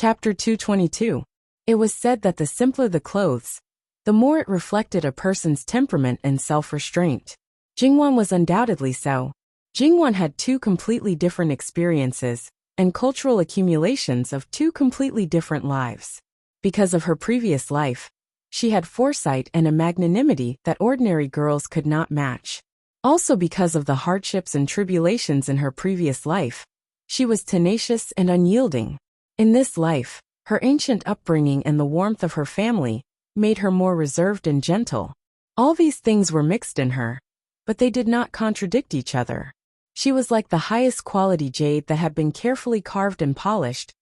Chapter 222. It was said that the simpler the clothes, the more it reflected a person's temperament and self-restraint. Jingwan was undoubtedly so. Jingwan had two completely different experiences and cultural accumulations of two completely different lives. Because of her previous life, she had foresight and a magnanimity that ordinary girls could not match. Also because of the hardships and tribulations in her previous life, she was tenacious and unyielding. In this life, her ancient upbringing and the warmth of her family made her more reserved and gentle. All these things were mixed in her, but they did not contradict each other. She was like the highest quality jade that had been carefully carved and polished,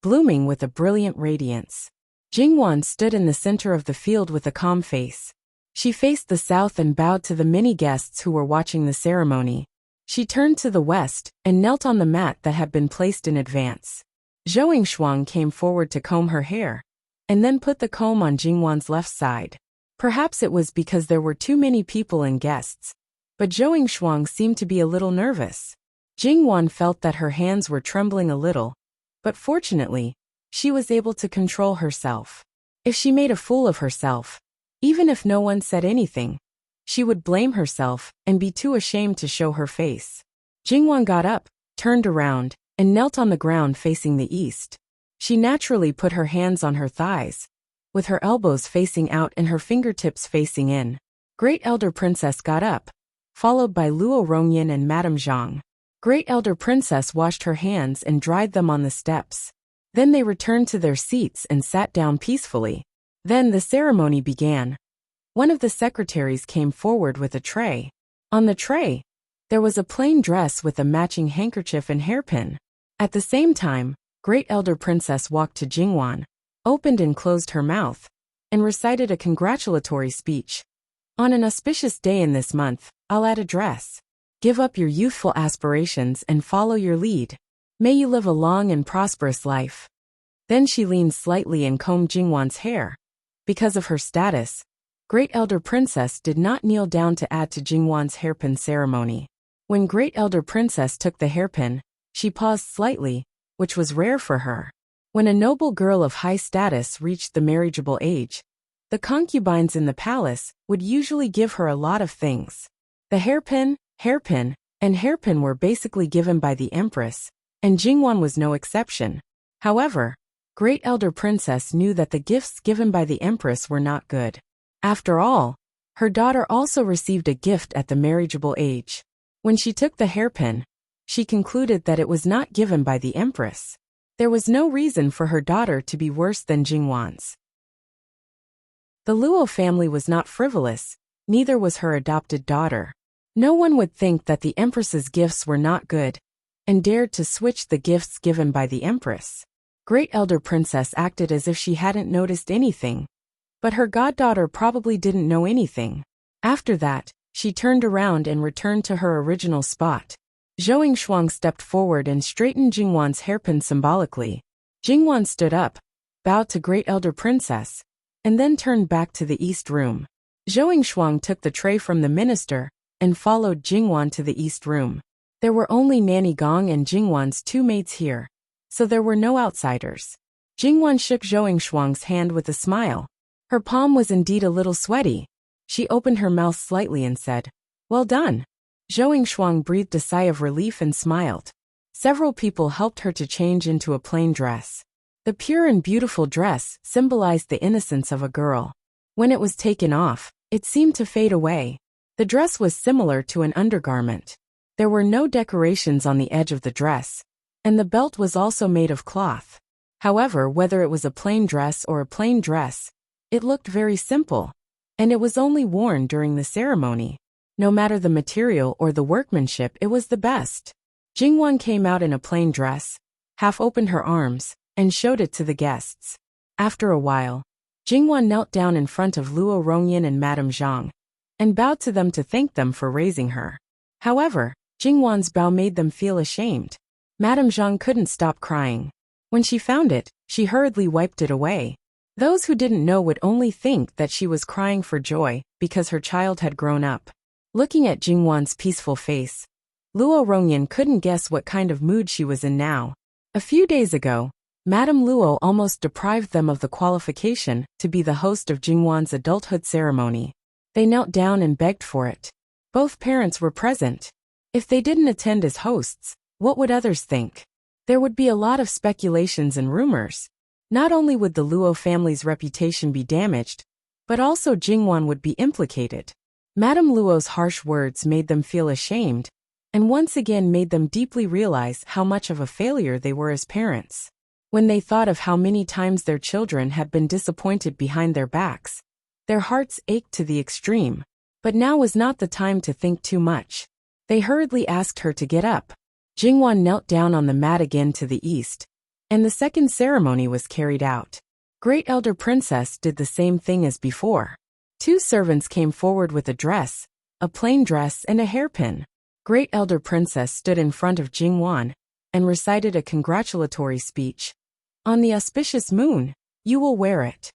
blooming with a brilliant radiance. Jingwan stood in the center of the field with a calm face. She faced the south and bowed to the many guests who were watching the ceremony. She turned to the west and knelt on the mat that had been placed in advance. Zhou Shuang came forward to comb her hair, and then put the comb on Jingwan's left side. Perhaps it was because there were too many people and guests, but Zhou Shuang seemed to be a little nervous. Jingwan felt that her hands were trembling a little, but fortunately, she was able to control herself. If she made a fool of herself, even if no one said anything, she would blame herself and be too ashamed to show her face. Jingwan got up, turned around, and knelt on the ground facing the east. She naturally put her hands on her thighs, with her elbows facing out and her fingertips facing in. Great Elder Princess got up, followed by Luo Rongyan and Madame Zhang. Great Elder Princess washed her hands and dried them on the steps. Then they returned to their seats and sat down peacefully. Then the ceremony began. One of the secretaries came forward with a tray. On the tray, there was a plain dress with a matching handkerchief and hairpin. At the same time, Great Elder Princess walked to Jingwan, opened and closed her mouth, and recited a congratulatory speech. On an auspicious day in this month, I'll add a dress. Give up your youthful aspirations and follow your lead. May you live a long and prosperous life. Then she leaned slightly and combed Jingwan's hair. Because of her status, Great Elder Princess did not kneel down to add to Jingwan's hairpin ceremony. When Great Elder Princess took the hairpin, she paused slightly, which was rare for her. When a noble girl of high status reached the marriageable age, the concubines in the palace would usually give her a lot of things. The hairpin, and hairpin were basically given by the Empress, and Jingwan was no exception. However, Great Elder Princess knew that the gifts given by the Empress were not good. After all, her daughter also received a gift at the marriageable age. When she took the hairpin, she concluded that it was not given by the Empress. There was no reason for her daughter to be worse than Jingwan's. The Luo family was not frivolous, neither was her adopted daughter. No one would think that the Empress's gifts were not good, and dared to switch the gifts given by the Empress. Great Elder Princess acted as if she hadn't noticed anything, but her goddaughter probably didn't know anything. After that, she turned around and returned to her original spot. Zhou Shuang stepped forward and straightened Jingwan's hairpin symbolically. Jingwan stood up, bowed to Great Elder Princess, and then turned back to the east room. Zhou Shuang took the tray from the minister and followed Jingwan to the east room. There were only Nanny Gong and Jingwan's two maids here, so there were no outsiders. Jingwan shook Zhou Shuang's hand with a smile. Her palm was indeed a little sweaty. She opened her mouth slightly and said, "Well done." Zhou Shuang breathed a sigh of relief and smiled. Several people helped her to change into a plain dress. The pure and beautiful dress symbolized the innocence of a girl. When it was taken off, it seemed to fade away. The dress was similar to an undergarment. There were no decorations on the edge of the dress, and the belt was also made of cloth. However, whether it was a plain dress or a plain dress, it looked very simple, and it was only worn during the ceremony. No matter the material or the workmanship, it was the best. Jingwan came out in a plain dress, half opened her arms, and showed it to the guests. After a while, Jingwan knelt down in front of Luo Rongyan and Madame Zhang, and bowed to them to thank them for raising her. However, Jingwan's bow made them feel ashamed. Madame Zhang couldn't stop crying. When she found it, she hurriedly wiped it away. Those who didn't know would only think that she was crying for joy because her child had grown up. Looking at Jingwan's peaceful face, Luo Rongyan couldn't guess what kind of mood she was in now. A few days ago, Madame Luo almost deprived them of the qualification to be the host of Jingwan's adulthood ceremony. They knelt down and begged for it. Both parents were present. If they didn't attend as hosts, what would others think? There would be a lot of speculations and rumors. Not only would the Luo family's reputation be damaged, but also Jingwan would be implicated. Madame Luo's harsh words made them feel ashamed, and once again made them deeply realize how much of a failure they were as parents. When they thought of how many times their children had been disappointed behind their backs, their hearts ached to the extreme. But now was not the time to think too much. They hurriedly asked her to get up. Jingwan knelt down on the mat again to the east, and the second ceremony was carried out. Great Elder Princess did the same thing as before. Two servants came forward with a dress, a plain dress and a hairpin. Great Elder Princess stood in front of Jingwan and recited a congratulatory speech. On the auspicious moon, you will wear it.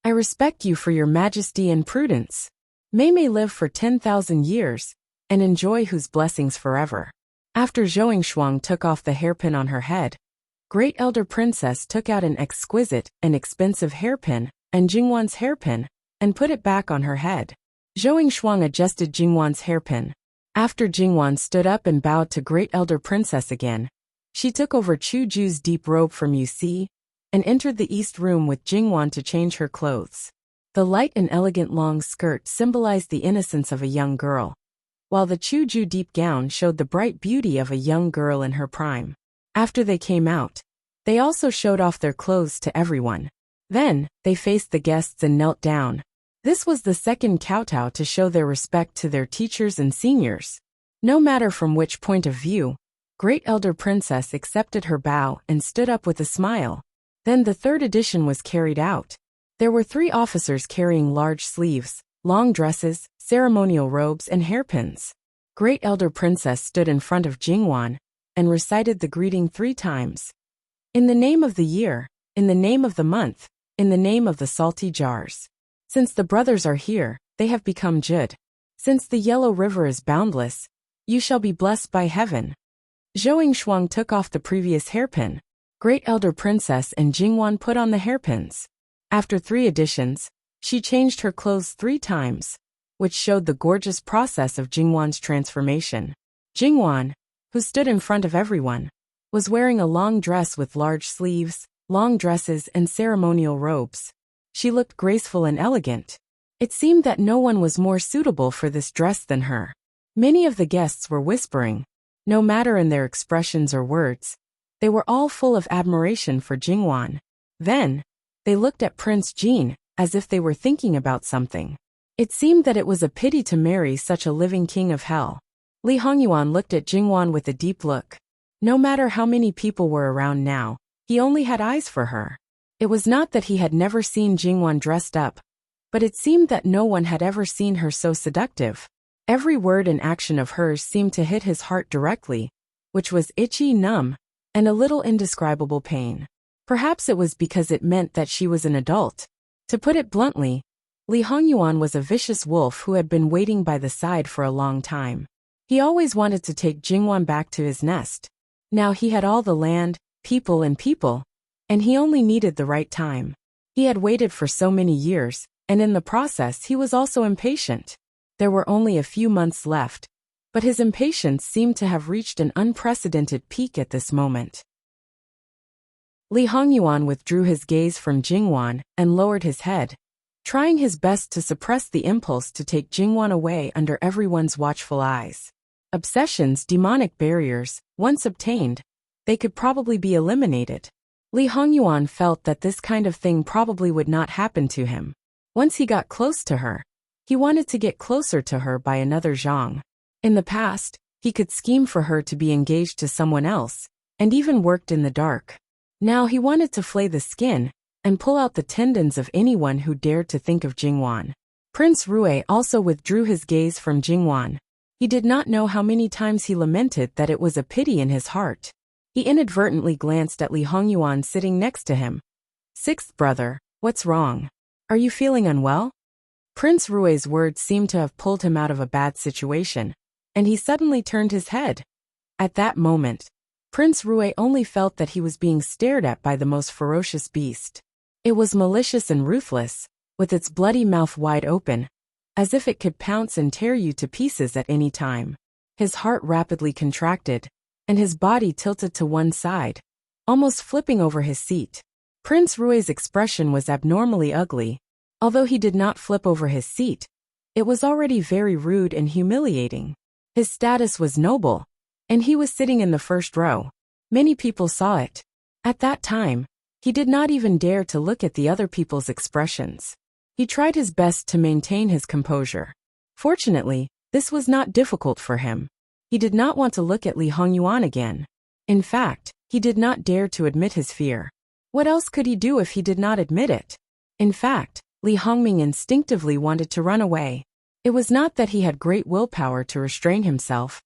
I respect you for your majesty and prudence. May live for 10,000 years, and enjoy whose blessings forever. After Zhou Shuang took off the hairpin on her head, Great Elder Princess took out an exquisite and expensive hairpin and Jingwan's hairpin and put it back on her head. Zhou Shuang adjusted Jingwan's hairpin. After Jingwan stood up and bowed to Great Elder Princess again, she took over Chu Ju's deep robe from Yuxi and entered the east room with Jingwan to change her clothes. The light and elegant long skirt symbolized the innocence of a young girl, while the Chu Ju deep gown showed the bright beauty of a young girl in her prime. After they came out, they also showed off their clothes to everyone. Then, they faced the guests and knelt down. This was the second kowtow to show their respect to their teachers and seniors. No matter from which point of view, Great Elder Princess accepted her bow and stood up with a smile. Then the third edition was carried out. There were 3 officers carrying large sleeves, long dresses, ceremonial robes and hairpins. Great Elder Princess stood in front of Jingwan and recited the greeting 3 times. In the name of the year, in the name of the month, in the name of the salty jars. Since the brothers are here, they have become Jud. Since the yellow river is boundless, you shall be blessed by heaven. Zhou Shuang took off the previous hairpin. Great Elder Princess and Jingwan put on the hairpins. After 3 editions, she changed her clothes 3 times, which showed the gorgeous process of Jingwan's transformation. Jingwan, who stood in front of everyone, was wearing a long dress with large sleeves, long dresses and ceremonial robes. She looked graceful and elegant. It seemed that no one was more suitable for this dress than her. Many of the guests were whispering. No matter in their expressions or words, they were all full of admiration for Jingwan. Then, they looked at Prince Jin, as if they were thinking about something. It seemed that it was a pity to marry such a living king of hell. Li Hongyuan looked at Jingwan with a deep look. No matter how many people were around now, he only had eyes for her. It was not that he had never seen Jingwan dressed up, but it seemed that no one had ever seen her so seductive. Every word and action of hers seemed to hit his heart directly, which was itchy, numb, and a little indescribable pain. Perhaps it was because it meant that she was an adult. To put it bluntly, Li Hongyuan was a vicious wolf who had been waiting by the side for a long time. He always wanted to take Jingwan back to his nest. Now he had all the land, people, and he only needed the right time. He had waited for so many years, and in the process he was also impatient. There were only a few months left, but his impatience seemed to have reached an unprecedented peak at this moment. Li Hongyuan withdrew his gaze from Jingwan and lowered his head, trying his best to suppress the impulse to take Jingwan away under everyone's watchful eyes. Obsessions, demonic barriers, once obtained, they could probably be eliminated. Li Hongyuan felt that this kind of thing probably would not happen to him. Once he got close to her, he wanted to get closer to her by another zhang. In the past, he could scheme for her to be engaged to someone else, and even worked in the dark. Now he wanted to flay the skin and pull out the tendons of anyone who dared to think of Jingwan. Prince Rui also withdrew his gaze from Jingwan. He did not know how many times he lamented that it was a pity in his heart. He inadvertently glanced at Li Hongyuan sitting next to him. "Sixth brother, what's wrong? Are you feeling unwell?" Prince Rui's words seemed to have pulled him out of a bad situation, and he suddenly turned his head. At that moment, Prince Rui only felt that he was being stared at by the most ferocious beast. It was malicious and ruthless, with its bloody mouth wide open, as if it could pounce and tear you to pieces at any time. His heart rapidly contracted, and his body tilted to one side, almost flipping over his seat. Prince Rui's expression was abnormally ugly. Although he did not flip over his seat, it was already very rude and humiliating. His status was noble, and he was sitting in the first row. Many people saw it. At that time, he did not even dare to look at the other people's expressions. He tried his best to maintain his composure. Fortunately, this was not difficult for him. He did not want to look at Li Hongyuan again. In fact, he did not dare to admit his fear. What else could he do if he did not admit it? In fact, Li Hongming instinctively wanted to run away. It was not that he had great willpower to restrain himself,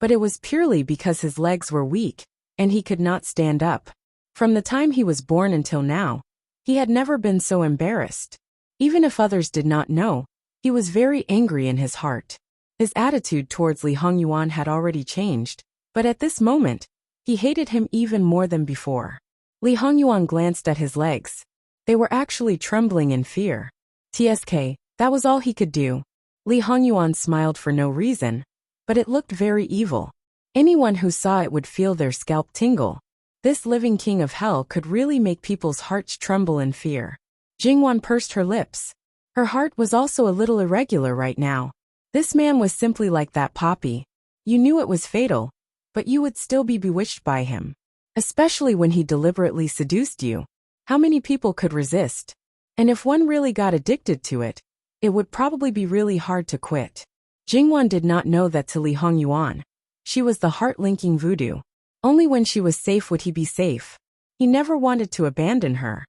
but it was purely because his legs were weak, and he could not stand up. From the time he was born until now, he had never been so embarrassed. Even if others did not know, he was very angry in his heart. His attitude towards Li Hongyuan had already changed, but at this moment, he hated him even more than before. Li Hongyuan glanced at his legs. They were actually trembling in fear. TSK, that was all he could do. Li Hongyuan smiled for no reason, but it looked very evil. Anyone who saw it would feel their scalp tingle. This living king of hell could really make people's hearts tremble in fear. Jingwan pursed her lips. Her heart was also a little irregular right now. This man was simply like that poppy. You knew it was fatal, but you would still be bewitched by him. Especially when he deliberately seduced you. How many people could resist? And if one really got addicted to it, it would probably be really hard to quit. Jingwan did not know that to Li Hongyuan. She was the heart-linking voodoo. Only when she was safe would he be safe. He never wanted to abandon her.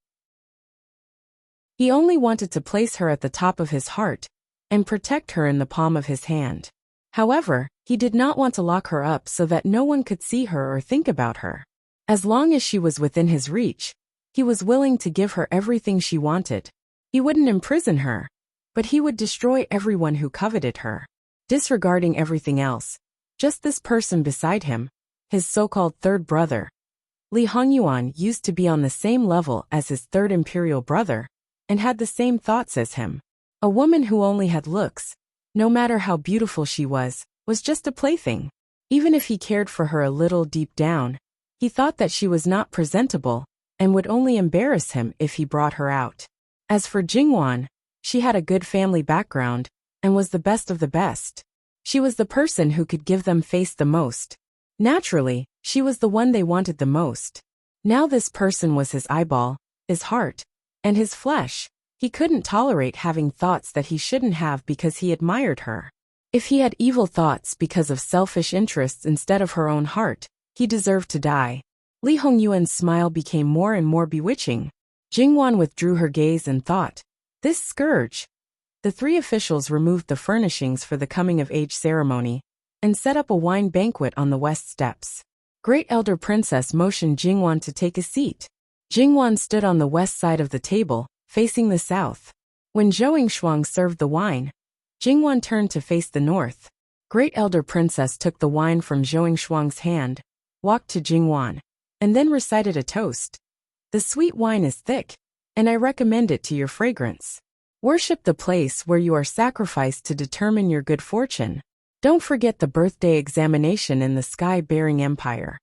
He only wanted to place her at the top of his heart and protect her in the palm of his hand. However, he did not want to lock her up so that no one could see her or think about her. As long as she was within his reach, he was willing to give her everything she wanted. He wouldn't imprison her, but he would destroy everyone who coveted her. Disregarding everything else, just this person beside him, his so-called third brother. Li Hongyuan used to be on the same level as his third imperial brother, and had the same thoughts as him. A woman who only had looks, no matter how beautiful she was just a plaything. Even if he cared for her a little deep down, he thought that she was not presentable, and would only embarrass him if he brought her out. As for Jingwan, she had a good family background, and was the best of the best. She was the person who could give them face the most. Naturally, she was the one they wanted the most. Now this person was his eyeball, his heart, and his flesh. He couldn't tolerate having thoughts that he shouldn't have because he admired her. If he had evil thoughts because of selfish interests instead of her own heart, he deserved to die. Li Hongyuan's smile became more and more bewitching. Jingwan withdrew her gaze and thought, this scourge. The three officials removed the furnishings for the coming-of-age ceremony and set up a wine banquet on the west steps. Great Elder Princess motioned Jingwan to take a seat. Jingwan stood on the west side of the table, facing the south. When Zhou Shuang served the wine, Jingwan turned to face the north. Great Elder Princess took the wine from Zhou Shuang's hand, walked to Jingwan, and then recited a toast. The sweet wine is thick, and I recommend it to your fragrance. Worship the place where you are sacrificed to determine your good fortune. Don't forget the birthday examination in the sky-bearing empire.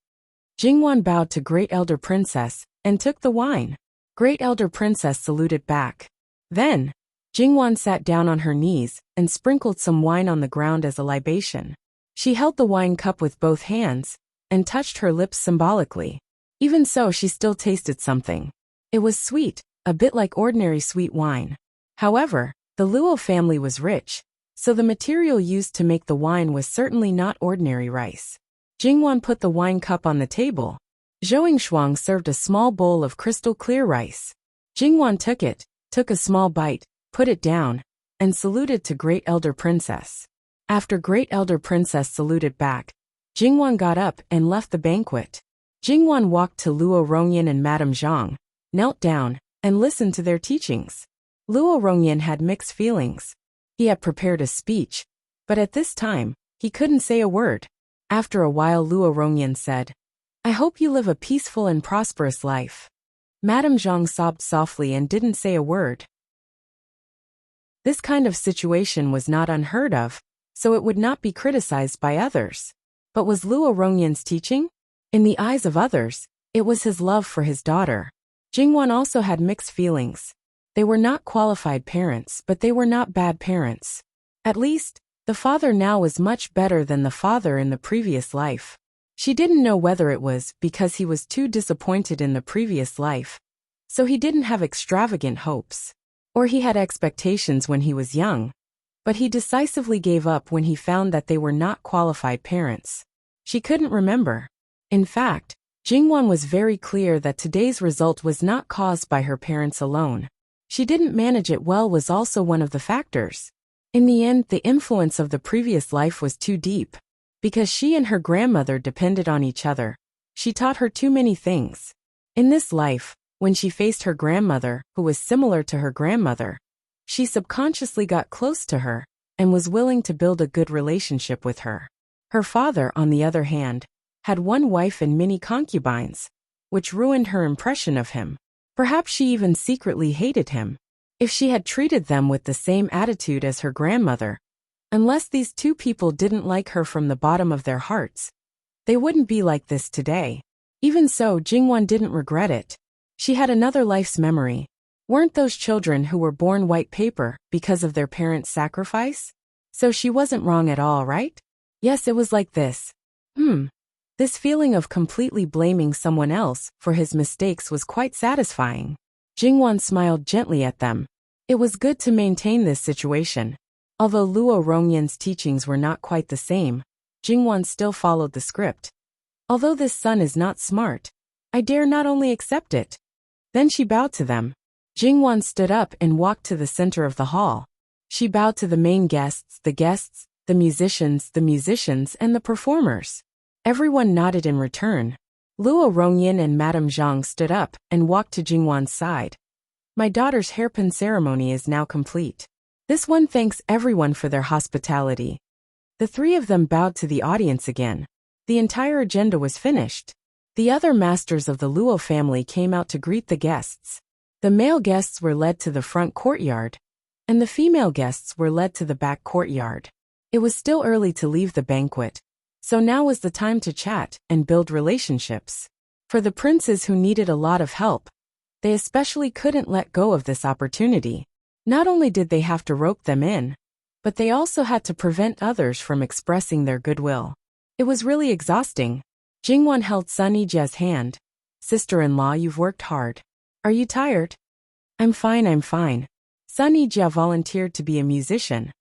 Jingwan bowed to Great Elder Princess and took the wine. Great Elder Princess saluted back. Then, Jingwan sat down on her knees and sprinkled some wine on the ground as a libation. She held the wine cup with both hands and touched her lips symbolically. Even so, she still tasted something. It was sweet, a bit like ordinary sweet wine. However, the Luo family was rich, so the material used to make the wine was certainly not ordinary rice. Jingwan put the wine cup on the table. Zhou Shuang served a small bowl of crystal clear rice. Jingwan took it, took a small bite, put it down, and saluted to Great Elder Princess. After Great Elder Princess saluted back, Jingwan got up and left the banquet. Jingwan walked to Luo Rongyan and Madame Zhang, knelt down, and listened to their teachings. Luo Rongyan had mixed feelings. He had prepared a speech, but at this time, he couldn't say a word. After a while Luo Rongyan said, I hope you live a peaceful and prosperous life. Madame Zhang sobbed softly and didn't say a word. This kind of situation was not unheard of, so it would not be criticized by others. But was Luo Rongyan's teaching? In the eyes of others, it was his love for his daughter. Jingwan also had mixed feelings. They were not qualified parents, but they were not bad parents. At least, the father now was much better than the father in the previous life. She didn't know whether it was because he was too disappointed in the previous life, so he didn't have extravagant hopes, or he had expectations when he was young, but he decisively gave up when he found that they were not qualified parents. She couldn't remember. In fact, Jingwan was very clear that today's result was not caused by her parents alone. She didn't manage it well was also one of the factors. In the end, the influence of the previous life was too deep. Because she and her grandmother depended on each other, she taught her too many things. In this life, when she faced her grandmother, who was similar to her grandmother, she subconsciously got close to her and was willing to build a good relationship with her. Her father, on the other hand, had one wife and many concubines, which ruined her impression of him. Perhaps she even secretly hated him. If she had treated them with the same attitude as her grandmother, unless these two people didn't like her from the bottom of their hearts, they wouldn't be like this today. Even so, Jingwan didn't regret it. She had another life's memory. Weren't those children who were born white paper because of their parents' sacrifice? So she wasn't wrong at all, right? Yes, it was like this. This feeling of completely blaming someone else for his mistakes was quite satisfying. Jingwan smiled gently at them. It was good to maintain this situation. Although Luo Rongyan's teachings were not quite the same, Jingwan still followed the script. Although this son is not smart, I dare not only accept it. Then she bowed to them. Jingwan stood up and walked to the center of the hall. She bowed to the main guests, the musicians, and the performers. Everyone nodded in return. Luo Rongyan and Madame Zhang stood up and walked to Jingwan's side. My daughter's hairpin ceremony is now complete. This one thanks everyone for their hospitality. The three of them bowed to the audience again. The entire agenda was finished. The other masters of the Luo family came out to greet the guests. The male guests were led to the front courtyard, and the female guests were led to the back courtyard. It was still early to leave the banquet, so now was the time to chat and build relationships. For the princes who needed a lot of help, they especially couldn't let go of this opportunity. Not only did they have to rope them in, but they also had to prevent others from expressing their goodwill. It was really exhausting. Jingwan held Sun Yijia's hand. Sister-in-law, you've worked hard. Are you tired? I'm fine. Sun Yijia volunteered to be a musician.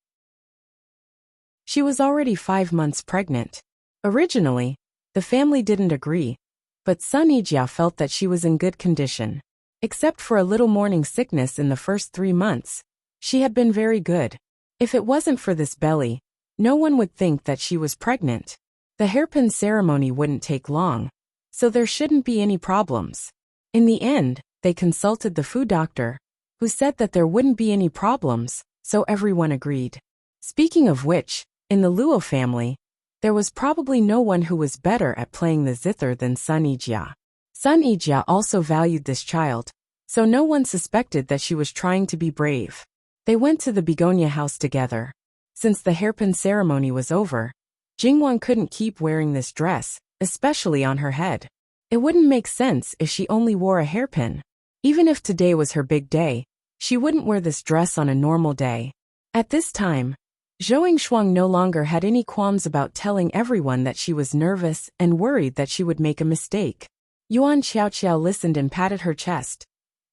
She was already 5 months pregnant. Originally, the family didn't agree, but Sun Yijia felt that she was in good condition. Except for a little morning sickness in the first 3 months, she had been very good. If it wasn't for this belly, no one would think that she was pregnant. The hairpin ceremony wouldn't take long, so there shouldn't be any problems. In the end, they consulted the food doctor, who said that there wouldn't be any problems, so everyone agreed. Speaking of which, in the Luo family, there was probably no one who was better at playing the zither than Sun Yijia. Sun Yijia also valued this child, so no one suspected that she was trying to be brave. They went to the begonia house together. Since the hairpin ceremony was over, Jingwan couldn't keep wearing this dress, especially on her head. It wouldn't make sense if she only wore a hairpin. Even if today was her big day, she wouldn't wear this dress on a normal day. At this time, Zhou Shuang no longer had any qualms about telling everyone that she was nervous and worried that she would make a mistake. Yuan Xiaoqiao listened and patted her chest.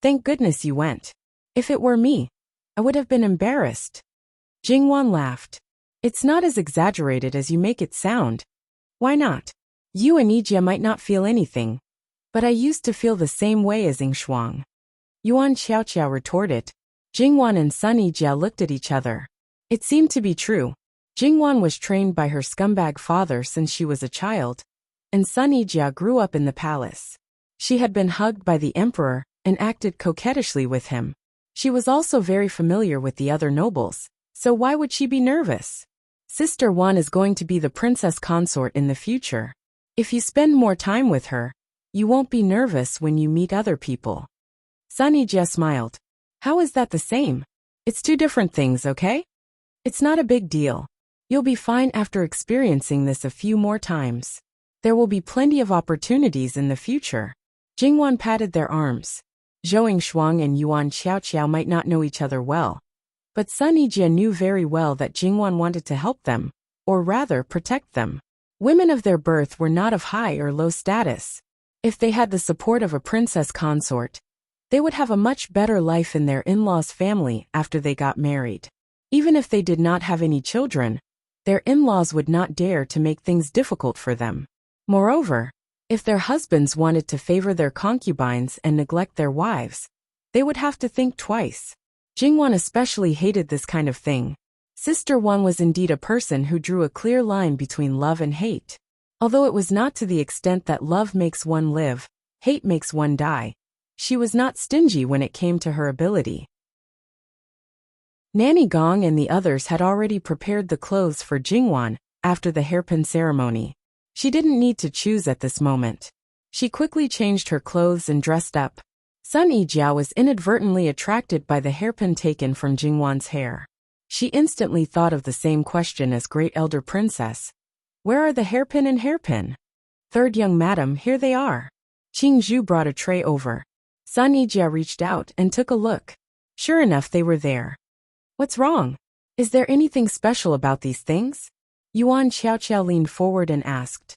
Thank goodness you went. If it were me, I would have been embarrassed. Jingwan laughed. It's not as exaggerated as you make it sound. Why not? You and Yijia might not feel anything, but I used to feel the same way as Shuang. Yuan Xiaoqiao retorted. Jingwan and Sun Yijia looked at each other. It seemed to be true. Jingwan was trained by her scumbag father since she was a child, and Sun Yijia grew up in the palace. She had been hugged by the emperor and acted coquettishly with him. She was also very familiar with the other nobles, so why would she be nervous? Sister Wan is going to be the princess consort in the future. If you spend more time with her, you won't be nervous when you meet other people. Sun Yijie smiled. How is that the same? It's two different things, okay? It's not a big deal. You'll be fine after experiencing this a few more times. There will be plenty of opportunities in the future. Jingwan patted their arms. Zhou Shuang and Yuan Xiaoqiao might not know each other well, but Sun Yijie knew very well that Jingwan wanted to help them, or rather protect them. Women of their birth were not of high or low status. If they had the support of a princess consort, they would have a much better life in their in-laws' family after they got married. Even if they did not have any children, their in-laws would not dare to make things difficult for them. Moreover, if their husbands wanted to favor their concubines and neglect their wives, they would have to think twice. Jingwan especially hated this kind of thing. Sister Wan was indeed a person who drew a clear line between love and hate. Although it was not to the extent that love makes one live, hate makes one die, she was not stingy when it came to her ability. Nanny Gong and the others had already prepared the clothes for Jingwan after the hairpin ceremony. She didn't need to choose at this moment. She quickly changed her clothes and dressed up. Sun Yijie was inadvertently attracted by the hairpin taken from Jingwan's hair. She instantly thought of the same question as Great Elder Princess. Where are the hairpin and hairpin? Third young madam, here they are. Qing Zhu brought a tray over. Sun Yijie reached out and took a look. Sure enough, they were there. What's wrong? Is there anything special about these things? Yuan Xiaoqiao leaned forward and asked.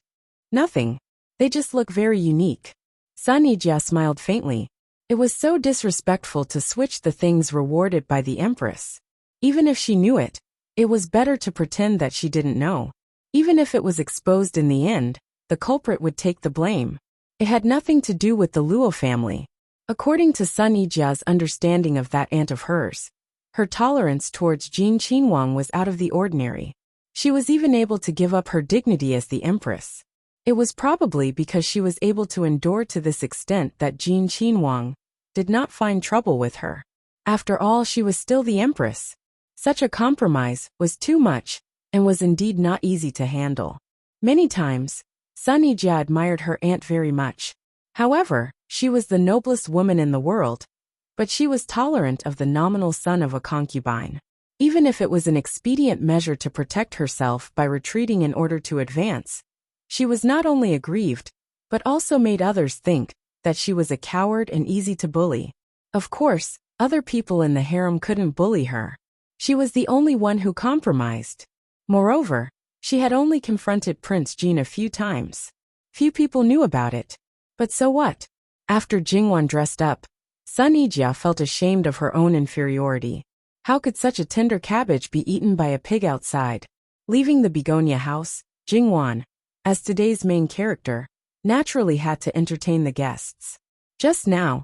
Nothing. They just look very unique. Sun Yijie smiled faintly. It was so disrespectful to switch the things rewarded by the Empress. Even if she knew it, it was better to pretend that she didn't know. Even if it was exposed in the end, the culprit would take the blame. It had nothing to do with the Luo family. According to Sun Yijie's understanding of that aunt of hers, her tolerance towards Jin Qinhuang was out of the ordinary. She was even able to give up her dignity as the Empress. It was probably because she was able to endure to this extent that Jin Qinhuang did not find trouble with her. After all, she was still the Empress. Such a compromise was too much and was indeed not easy to handle. Many times, Sun Yijie admired her aunt very much. However, she was the noblest woman in the world, but she was tolerant of the nominal son of a concubine. Even if it was an expedient measure to protect herself by retreating in order to advance, she was not only aggrieved, but also made others think that she was a coward and easy to bully. Of course, other people in the harem couldn't bully her. She was the only one who compromised. Moreover, she had only confronted Prince Jin a few times. Few people knew about it. But so what? After Jingwan dressed up, Sun Yijie felt ashamed of her own inferiority. How could such a tender cabbage be eaten by a pig outside? Leaving the begonia house, Jingwan, as today's main character, naturally had to entertain the guests. Just now,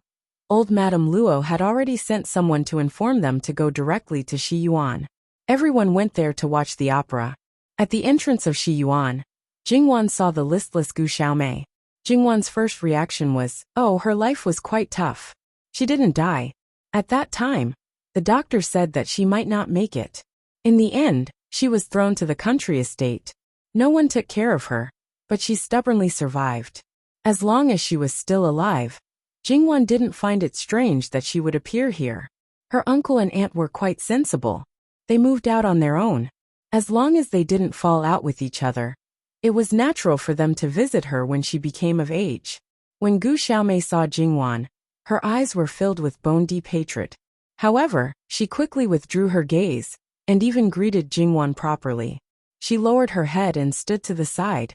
old Madame Luo had already sent someone to inform them to go directly to Shi Yuan. Everyone went there to watch the opera. At the entrance of Shi Yuan, Jingwan saw the listless Gu Xiaomei. Jingwan's first reaction was, oh, her life was quite tough. She didn't die. At that time, the doctor said that she might not make it. In the end, she was thrown to the country estate. No one took care of her, but she stubbornly survived. As long as she was still alive, Jingwan didn't find it strange that she would appear here. Her uncle and aunt were quite sensible. They moved out on their own. As long as they didn't fall out with each other, it was natural for them to visit her when she became of age. When Gu Xiaomei saw Jingwan, her eyes were filled with bone-deep hatred. However, she quickly withdrew her gaze, and even greeted Jingwan properly. She lowered her head and stood to the side.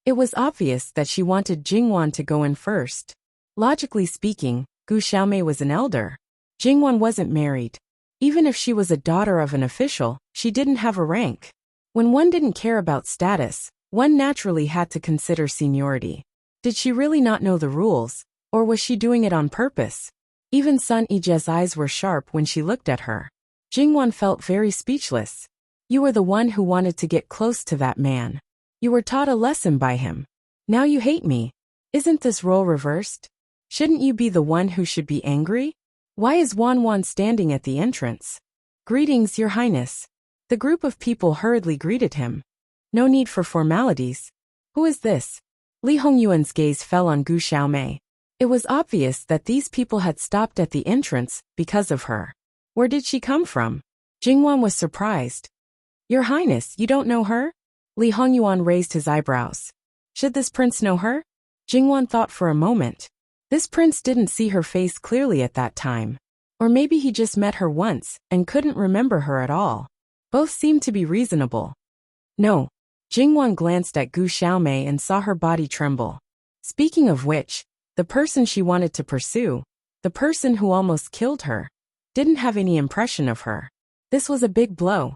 It was obvious that she wanted Jingwan to go in first. Logically speaking, Gu Xiaomei was an elder. Jingwan wasn't married. Even if she was a daughter of an official, she didn't have a rank. When one didn't care about status, one naturally had to consider seniority. Did she really not know the rules, or was she doing it on purpose? Even Sun Yijie's eyes were sharp when she looked at her. Jingwan felt very speechless. You were the one who wanted to get close to that man. You were taught a lesson by him. Now you hate me. Isn't this role reversed? Shouldn't you be the one who should be angry? Why is Wan standing at the entrance? Greetings, Your Highness. The group of people hurriedly greeted him. No need for formalities. Who is this? Li Hongyuan's gaze fell on Gu Xiaomei. It was obvious that these people had stopped at the entrance because of her. Where did she come from? Jingwan was surprised. Your Highness, you don't know her? Li Hongyuan raised his eyebrows. Should this prince know her? Jingwan thought for a moment. This prince didn't see her face clearly at that time. Or maybe he just met her once and couldn't remember her at all. Both seemed to be reasonable. No. Jingwan glanced at Gu Xiaomei and saw her body tremble. Speaking of which, the person she wanted to pursue, the person who almost killed her, didn't have any impression of her. This was a big blow.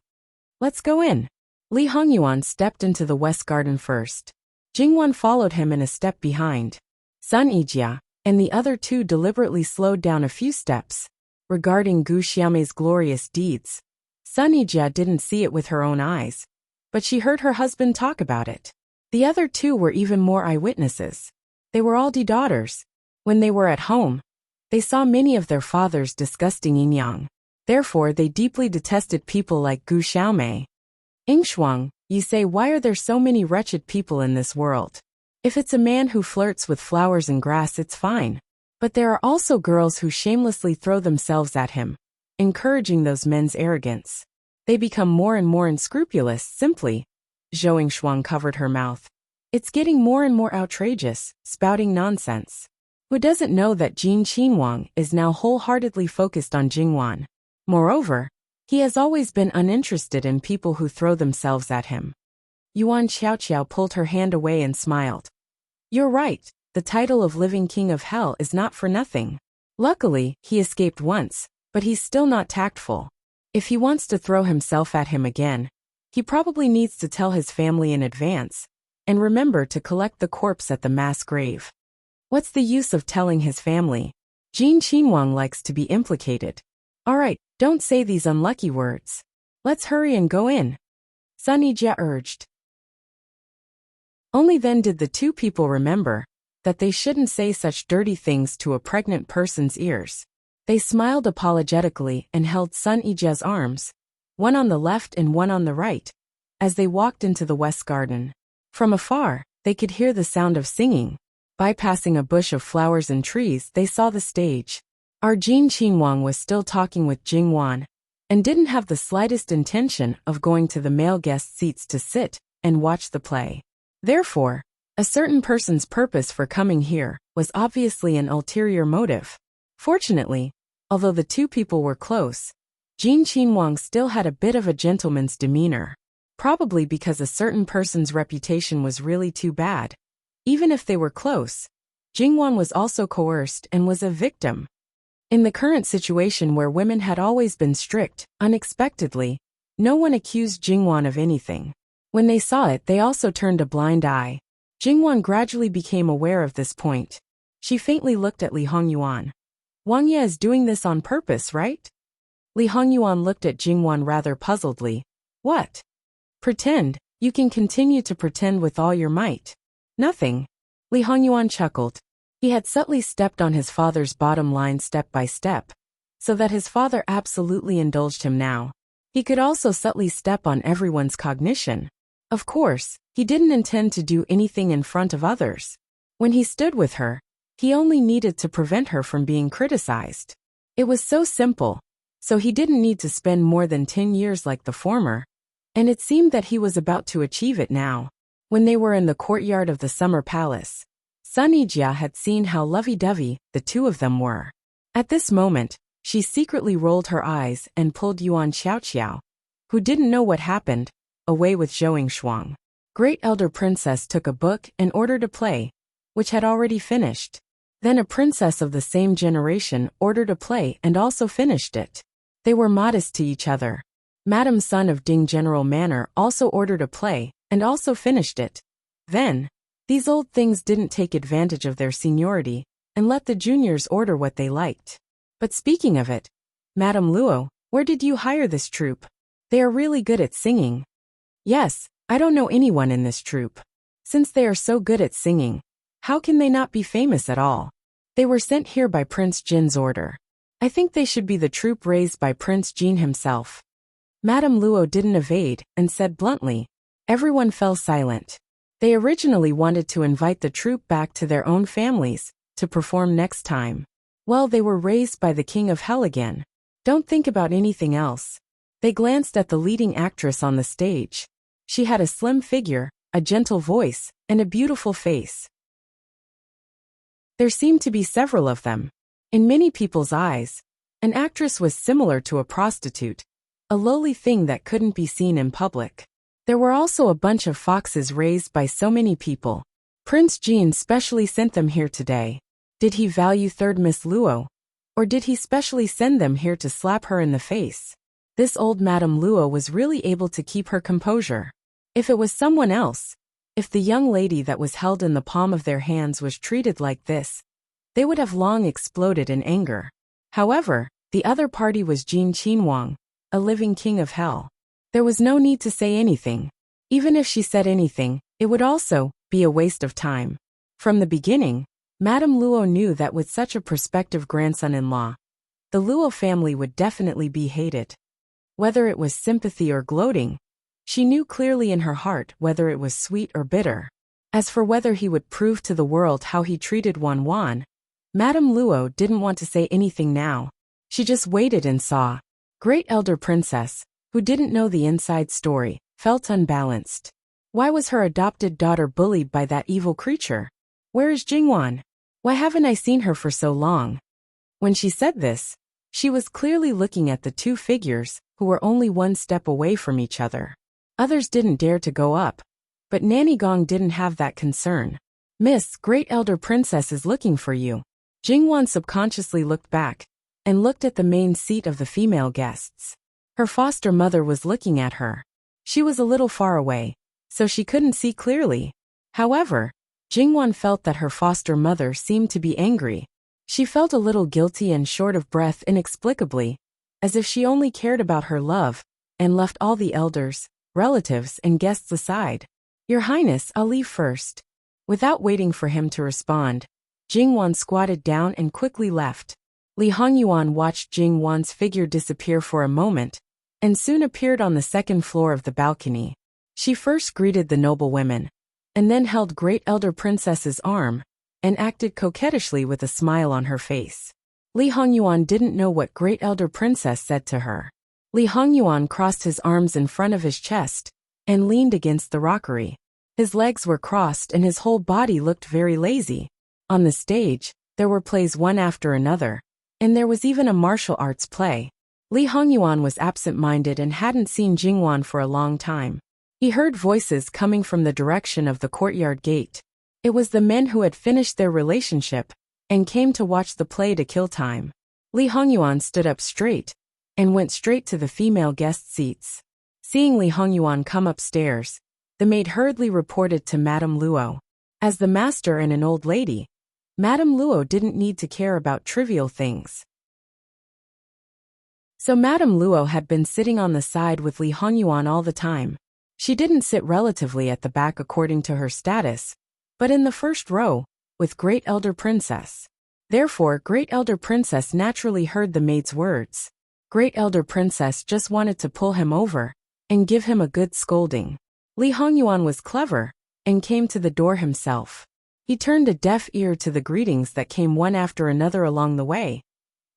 Let's go in. Li Hongyuan stepped into the west garden first. Jingwan followed him in a step behind. Sun Yijia and the other two deliberately slowed down a few steps. Regarding Gu Xiaomei's glorious deeds, Sun Yijia didn't see it with her own eyes, but she heard her husband talk about it. The other two were even more eyewitnesses. They were Aldi daughters. When they were at home, they saw many of their fathers disgusting yin-yang. Therefore, they deeply detested people like Gu Xiaomei. Ingshuang, you say, why are there so many wretched people in this world? If it's a man who flirts with flowers and grass, it's fine. But there are also girls who shamelessly throw themselves at him, encouraging those men's arrogance. They become more and more unscrupulous, simply. Zhou Ingshuang covered her mouth. It's getting more and more outrageous, spouting nonsense. Who doesn't know that Jin Qinhuang is now wholeheartedly focused on Jingwan? Moreover, he has always been uninterested in people who throw themselves at him. Yuan Xiaoqiao pulled her hand away and smiled. You're right, the title of living king of hell is not for nothing. Luckily, he escaped once, but he's still not tactful. If he wants to throw himself at him again, he probably needs to tell his family in advance, and remember to collect the corpse at the mass grave. What's the use of telling his family? Jin Qinhuang likes to be implicated. Alright, don't say these unlucky words. Let's hurry and go in. Sun Yijia urged. Only then did the two people remember that they shouldn't say such dirty things to a pregnant person's ears. They smiled apologetically and held Sun Yijia's arms, one on the left and one on the right, as they walked into the west garden. From afar, they could hear the sound of singing. Bypassing a bush of flowers and trees, they saw the stage. Jin Qinhuang was still talking with Jingwan, and didn't have the slightest intention of going to the male guest seats to sit and watch the play. Therefore, a certain person's purpose for coming here was obviously an ulterior motive. Fortunately, although the two people were close, Jin Qinhuang still had a bit of a gentleman's demeanor, probably because a certain person's reputation was really too bad. Even if they were close, Jingwan was also coerced and was a victim. In the current situation where women had always been strict, unexpectedly, no one accused Jingwan of anything. When they saw it, they also turned a blind eye. Jingwan gradually became aware of this point. She faintly looked at Li Hongyuan. Wang Ye is doing this on purpose, right? Li Hongyuan looked at Jingwan rather puzzledly. What? Pretend? You can continue to pretend with all your might. Nothing. Li Hongyuan chuckled. He had subtly stepped on his father's bottom line step by step, so that his father absolutely indulged him now. He could also subtly step on everyone's cognition. Of course, he didn't intend to do anything in front of others. When he stood with her, he only needed to prevent her from being criticized. It was so simple, so he didn't need to spend more than 10 years like the former, and it seemed that he was about to achieve it now. When they were in the courtyard of the summer palace, Sun Yijia had seen how lovey-dovey the two of them were. At this moment, she secretly rolled her eyes and pulled Yuan Xiaoqiao, who didn't know what happened, away with Zhou Ingshuang. Great Elder Princess took a book and ordered a play, which had already finished. Then a princess of the same generation ordered a play and also finished it. They were modest to each other. Madame Sun of Ding General Manor also ordered a play and also finished it. Then, these old things didn't take advantage of their seniority and let the juniors order what they liked. But speaking of it, Madame Luo, where did you hire this troupe? They are really good at singing. Yes, I don't know anyone in this troupe. Since they are so good at singing, how can they not be famous at all? They were sent here by Prince Jin's order. I think they should be the troupe raised by Prince Jin himself. Madame Luo didn't evade and said bluntly. Everyone fell silent. They originally wanted to invite the troupe back to their own families to perform next time. Well, they were raised by the king of hell again. Don't think about anything else. They glanced at the leading actress on the stage. She had a slim figure, a gentle voice, and a beautiful face. There seemed to be several of them. In many people's eyes, an actress was similar to a prostitute, a lowly thing that couldn't be seen in public. There were also a bunch of foxes raised by so many people. Prince Jean specially sent them here today. Did he value third Miss Luo? Or did he specially send them here to slap her in the face? This old Madame Luo was really able to keep her composure. If it was someone else, if the young lady that was held in the palm of their hands was treated like this, they would have long exploded in anger. However, the other party was Jin Qinhuang, a living king of hell. There was no need to say anything. Even if she said anything, it would also be a waste of time. From the beginning, Madame Luo knew that with such a prospective grandson-in-law, the Luo family would definitely be hated. Whether it was sympathy or gloating, she knew clearly in her heart whether it was sweet or bitter. As for whether he would prove to the world how he treated Wan Wan, Madame Luo didn't want to say anything now. She just waited and saw. Great Elder Princess, who didn't know the inside story, felt unbalanced. Why was her adopted daughter bullied by that evil creature? Where is Jingwan? Why haven't I seen her for so long? When she said this, she was clearly looking at the two figures who were only one step away from each other. Others didn't dare to go up, but Nanny Gong didn't have that concern. Miss, Great Elder Princess is looking for you. Jingwan subconsciously looked back and looked at the main seat of the female guests. Her foster mother was looking at her. She was a little far away, so she couldn't see clearly. However, Jingwan felt that her foster mother seemed to be angry. She felt a little guilty and short of breath inexplicably, as if she only cared about her love, and left all the elders, relatives, and guests aside. Your Highness, I'll leave first. Without waiting for him to respond, Jingwan squatted down and quickly left. Li Hongyuan watched Jingwan's figure disappear for a moment, and soon appeared on the second floor of the balcony. She first greeted the noblewomen, and then held Great Elder Princess's arm, and acted coquettishly with a smile on her face. Li Hongyuan didn't know what Great Elder Princess said to her. Li Hongyuan crossed his arms in front of his chest, and leaned against the rockery. His legs were crossed and his whole body looked very lazy. On the stage, there were plays one after another, and there was even a martial arts play. Li Hongyuan was absent-minded and hadn't seen Jingwan for a long time. He heard voices coming from the direction of the courtyard gate. It was the men who had finished their relationship and came to watch the play to kill time. Li Hongyuan stood up straight and went straight to the female guest seats. Seeing Li Hongyuan come upstairs, the maid hurriedly reported to Madame Luo. As the master and an old lady, Madame Luo didn't need to care about trivial things. So Madame Luo had been sitting on the side with Li Hongyuan all the time. She didn't sit relatively at the back according to her status, but in the first row, with Great Elder Princess. Therefore, Great Elder Princess naturally heard the maid's words. Great Elder Princess just wanted to pull him over and give him a good scolding. Li Hongyuan was clever and came to the door himself. He turned a deaf ear to the greetings that came one after another along the way,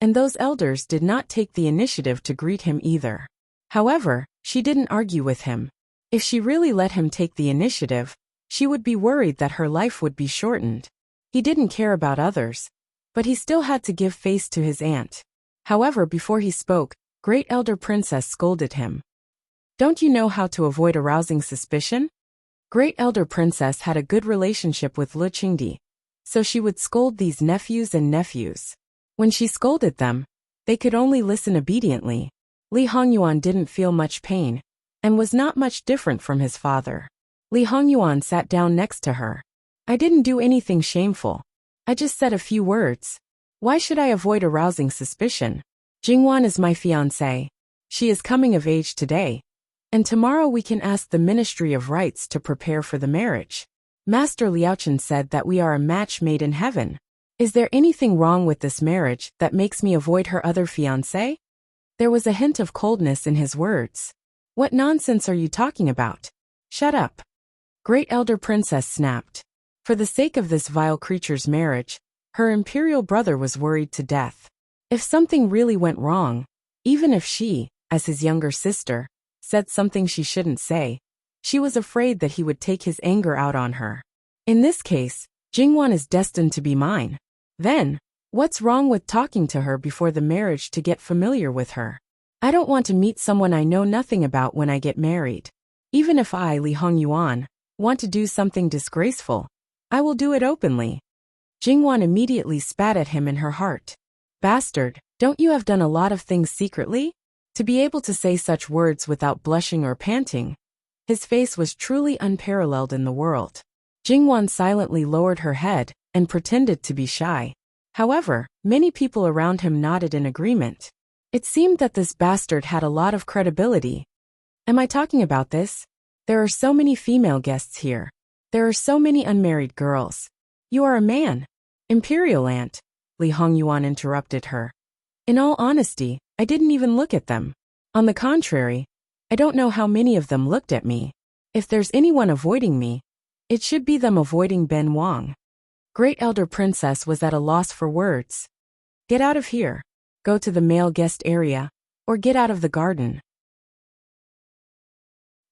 and those elders did not take the initiative to greet him either. However, she didn't argue with him. If she really let him take the initiative, she would be worried that her life would be shortened. He didn't care about others, but he still had to give face to his aunt. However, before he spoke, Great Elder Princess scolded him. Don't you know how to avoid arousing suspicion? Great Elder Princess had a good relationship with Lu Qingdi, so she would scold these nephews and nephews. When she scolded them, they could only listen obediently. Li Hongyuan didn't feel much pain, and was not much different from his father. Li Hongyuan sat down next to her. I didn't do anything shameful. I just said a few words. Why should I avoid arousing suspicion? Jingwan is my fiancée. She is coming of age today, and tomorrow we can ask the Ministry of Rites to prepare for the marriage. Master Liaochen said that we are a match made in heaven. Is there anything wrong with this marriage that makes me avoid her other fiancé? There was a hint of coldness in his words. What nonsense are you talking about? Shut up. Great elder princess snapped. For the sake of this vile creature's marriage, her imperial brother was worried to death. If something really went wrong, even if she, as his younger sister, said something she shouldn't say, she was afraid that he would take his anger out on her. In this case, Jingwan is destined to be mine. Then, what's wrong with talking to her before the marriage to get familiar with her? I don't want to meet someone I know nothing about when I get married. Even if I, Li Hongyuan, want to do something disgraceful, I will do it openly. Jingwan immediately spat at him in her heart. Bastard, don't you have done a lot of things secretly? To be able to say such words without blushing or panting. His face was truly unparalleled in the world. Jingwan silently lowered her head and pretended to be shy. However, many people around him nodded in agreement. It seemed that this bastard had a lot of credibility. Am I talking about this? There are so many female guests here. There are so many unmarried girls. You are a man. Imperial aunt, Li Hongyuan interrupted her. In all honesty, I didn't even look at them. On the contrary, I don't know how many of them looked at me. If there's anyone avoiding me, it should be them avoiding Ben Wang. Great elder princess was at a loss for words. Get out of here. Go to the male guest area, or get out of the garden.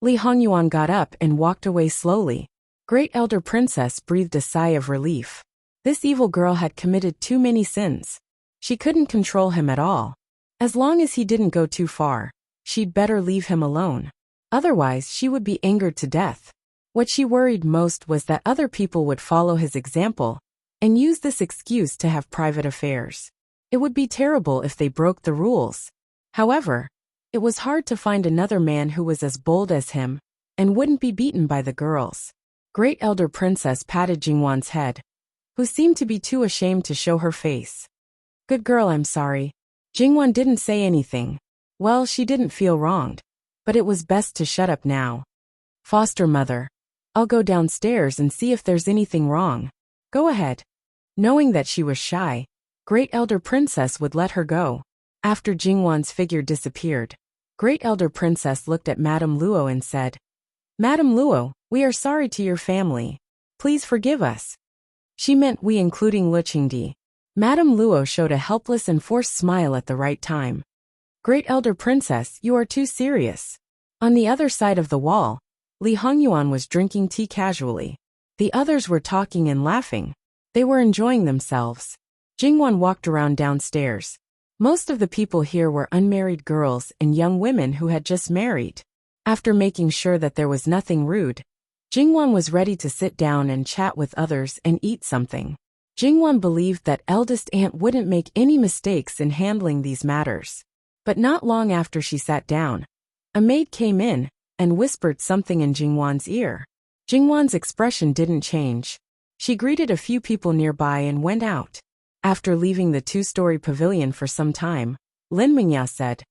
Li Hongyuan got up and walked away slowly. Great elder princess breathed a sigh of relief. This evil girl had committed too many sins. She couldn't control him at all. As long as he didn't go too far, she'd better leave him alone. Otherwise, she would be angered to death. What she worried most was that other people would follow his example and use this excuse to have private affairs. It would be terrible if they broke the rules. However, it was hard to find another man who was as bold as him and wouldn't be beaten by the girls. Great elder princess patted Jingwan's head, who seemed to be too ashamed to show her face. Good girl, I'm sorry. Jingwan didn't say anything. Well, she didn't feel wronged, but it was best to shut up now. Foster mother, I'll go downstairs and see if there's anything wrong. Go ahead. Knowing that she was shy, Great elder princess would let her go. After Jingwan's figure disappeared, Great elder princess looked at Madame Luo and said, Madame Luo, we are sorry to your family. Please forgive us. She meant we, including Lu Qingdi. Madame Luo showed a helpless and forced smile at the right time. Great elder princess, you are too serious. On the other side of the wall, Li Hongyuan was drinking tea casually. The others were talking and laughing. They were enjoying themselves. Jingwan walked around downstairs. Most of the people here were unmarried girls and young women who had just married. After making sure that there was nothing rude, Jingwan was ready to sit down and chat with others and eat something. Jingwan believed that eldest aunt wouldn't make any mistakes in handling these matters. But not long after she sat down, a maid came in and whispered something in Jingwan's ear. Jingwan's expression didn't change. She greeted a few people nearby and went out. After leaving the two-story pavilion for some time, Lin Mingya said,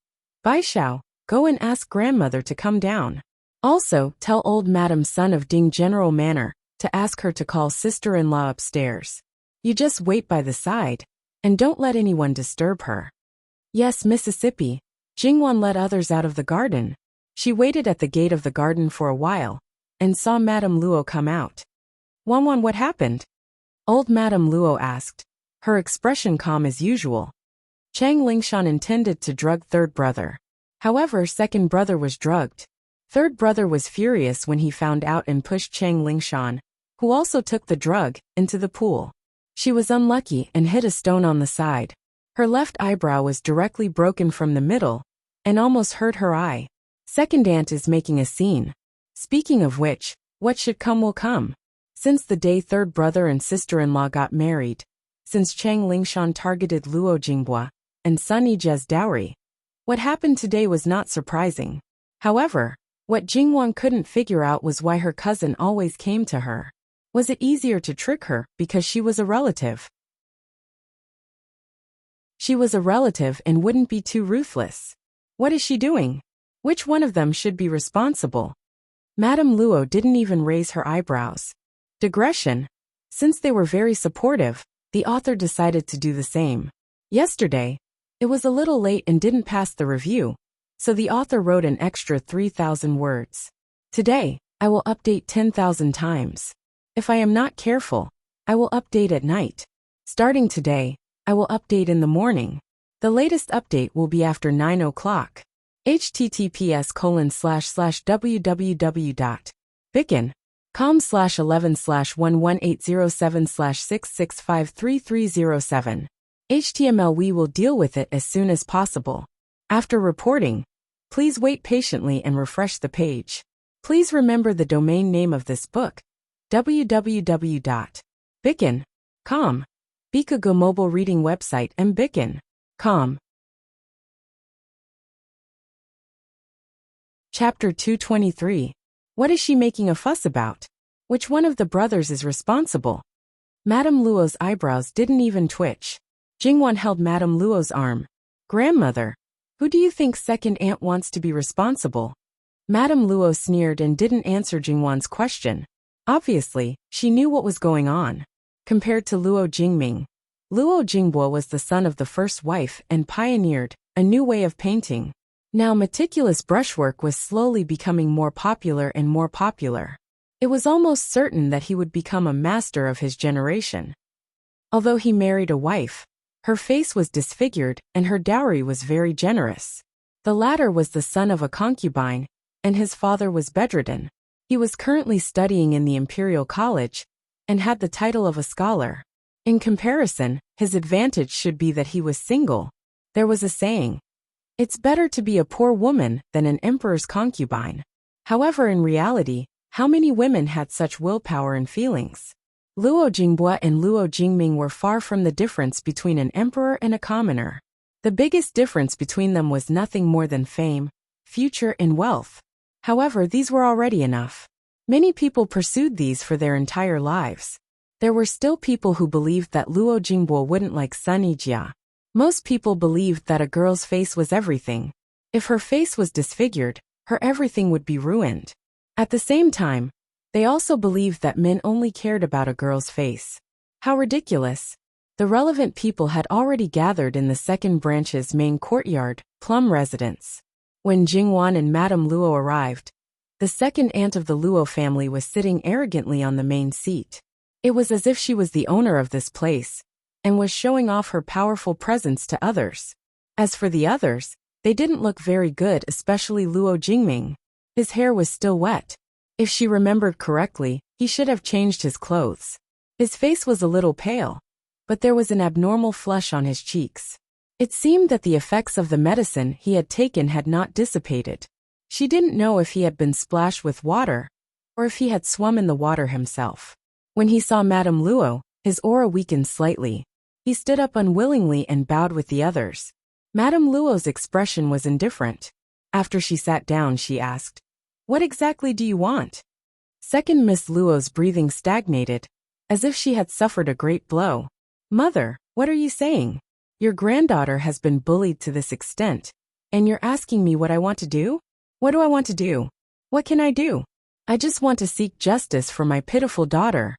Bai Xiao, go and ask grandmother to come down. Also, tell old Madam Son of Ding General Manor to ask her to call sister-in-law upstairs. You just wait by the side, and don't let anyone disturb her. Yes, Mississippi. Jingwan led others out of the garden. She waited at the gate of the garden for a while, and saw Madame Luo come out. Wanwan, what happened? Old Madame Luo asked, her expression calm as usual. Chang Lingshan intended to drug third brother. However, second brother was drugged. Third brother was furious when he found out and pushed Chang Lingshan, who also took the drug, into the pool. She was unlucky and hit a stone on the side. Her left eyebrow was directly broken from the middle and almost hurt her eye. Second aunt is making a scene. Speaking of which, what should come will come. Since the day third brother and sister-in-law got married, since Chang Lingshan targeted Luo Jinghua and Sun Yijia's dowry, what happened today was not surprising. However, what Jingwan couldn't figure out was why her cousin always came to her. Was it easier to trick her because she was a relative? She was a relative and wouldn't be too ruthless. What is she doing? Which one of them should be responsible? Madame Luo didn't even raise her eyebrows. Digression. Since they were very supportive, the author decided to do the same. Yesterday, it was a little late and didn't pass the review, so the author wrote an extra 3,000 words. Today, I will update 10,000 times. If I am not careful, I will update at night. Starting today, I will update in the morning. The latest update will be after 9 o'clock. https://www.bicken.com/11/11807/6653307. HTML. We will deal with it as soon as possible. After reporting, please wait patiently and refresh the page. Please remember the domain name of this book, www.bicken.com. Bikago mobile reading website and bicken.com. Chapter 223. What is she making a fuss about? Which one of the brothers is responsible? Madame Luo's eyebrows didn't even twitch. Jingwon held Madame Luo's arm. Grandmother, who do you think second aunt wants to be responsible? Madame Luo sneered and didn't answer Jingwon's question. Obviously, she knew what was going on. Compared to Luo Jingming, Luo Jingbo was the son of the first wife and pioneered a new way of painting. Now meticulous brushwork was slowly becoming more popular and more popular. It was almost certain that he would become a master of his generation. Although he married a wife, her face was disfigured and her dowry was very generous. The latter was the son of a concubine, and his father was bedridden. He was currently studying in the Imperial College and had the title of a scholar. In comparison, his advantage should be that he was single. There was a saying, "It's better to be a poor woman than an emperor's concubine." However, in reality, how many women had such willpower and feelings? Luo Jingbo and Luo Jingming were far from the difference between an emperor and a commoner. The biggest difference between them was nothing more than fame, future, and wealth. However, these were already enough. Many people pursued these for their entire lives. There were still people who believed that Luo Jingbo wouldn't like Sun Yijia. Most people believed that a girl's face was everything. If her face was disfigured, her everything would be ruined. At the same time, they also believed that men only cared about a girl's face. How ridiculous. The relevant people had already gathered in the second branch's main courtyard, Plum Residence. When Jingwan and Madame Luo arrived, the second aunt of the Luo family was sitting arrogantly on the main seat. It was as if she was the owner of this place and was showing off her powerful presence to others. As for the others, they didn't look very good, especially Luo Jingming. His hair was still wet. If she remembered correctly, he should have changed his clothes. His face was a little pale, but there was an abnormal flush on his cheeks. It seemed that the effects of the medicine he had taken had not dissipated. She didn't know if he had been splashed with water, or if he had swum in the water himself. When he saw Madame Luo, his aura weakened slightly. He stood up unwillingly and bowed with the others. Madame Luo's expression was indifferent. After she sat down, she asked, "What exactly do you want?" Second Miss Luo's breathing stagnated, as if she had suffered a great blow. "Mother, what are you saying? Your granddaughter has been bullied to this extent, and you're asking me what I want to do? What do I want to do? What can I do? I just want to seek justice for my pitiful daughter."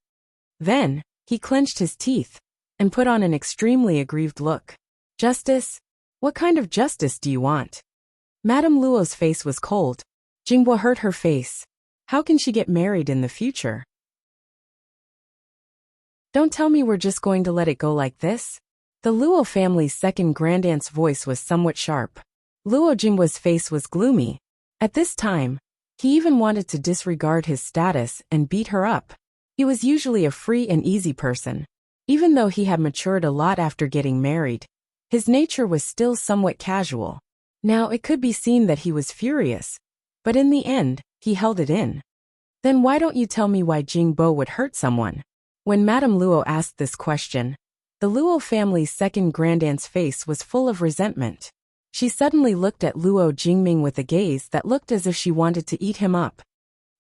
Then, he clenched his teeth and put on an extremely aggrieved look. "Justice? What kind of justice do you want?" Madame Luo's face was cold. Jingbo hurt her face. How can she get married in the future? "Don't tell me we're just going to let it go like this?" The Luo family's second grandaunt's voice was somewhat sharp. Luo Jingbo's face was gloomy. At this time, he even wanted to disregard his status and beat her up. He was usually a free and easy person. Even though he had matured a lot after getting married, his nature was still somewhat casual. Now it could be seen that he was furious, but in the end, he held it in. "Then why don't you tell me why Jingbo would hurt someone?" When Madame Luo asked this question, the Luo family's second grandaunt's face was full of resentment. She suddenly looked at Luo Jingming with a gaze that looked as if she wanted to eat him up.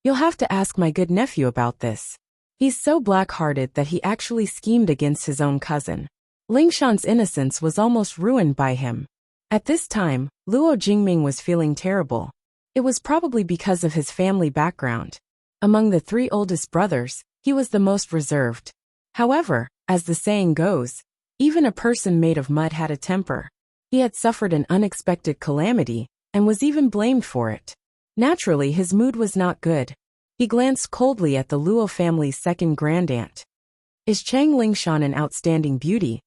"You'll have to ask my good nephew about this. He's so black-hearted that he actually schemed against his own cousin. Lingshan's innocence was almost ruined by him." At this time, Luo Jingming was feeling terrible. It was probably because of his family background. Among the three oldest brothers, he was the most reserved. However, as the saying goes, even a person made of mud had a temper. He had suffered an unexpected calamity and was even blamed for it. Naturally, his mood was not good. He glanced coldly at the Luo family's second grandaunt. Is Chang Lingshan an outstanding beauty?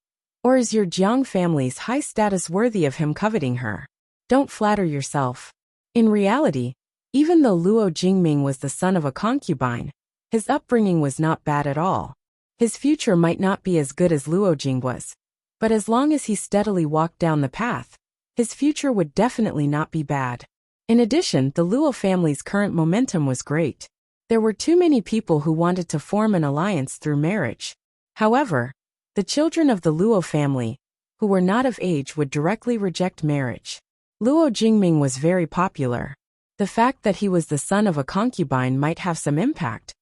Or is your Jiang family's high status worthy of him coveting her? Don't flatter yourself. In reality, even though Luo Jingming was the son of a concubine, his upbringing was not bad at all. His future might not be as good as Luo Jing was, but as long as he steadily walked down the path, his future would definitely not be bad. In addition, the Luo family's current momentum was great. There were too many people who wanted to form an alliance through marriage. However, the children of the Luo family, who were not of age, would directly reject marriage. Luo Jingming was very popular. The fact that he was the son of a concubine might have some impact,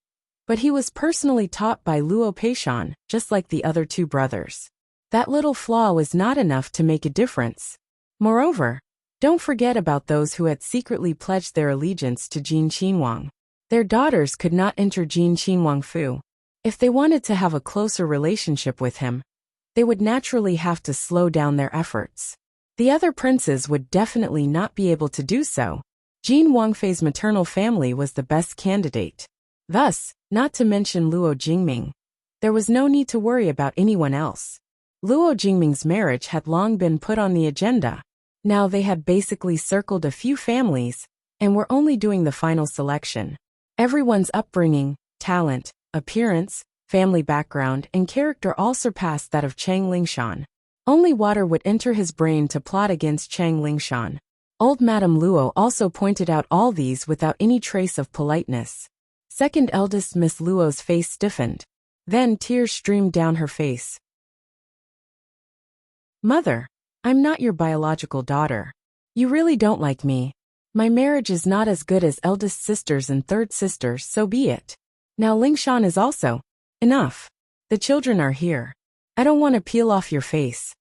but he was personally taught by Luo Peishan, just like the other two brothers. That little flaw was not enough to make a difference. Moreover, don't forget about those who had secretly pledged their allegiance to Jin Qinhuang. Their daughters could not enter Jin Qinhuang Fu. If they wanted to have a closer relationship with him, they would naturally have to slow down their efforts. The other princes would definitely not be able to do so. Jin Wangfei's maternal family was the best candidate. Thus, not to mention Luo Jingming, there was no need to worry about anyone else. Luo Jingming's marriage had long been put on the agenda. Now they had basically circled a few families and were only doing the final selection. Everyone's upbringing, talent, appearance, family background, and character all surpassed that of Chang Lingshan. Only water would enter his brain to plot against Chang Lingshan. Old Madame Luo also pointed out all these without any trace of politeness. Second eldest Miss Luo's face stiffened. Then tears streamed down her face. Mother, I'm not your biological daughter. You really don't like me. My marriage is not as good as eldest sisters and third sisters, so be it. Now Lingshan is also. Enough. The children are here. I don't want to peel off your face.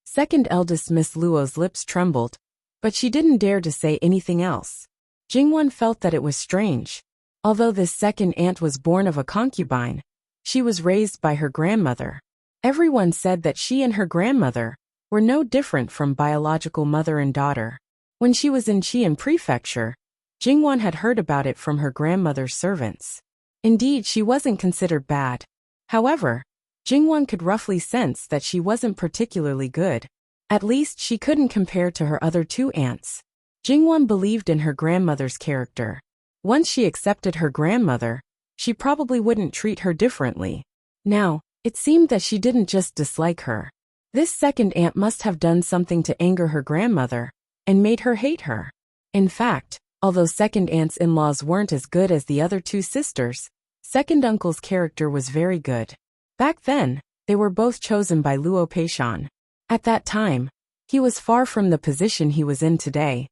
Second eldest Miss Luo's lips trembled, but she didn't dare to say anything else. Jingwan felt that it was strange. Although this second aunt was born of a concubine, she was raised by her grandmother. Everyone said that she and her grandmother were no different from biological mother and daughter. When she was in Qian Prefecture, Jingwan had heard about it from her grandmother's servants. Indeed, she wasn't considered bad. However, Jingwan could roughly sense that she wasn't particularly good. At least she couldn't compare to her other two aunts. Jingwan believed in her grandmother's character. Once she accepted her grandmother, she probably wouldn't treat her differently. Now, it seemed that she didn't just dislike her. This second aunt must have done something to anger her grandmother and made her hate her. In fact, although second aunt's in-laws weren't as good as the other two sisters, second uncle's character was very good. Back then, they were both chosen by Luo Peishan. At that time, he was far from the position he was in today.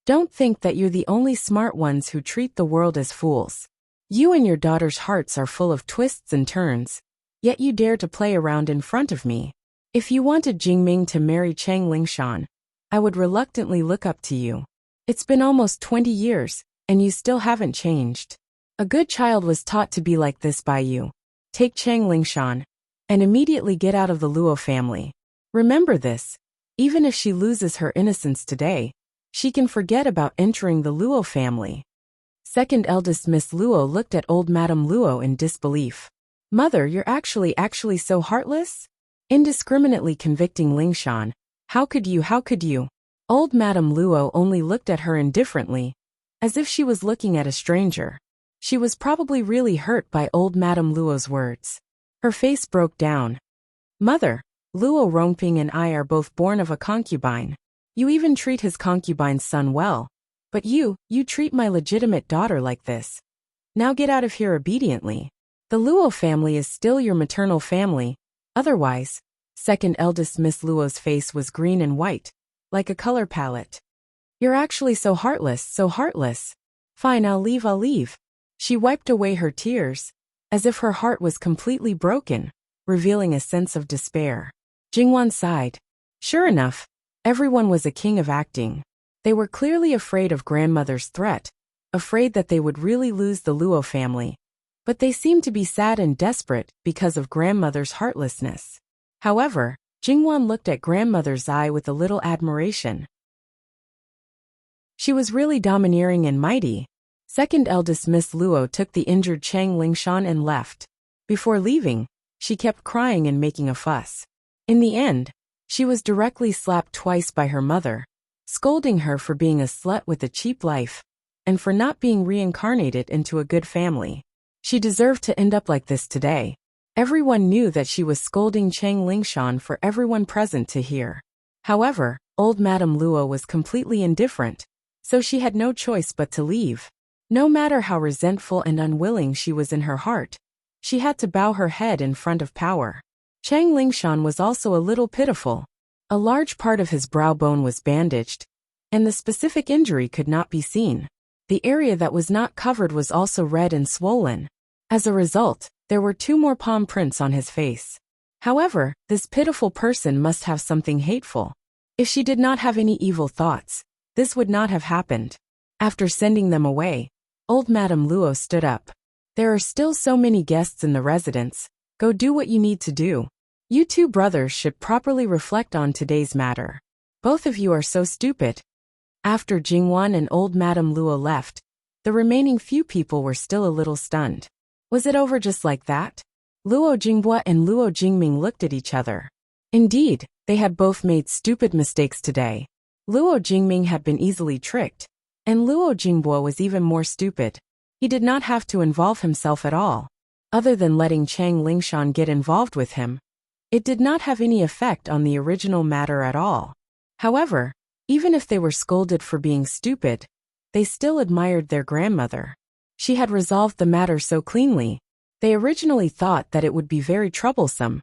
Don't think that you're the only smart ones who treat the world as fools. You and your daughter's hearts are full of twists and turns, yet you dare to play around in front of me. If you wanted Jingming to marry Chang Lingshan, I would reluctantly look up to you. It's been almost 20 years, and you still haven't changed. A good child was taught to be like this by you. Take Chang Lingshan, and immediately get out of the Luo family. Remember this, even if she loses her innocence today, she can forget about entering the Luo family. Second eldest Miss Luo looked at old Madame Luo in disbelief. Mother, you're actually so heartless? Indiscriminately convicting Lingshan. How could you? Old Madame Luo only looked at her indifferently, as if she was looking at a stranger. She was probably really hurt by old Madame Luo's words. Her face broke down. Mother, Luo Rongping and I are both born of a concubine. You even treat his concubine's son well. But you treat my legitimate daughter like this. Now get out of here obediently. The Luo family is still your maternal family. Otherwise, second eldest Miss Luo's face was green and white, like a color palette. You're actually so heartless. Fine, I'll leave. She wiped away her tears, as if her heart was completely broken, revealing a sense of despair. Jingwan sighed. Sure enough, everyone was a king of acting. They were clearly afraid of grandmother's threat, afraid that they would really lose the Luo family. But they seemed to be sad and desperate because of grandmother's heartlessness. However, Jingwan looked at grandmother's eye with a little admiration. She was really domineering and mighty. Second eldest Miss Luo took the injured Chang Lingshan and left. Before leaving, she kept crying and making a fuss. In the end, she was directly slapped twice by her mother, scolding her for being a slut with a cheap life, and for not being reincarnated into a good family. She deserved to end up like this today. Everyone knew that she was scolding Chang Lingshan for everyone present to hear. However, old Madame Luo was completely indifferent, so she had no choice but to leave. No matter how resentful and unwilling she was in her heart, she had to bow her head in front of power. Chang Lingshan was also a little pitiful. A large part of his brow bone was bandaged, and the specific injury could not be seen. The area that was not covered was also red and swollen. As a result, there were 2 more palm prints on his face. However, this pitiful person must have something hateful. If she did not have any evil thoughts, this would not have happened. After sending them away, old Madame Luo stood up. There are still so many guests in the residence. Go do what you need to do. You 2 brothers should properly reflect on today's matter. Both of you are so stupid. After Jingwan and old Madame Luo left, the remaining few people were still a little stunned. Was it over just like that? Luo Jinghua and Luo Jingming looked at each other. Indeed, they had both made stupid mistakes today. Luo Jingming had been easily tricked, and Luo Jinghua was even more stupid. He did not have to involve himself at all. Other than letting Chang Lingshan get involved with him, it did not have any effect on the original matter at all. However, even if they were scolded for being stupid, they still admired their grandmother. She had resolved the matter so cleanly. They originally thought that it would be very troublesome,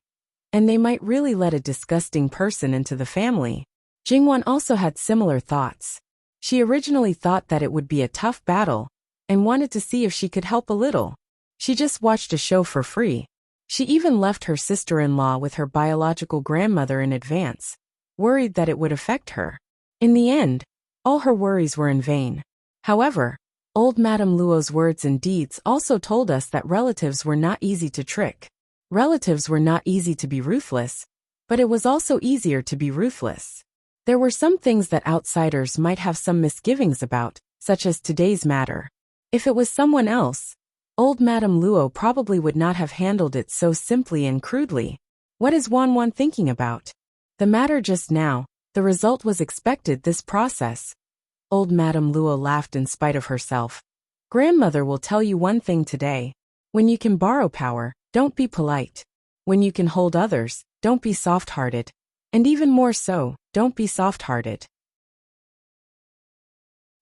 and they might really let a disgusting person into the family. Jingwan also had similar thoughts. She originally thought that it would be a tough battle, and wanted to see if she could help a little. She just watched a show for free. She even left her sister-in-law with her biological grandmother in advance, worried that it would affect her. In the end, all her worries were in vain. However, old Madame Luo's words and deeds also told us that relatives were not easy to trick. Relatives were not easy to be ruthless, but it was also easier to be ruthless. There were some things that outsiders might have some misgivings about, such as today's matter. If it was someone else, old Madame Luo probably would not have handled it so simply and crudely. What is Wan thinking about? The matter just now, the result was expected this process. Old Madame Luo laughed in spite of herself. Grandmother will tell you one thing today. When you can borrow power, don't be polite. When you can hold others, don't be soft-hearted. And even more so, don't be soft-hearted.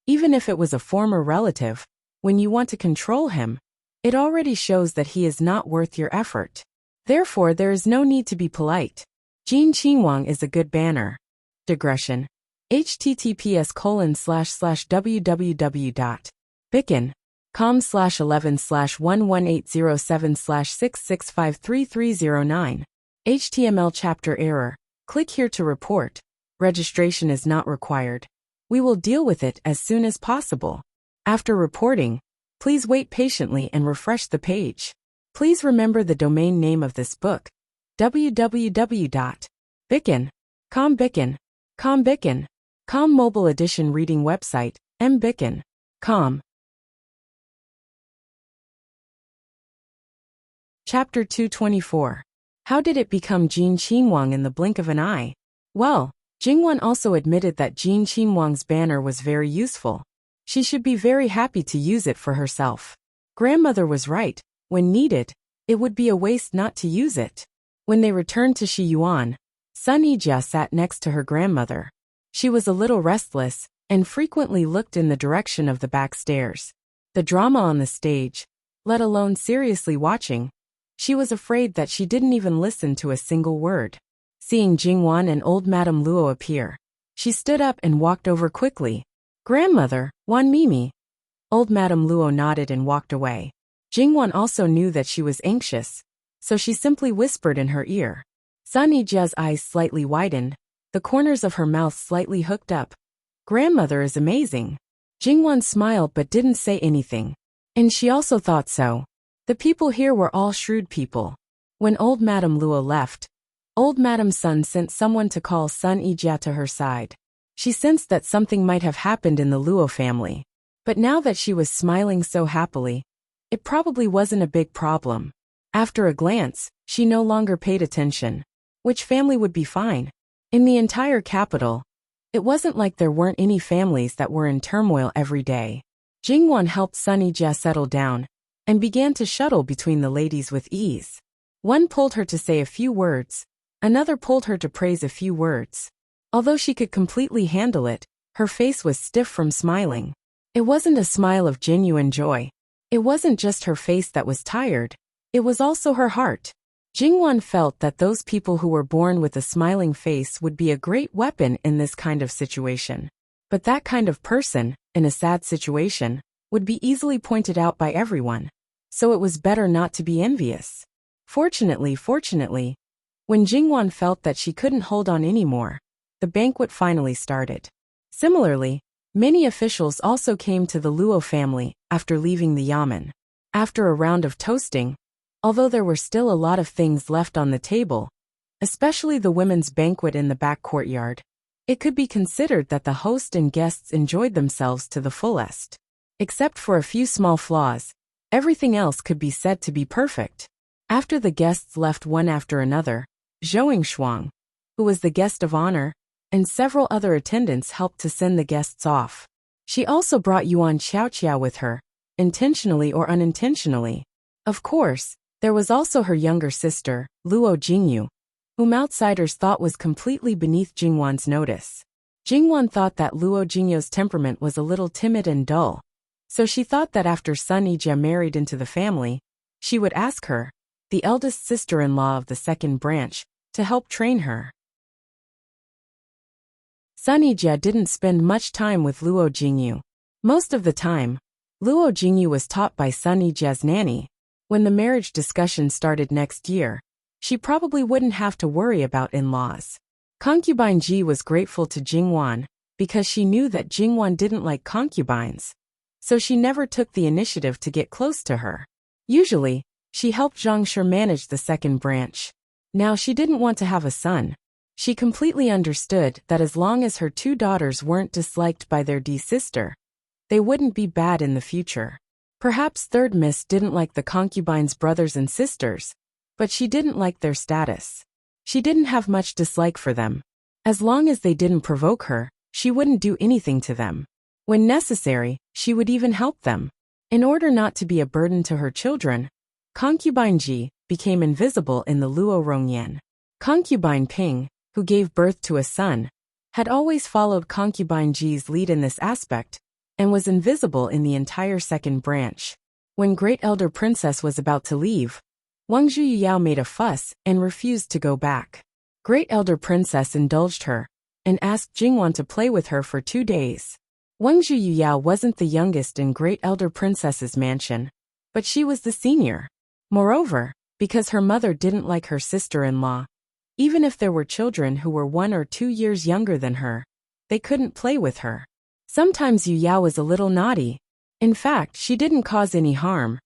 Even if it was a former relative, when you want to control him, it already shows that he is not worth your effort. Therefore, there is no need to be polite. Jin Qinhuang is a good banner. Digression. https://www.bicken.com/11/1180/7/66533309. HTML chapter error. Click here to report. Registration is not required. We will deal with it as soon as possible. After reporting, please wait patiently and refresh the page. Please remember the domain name of this book. www.bicken.com mobile edition reading website, mbicken.com. Chapter 224. How did it become Jin Qinhuang in the blink of an eye? Well, Jingwan also admitted that Jin Qinhuang's banner was very useful. She should be very happy to use it for herself. Grandmother was right. When needed, it would be a waste not to use it. When they returned to Shiyuan, Sun Yijia sat next to her grandmother. She was a little restless, and frequently looked in the direction of the back stairs. The drama on the stage, let alone seriously watching, she was afraid that she didn't even listen to a single word. Seeing Jingwan and old Madame Luo appear, she stood up and walked over quickly. Grandmother, Wan Mimi. Old Madame Luo nodded and walked away. Jingwan also knew that she was anxious, so she simply whispered in her ear. Sun Yijia's eyes slightly widened, the corners of her mouth slightly hooked up. Grandmother is amazing. Jingwan smiled but didn't say anything. And she also thought so. The people here were all shrewd people. When old Madame Luo left, old Madame Sun sent someone to call Sun Yijia to her side. She sensed that something might have happened in the Luo family. But now that she was smiling so happily, it probably wasn't a big problem. After a glance, she no longer paid attention. Which family would be fine? In the entire capital, it wasn't like there weren't any families that were in turmoil every day. Jingwan helped Sunny Jia settle down and began to shuttle between the ladies with ease. One pulled her to say a few words, another pulled her to praise a few words. Although she could completely handle it, her face was stiff from smiling. It wasn't a smile of genuine joy. It wasn't just her face that was tired, it was also her heart. Jingwan felt that those people who were born with a smiling face would be a great weapon in this kind of situation. But that kind of person, in a sad situation, would be easily pointed out by everyone. So it was better not to be envious. Fortunately, when Jingwan felt that she couldn't hold on anymore, the banquet finally started. Similarly, many officials also came to the Luo family after leaving the yamen. After a round of toasting, although there were still a lot of things left on the table, especially the women's banquet in the back courtyard, it could be considered that the host and guests enjoyed themselves to the fullest. Except for a few small flaws, everything else could be said to be perfect. After the guests left one after another, Zhou Shuang, who was the guest of honor, and several other attendants helped to send the guests off. She also brought Yuan Xiaoqiao with her, intentionally or unintentionally. Of course, there was also her younger sister, Luo Jingyu, whom outsiders thought was completely beneath Jingwan's notice. Jingwan thought that Luo Jingyu's temperament was a little timid and dull, so she thought that after Sunny Jia married into the family, she would ask her, the eldest sister-in-law of the second branch, to help train her. Sunny Jia didn't spend much time with Luo Jingyu. Most of the time, Luo Jingyu was taught by Sunny Jia's nanny. When the marriage discussion started next year, she probably wouldn't have to worry about in-laws. Concubine Ji was grateful to Jingwan because she knew that Jingwan didn't like concubines, so she never took the initiative to get close to her. Usually, she helped Zhang Shi manage the second branch. Now she didn't want to have a son. She completely understood that as long as her two daughters weren't disliked by their sister, they wouldn't be bad in the future. Perhaps Third Miss didn't like the concubines' brothers and sisters, but she didn't like their status. She didn't have much dislike for them. As long as they didn't provoke her, she wouldn't do anything to them. When necessary, she would even help them. In order not to be a burden to her children, Concubine Ji became invisible in the Luo Rongyan. Concubine Ping, who gave birth to a son, had always followed Concubine Ji's lead in this aspect, and was invisible in the entire second branch. When Great Elder Princess was about to leave, Wang Zhuyao made a fuss and refused to go back. Great Elder Princess indulged her and asked Jingwan to play with her for 2 days. Wang Zhuyao wasn't the youngest in Great Elder Princess's mansion, but she was the senior. Moreover, because her mother didn't like her sister-in-law, even if there were children who were 1 or 2 years younger than her, they couldn't play with her. Sometimes Yu Yao was a little naughty. In fact, she didn't cause any harm,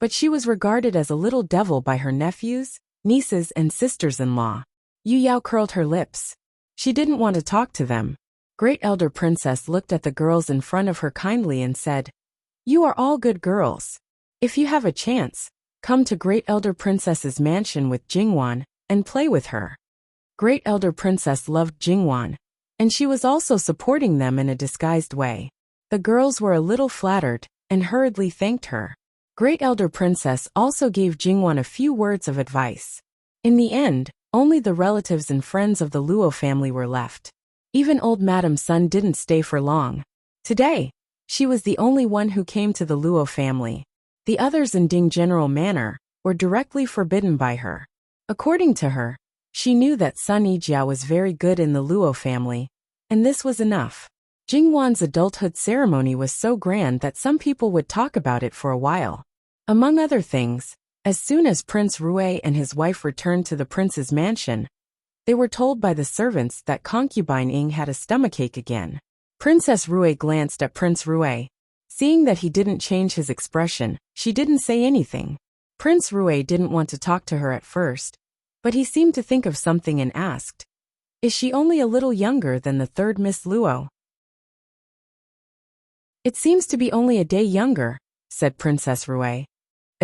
but she was regarded as a little devil by her nephews, nieces, and sisters-in-law. Yu Yao curled her lips. She didn't want to talk to them. Great Elder Princess looked at the girls in front of her kindly and said, "You are all good girls. If you have a chance, come to Great Elder Princess's mansion with Jingwan and play with her." Great Elder Princess loved Jingwan, and she was also supporting them in a disguised way. The girls were a little flattered and hurriedly thanked her. Great Elder Princess also gave Jingwan a few words of advice. In the end, only the relatives and friends of the Luo family were left. Even old Madame Sun didn't stay for long. Today, she was the only one who came to the Luo family. The others in Ding General Manor were directly forbidden by her. According to her, she knew that Sun Yijia was very good in the Luo family, and this was enough. Jingwan's adulthood ceremony was so grand that some people would talk about it for a while. Among other things, as soon as Prince Rui and his wife returned to the prince's mansion, they were told by the servants that concubine Ying had a stomachache again. Princess Rui glanced at Prince Rui. Seeing that he didn't change his expression, she didn't say anything. Prince Rui didn't want to talk to her at first, but he seemed to think of something and asked, "Is she only a little younger than the third Miss Luo?" It seems to be only a day younger, said Princess Rue. A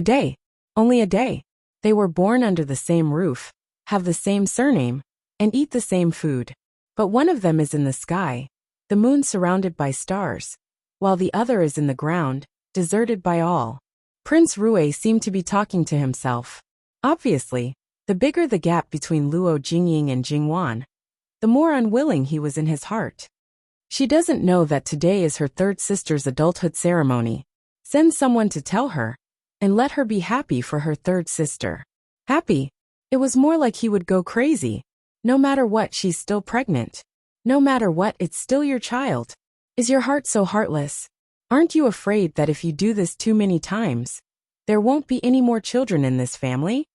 day. Only a day. They were born under the same roof, have the same surname, and eat the same food. But one of them is in the sky, the moon surrounded by stars, while the other is in the ground, deserted by all. Prince Rue seemed to be talking to himself. Obviously, the bigger the gap between Luo Jingying and Jingwan, the more unwilling he was in his heart. She doesn't know that today is her third sister's adulthood ceremony. Send someone to tell her, and let her be happy for her third sister. Happy? It was more like he would go crazy. No matter what, she's still pregnant. No matter what, it's still your child. Is your heart so heartless? Aren't you afraid that if you do this too many times, there won't be any more children in this family?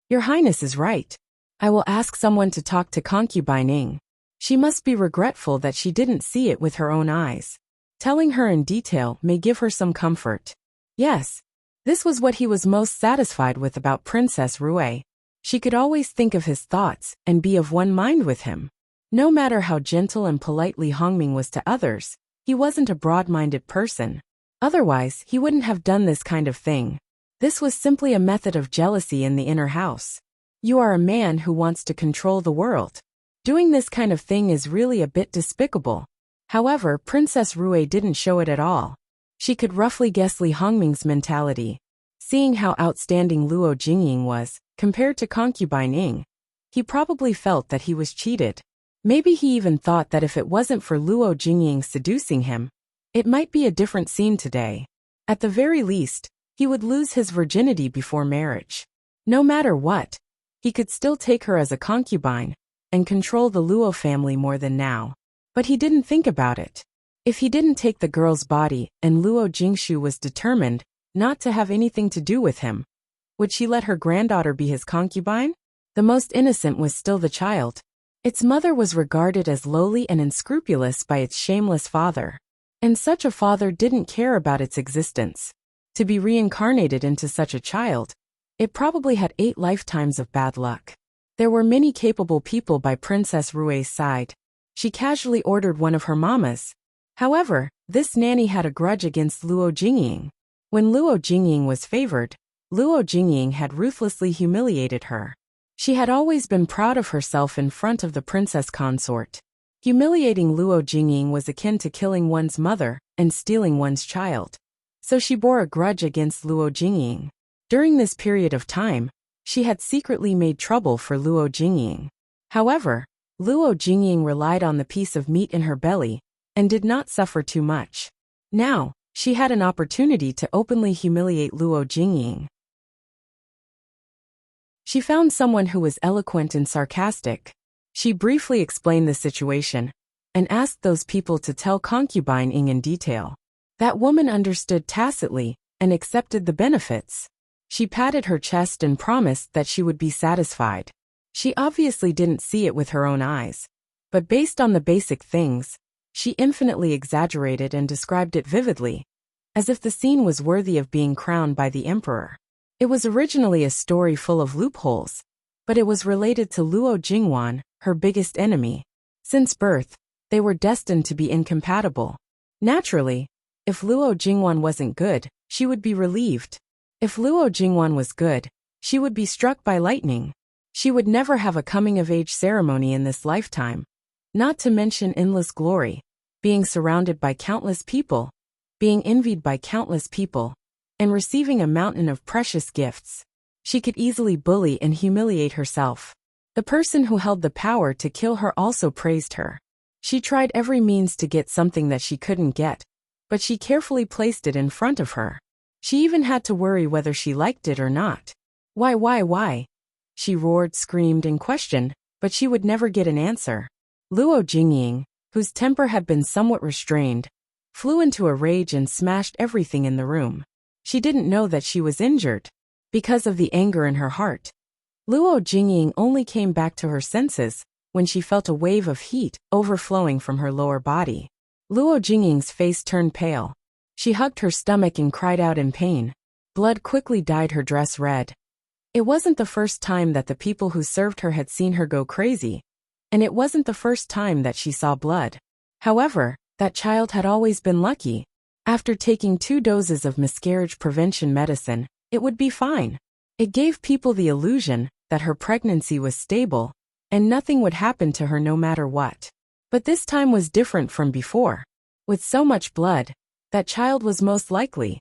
Your Highness is right. I will ask someone to talk to concubine Ing. She must be regretful that she didn't see it with her own eyes. Telling her in detail may give her some comfort. Yes, this was what he was most satisfied with about Princess Rue. She could always think of his thoughts and be of one mind with him. No matter how gentle and polite Li Hongming was to others, he wasn't a broad-minded person. Otherwise, he wouldn't have done this kind of thing. This was simply a method of jealousy in the inner house. You are a man who wants to control the world. Doing this kind of thing is really a bit despicable. However, Princess Rue didn't show it at all. She could roughly guess Li Hongming's mentality. Seeing how outstanding Luo Jingying was, compared to concubine Ing, he probably felt that he was cheated. Maybe he even thought that if it wasn't for Luo Jingying seducing him, it might be a different scene today. At the very least, he would lose his virginity before marriage. No matter what, he could still take her as a concubine and control the Luo family more than now. But he didn't think about it. If he didn't take the girl's body and Luo Jingshu was determined not to have anything to do with him, would she let her granddaughter be his concubine? The most innocent was still the child. Its mother was regarded as lowly and unscrupulous by its shameless father. And such a father didn't care about its existence. To be reincarnated into such a child, it probably had 8 lifetimes of bad luck. There were many capable people by Princess Rue's side. She casually ordered one of her mamas. However, this nanny had a grudge against Luo Jingying. When Luo Jingying was favored, Luo Jingying had ruthlessly humiliated her. She had always been proud of herself in front of the princess consort. Humiliating Luo Jingying was akin to killing one's mother and stealing one's child. So she bore a grudge against Luo Jingying. During this period of time, she had secretly made trouble for Luo Jingying. However, Luo Jingying relied on the piece of meat in her belly and did not suffer too much. Now, she had an opportunity to openly humiliate Luo Jingying. She found someone who was eloquent and sarcastic. She briefly explained the situation and asked those people to tell concubine Ing in detail. That woman understood tacitly and accepted the benefits. She patted her chest and promised that she would be satisfied. She obviously didn't see it with her own eyes, but based on the basic things, she infinitely exaggerated and described it vividly, as if the scene was worthy of being crowned by the emperor. It was originally a story full of loopholes, but it was related to Luo Jingwan, her biggest enemy. Since birth, they were destined to be incompatible. Naturally, if Luo Jingwan wasn't good, she would be relieved. If Luo Jingwan was good, she would be struck by lightning. She would never have a coming-of-age ceremony in this lifetime, not to mention endless glory, being surrounded by countless people, being envied by countless people, and receiving a mountain of precious gifts. She could easily bully and humiliate herself. The person who held the power to kill her also praised her. She tried every means to get something that she couldn't get, but she carefully placed it in front of her. She even had to worry whether she liked it or not. Why? She roared, screamed, and questioned, but she would never get an answer. Luo Jingying, whose temper had been somewhat restrained, flew into a rage and smashed everything in the room. She didn't know that she was injured. Because of the anger in her heart, Luo Jingying only came back to her senses when she felt a wave of heat overflowing from her lower body. Luo Jingying's face turned pale. She hugged her stomach and cried out in pain. Blood quickly dyed her dress red. It wasn't the first time that the people who served her had seen her go crazy, and it wasn't the first time that she saw blood. However, that child had always been lucky. After taking 2 doses of miscarriage prevention medicine, it would be fine. It gave people the illusion that her pregnancy was stable, and nothing would happen to her no matter what. But this time was different from before. With so much blood, that child was most likely.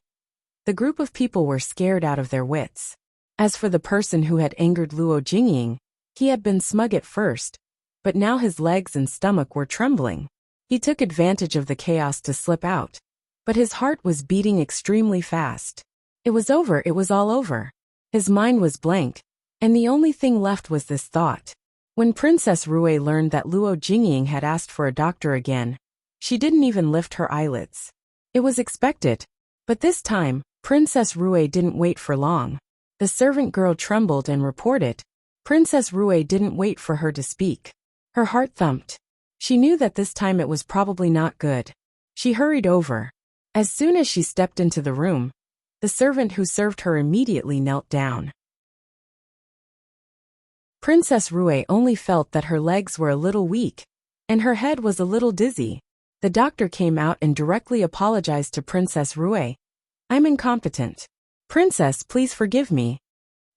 The group of people were scared out of their wits. As for the person who had angered Luo Jingying, he had been smug at first, but now his legs and stomach were trembling. He took advantage of the chaos to slip out, but his heart was beating extremely fast. It was over, it was all over. His mind was blank, and the only thing left was this thought. When Princess Rui learned that Luo Jingying had asked for a doctor again, she didn't even lift her eyelids. It was expected, but this time, Princess Rui didn't wait for long. The servant girl trembled and reported. Princess Rui didn't wait for her to speak. Her heart thumped. She knew that this time it was probably not good. She hurried over. As soon as she stepped into the room, the servant who served her immediately knelt down. Princess Rui only felt that her legs were a little weak, and her head was a little dizzy. The doctor came out and directly apologized to Princess Rui. "I'm incompetent. Princess, please forgive me."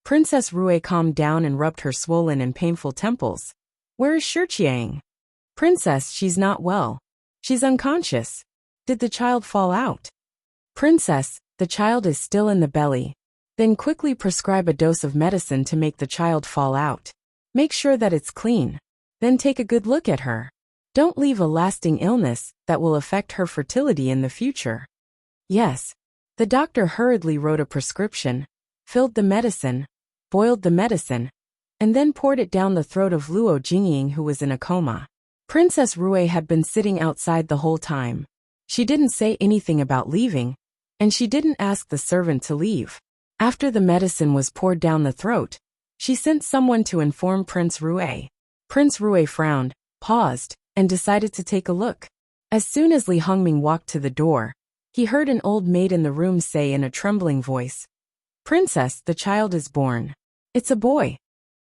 Princess Rui calmed down and rubbed her swollen and painful temples. "Where is Shiqiang?" "Princess, she's not well. She's unconscious." "Did the child fall out?" "Princess, the child is still in the belly." "Then quickly prescribe a dose of medicine to make the child fall out. Make sure that it's clean. Then take a good look at her. Don't leave a lasting illness that will affect her fertility in the future." "Yes." The doctor hurriedly wrote a prescription, filled the medicine, boiled the medicine, and then poured it down the throat of Luo Jingying, who was in a coma. Princess Rui had been sitting outside the whole time. She didn't say anything about leaving, and she didn't ask the servant to leave. After the medicine was poured down the throat, she sent someone to inform Prince Rui. Prince Rui frowned, paused, and decided to take a look. As soon as Li Hongming walked to the door, he heard an old maid in the room say in a trembling voice, "Princess, the child is born. It's a boy."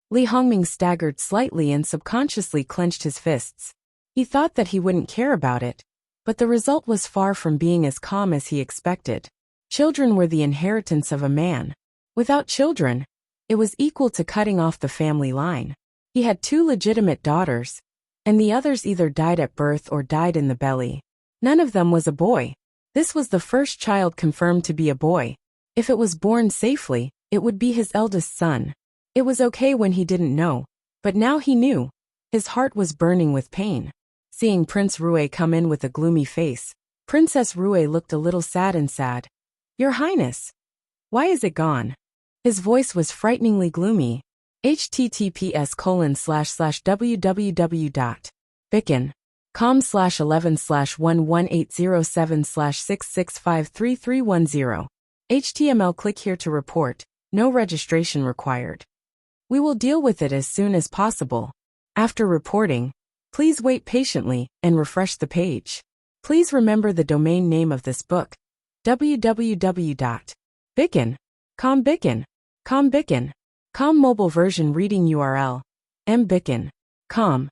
Li Hongming staggered slightly and subconsciously clenched his fists. He thought that he wouldn't care about it, but the result was far from being as calm as he expected. Children were the inheritance of a man. Without children, it was equal to cutting off the family line. He had 2 legitimate daughters, and the others either died at birth or died in the belly. None of them was a boy. This was the first child confirmed to be a boy. If it was born safely, it would be his eldest son. It was okay when he didn't know, but now he knew. His heart was burning with pain. Seeing Prince Rui come in with a gloomy face, Princess Rui looked a little sad and said, "Your Highness, why is it gone?" His voice was frighteningly gloomy. https://www.bicken.com/11/11807/6653310. HTML. Click here to report. No registration required. We will deal with it as soon as possible. After reporting, please wait patiently and refresh the page. Please remember the domain name of this book: www.bicken.com. Bicken.com mobile version reading URL: mbicken.com.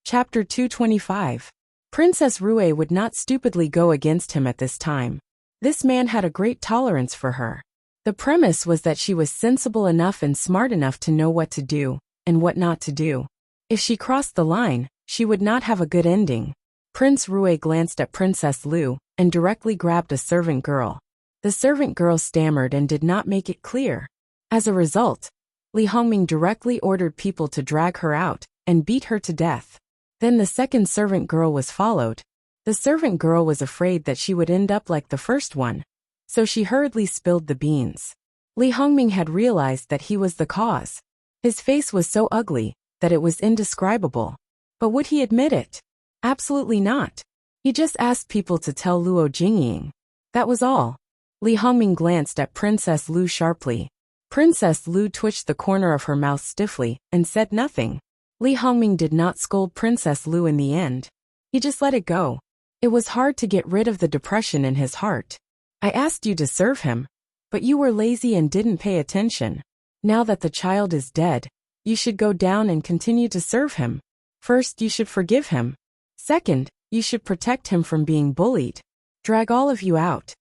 Chapter 225. Princess Rui would not stupidly go against him at this time. This man had a great tolerance for her. The premise was that she was sensible enough and smart enough to know what to do and what not to do. If she crossed the line, she would not have a good ending. Prince Rui glanced at Princess Lu and directly grabbed a servant girl. The servant girl stammered and did not make it clear. As a result, Li Hongming directly ordered people to drag her out and beat her to death. Then the second servant girl was followed. The servant girl was afraid that she would end up like the first one, so she hurriedly spilled the beans. Li Hongming had realized that he was the cause. His face was so ugly that it was indescribable. But would he admit it? Absolutely not. He just asked people to tell Luo Jingying. That was all. Li Hongming glanced at Princess Lu sharply. Princess Lu twitched the corner of her mouth stiffly and said nothing. Li Hongming did not scold Princess Lu in the end. He just let it go. It was hard to get rid of the depression in his heart. "I asked you to serve him, but you were lazy and didn't pay attention. Now that the child is dead, you should go down and continue to serve him. First, you should forgive him. Second, you should protect him from being bullied. Drag all of you out.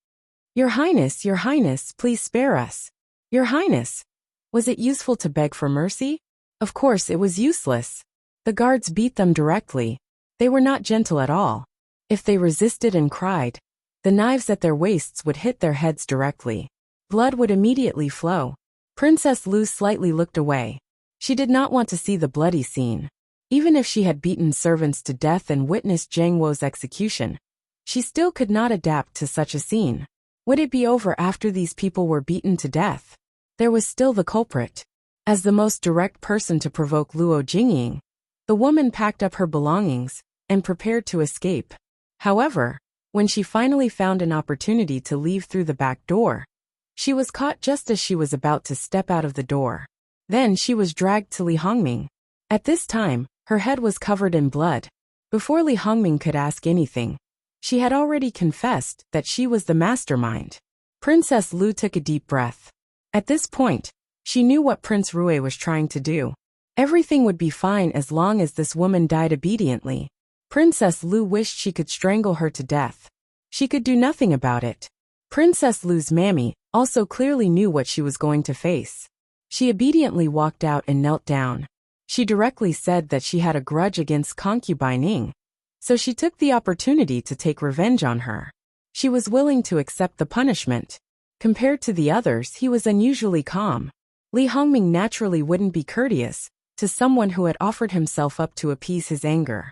Your Highness, please spare us. Your Highness. Was it useful to beg for mercy? Of course it was useless. The guards beat them directly. They were not gentle at all. If they resisted and cried, the knives at their waists would hit their heads directly. Blood would immediately flow. Princess Lu slightly looked away. She did not want to see the bloody scene. Even if she had beaten servants to death and witnessed Zhang Wo's execution, she still could not adapt to such a scene. Would it be over after these people were beaten to death? There was still the culprit. As the most direct person to provoke Luo Jingying, the woman packed up her belongings and prepared to escape. However, when she finally found an opportunity to leave through the back door, she was caught just as she was about to step out of the door. Then she was dragged to Li Hongming. At this time, her head was covered in blood. Before Li Hongming could ask anything, she had already confessed that she was the mastermind. Princess Lu took a deep breath. At this point, she knew what Prince Rui was trying to do. Everything would be fine as long as this woman died obediently. Princess Lu wished she could strangle her to death. She could do nothing about it. Princess Lu's mammy also clearly knew what she was going to face. She obediently walked out and knelt down. She directly said that she had a grudge against concubine Ning, so she took the opportunity to take revenge on her. She was willing to accept the punishment. Compared to the others, he was unusually calm. Li Hongming naturally wouldn't be courteous to someone who had offered himself up to appease his anger.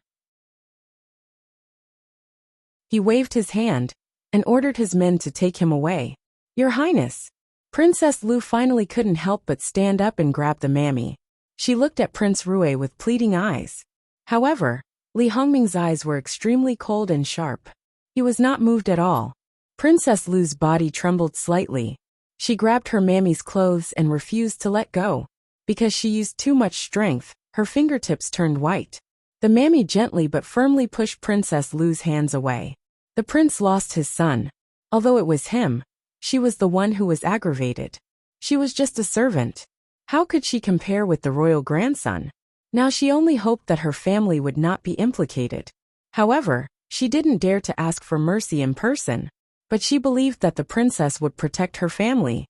He waved his hand and ordered his men to take him away. Your Highness. Princess Lu finally couldn't help but stand up and grab the mammy. She looked at Prince Rui with pleading eyes. However, Li Hongming's eyes were extremely cold and sharp. He was not moved at all. Princess Lu's body trembled slightly. She grabbed her mammy's clothes and refused to let go. Because she used too much strength, her fingertips turned white. The mammy gently but firmly pushed Princess Lu's hands away. The prince lost his son. Although it was him, she was the one who was aggravated. She was just a servant. How could she compare with the royal grandson? Now she only hoped that her family would not be implicated. However, she didn't dare to ask for mercy in person. But she believed that the princess would protect her family.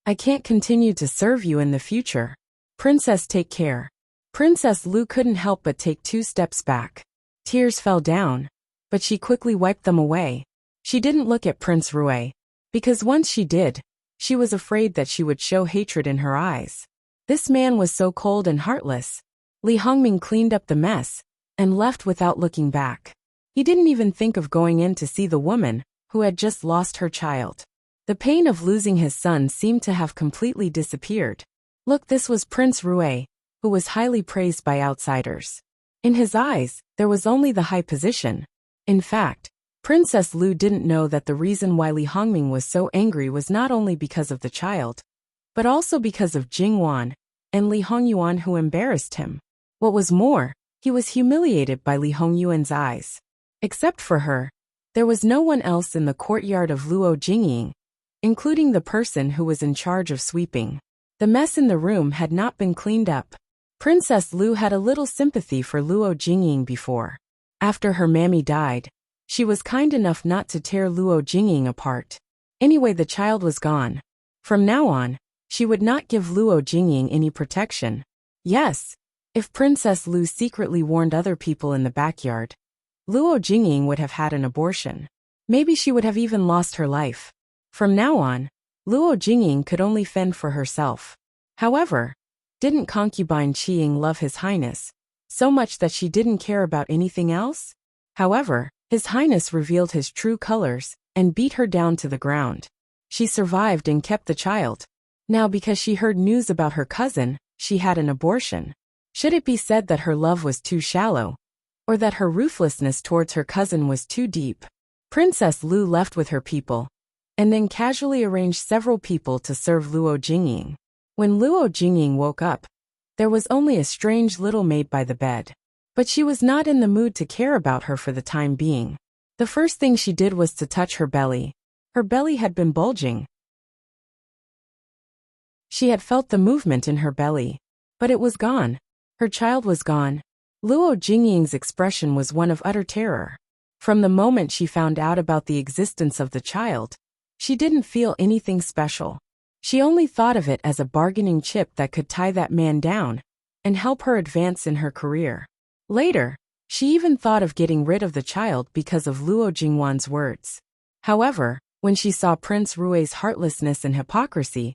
I can't continue to serve you in the future. Princess, take care. Princess Lu couldn't help but take 2 steps back. Tears fell down, but she quickly wiped them away. She didn't look at Prince Rui, because once she did, she was afraid that she would show hatred in her eyes. This man was so cold and heartless. Li Hongming cleaned up the mess and left without looking back. He didn't even think of going in to see the woman who had just lost her child. The pain of losing his son seemed to have completely disappeared. Look, this was Prince Rui, who was highly praised by outsiders. In his eyes, there was only the high position. In fact, Princess Lu didn't know that the reason why Li Hongming was so angry was not only because of the child, but also because of Jing Wan and Li Hongyuan, who embarrassed him. What was more, he was humiliated by Li Hongyuan's eyes. Except for her, there was no one else in the courtyard of Luo Jingying, including the person who was in charge of sweeping. The mess in the room had not been cleaned up. Princess Lu had a little sympathy for Luo Jingying before. After her mammy died, she was kind enough not to tear Luo Jingying apart. Anyway, the child was gone. From now on, she would not give Luo Jingying any protection. Yes, if Princess Lu secretly warned other people in the backyard, Luo Jingying would have had an abortion. Maybe she would have even lost her life. From now on, Luo Jingying could only fend for herself. However, didn't concubine Qiying love His Highness so much that she didn't care about anything else? However, His Highness revealed his true colors and beat her down to the ground. She survived and kept the child. Now, because she heard news about her cousin, she had an abortion. Should it be said that her love was too shallow, or that her ruthlessness towards her cousin was too deep? Princess Lu left with her people, and then casually arranged several people to serve Luo Jingying. When Luo Jingying woke up, there was only a strange little maid by the bed. But she was not in the mood to care about her for the time being. The first thing she did was to touch her belly. Her belly had been bulging. She had felt the movement in her belly, but it was gone. Her child was gone. Luo Jingying's expression was one of utter terror. From the moment she found out about the existence of the child, she didn't feel anything special. She only thought of it as a bargaining chip that could tie that man down and help her advance in her career. Later, she even thought of getting rid of the child because of Luo Jingwan's words. However, when she saw Prince Rui's heartlessness and hypocrisy,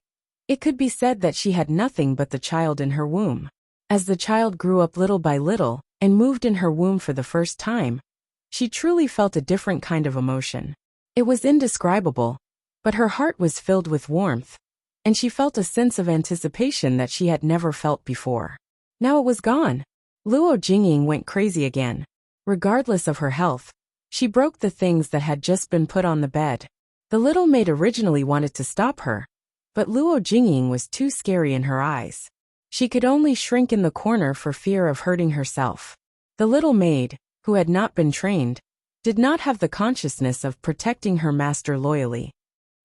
it could be said that she had nothing but the child in her womb. As the child grew up little by little and moved in her womb for the first time, she truly felt a different kind of emotion. It was indescribable, but her heart was filled with warmth, and she felt a sense of anticipation that she had never felt before. Now it was gone. Luo Jingying went crazy again. Regardless of her health, she broke the things that had just been put on the bed. The little maid originally wanted to stop her, but Luo Jingying was too scary in her eyes. She could only shrink in the corner for fear of hurting herself. The little maid, who had not been trained, did not have the consciousness of protecting her master loyally.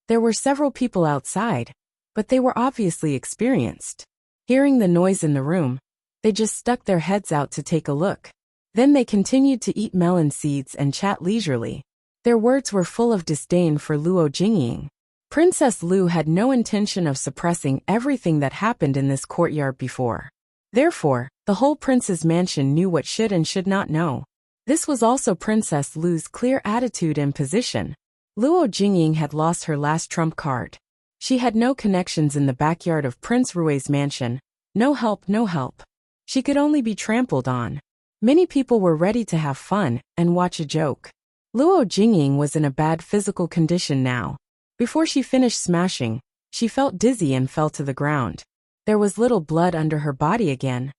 There were several people outside, but they were obviously experienced. Hearing the noise in the room, they just stuck their heads out to take a look. Then they continued to eat melon seeds and chat leisurely. Their words were full of disdain for Luo Jingying. Princess Lu had no intention of suppressing everything that happened in this courtyard before. Therefore, the whole prince's mansion knew what should and should not know. This was also Princess Lu's clear attitude and position. Luo Jingying had lost her last trump card. She had no connections in the backyard of Prince Rui's mansion. No help, no help. She could only be trampled on. Many people were ready to have fun and watch a joke. Luo Jingying was in a bad physical condition now. Before she finished smashing, she felt dizzy and fell to the ground. There was little blood under her body again.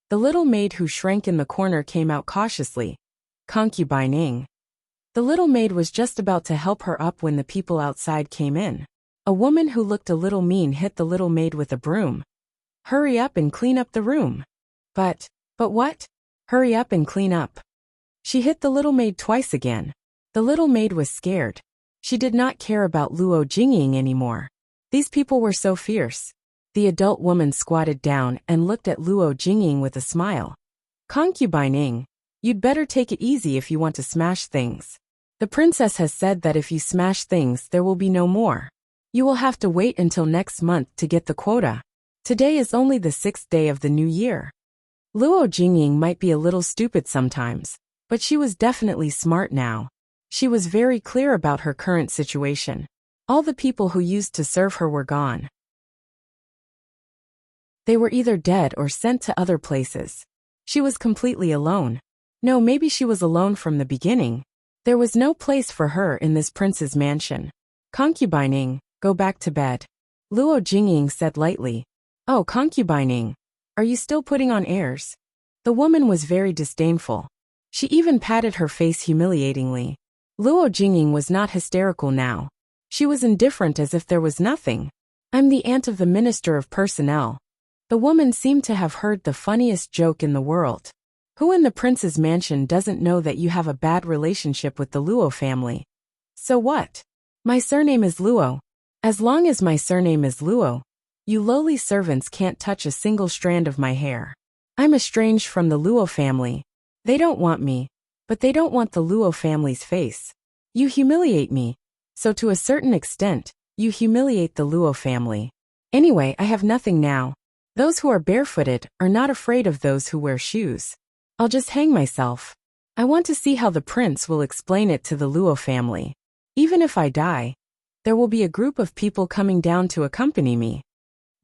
The little maid who shrank in the corner came out cautiously. Concubining. The little maid was just about to help her up when the people outside came in. A woman who looked a little mean hit the little maid with a broom. Hurry up and clean up the room. But what? Hurry up and clean up. She hit the little maid twice again. The little maid was scared. She did not care about Luo Jingying anymore. These people were so fierce. The adult woman squatted down and looked at Luo Jingying with a smile. Concubining, you'd better take it easy if you want to smash things. The princess has said that if you smash things there will be no more. You will have to wait until next month to get the quota. Today is only the 6th day of the new year. Luo Jingying might be a little stupid sometimes, but she was definitely smart now. She was very clear about her current situation. All the people who used to serve her were gone. They were either dead or sent to other places. She was completely alone. No, maybe she was alone from the beginning. There was no place for her in this prince's mansion. Concubining, go back to bed. Luo Jingying said lightly. Oh, concubining, are you still putting on airs? The woman was very disdainful. She even patted her face humiliatingly. Luo Jingying was not hysterical now. She was indifferent as if there was nothing. I'm the aunt of the Minister of Personnel. The woman seemed to have heard the funniest joke in the world. Who in the prince's mansion doesn't know that you have a bad relationship with the Luo family? So what? My surname is Luo. As long as my surname is Luo, you lowly servants can't touch a single strand of my hair. I'm estranged from the Luo family. They don't want me, but they don't want the Luo family's face. You humiliate me, so to a certain extent, you humiliate the Luo family. Anyway, I have nothing now. Those who are barefooted are not afraid of those who wear shoes. I'll just hang myself. I want to see how the prince will explain it to the Luo family. Even if I die, there will be a group of people coming down to accompany me.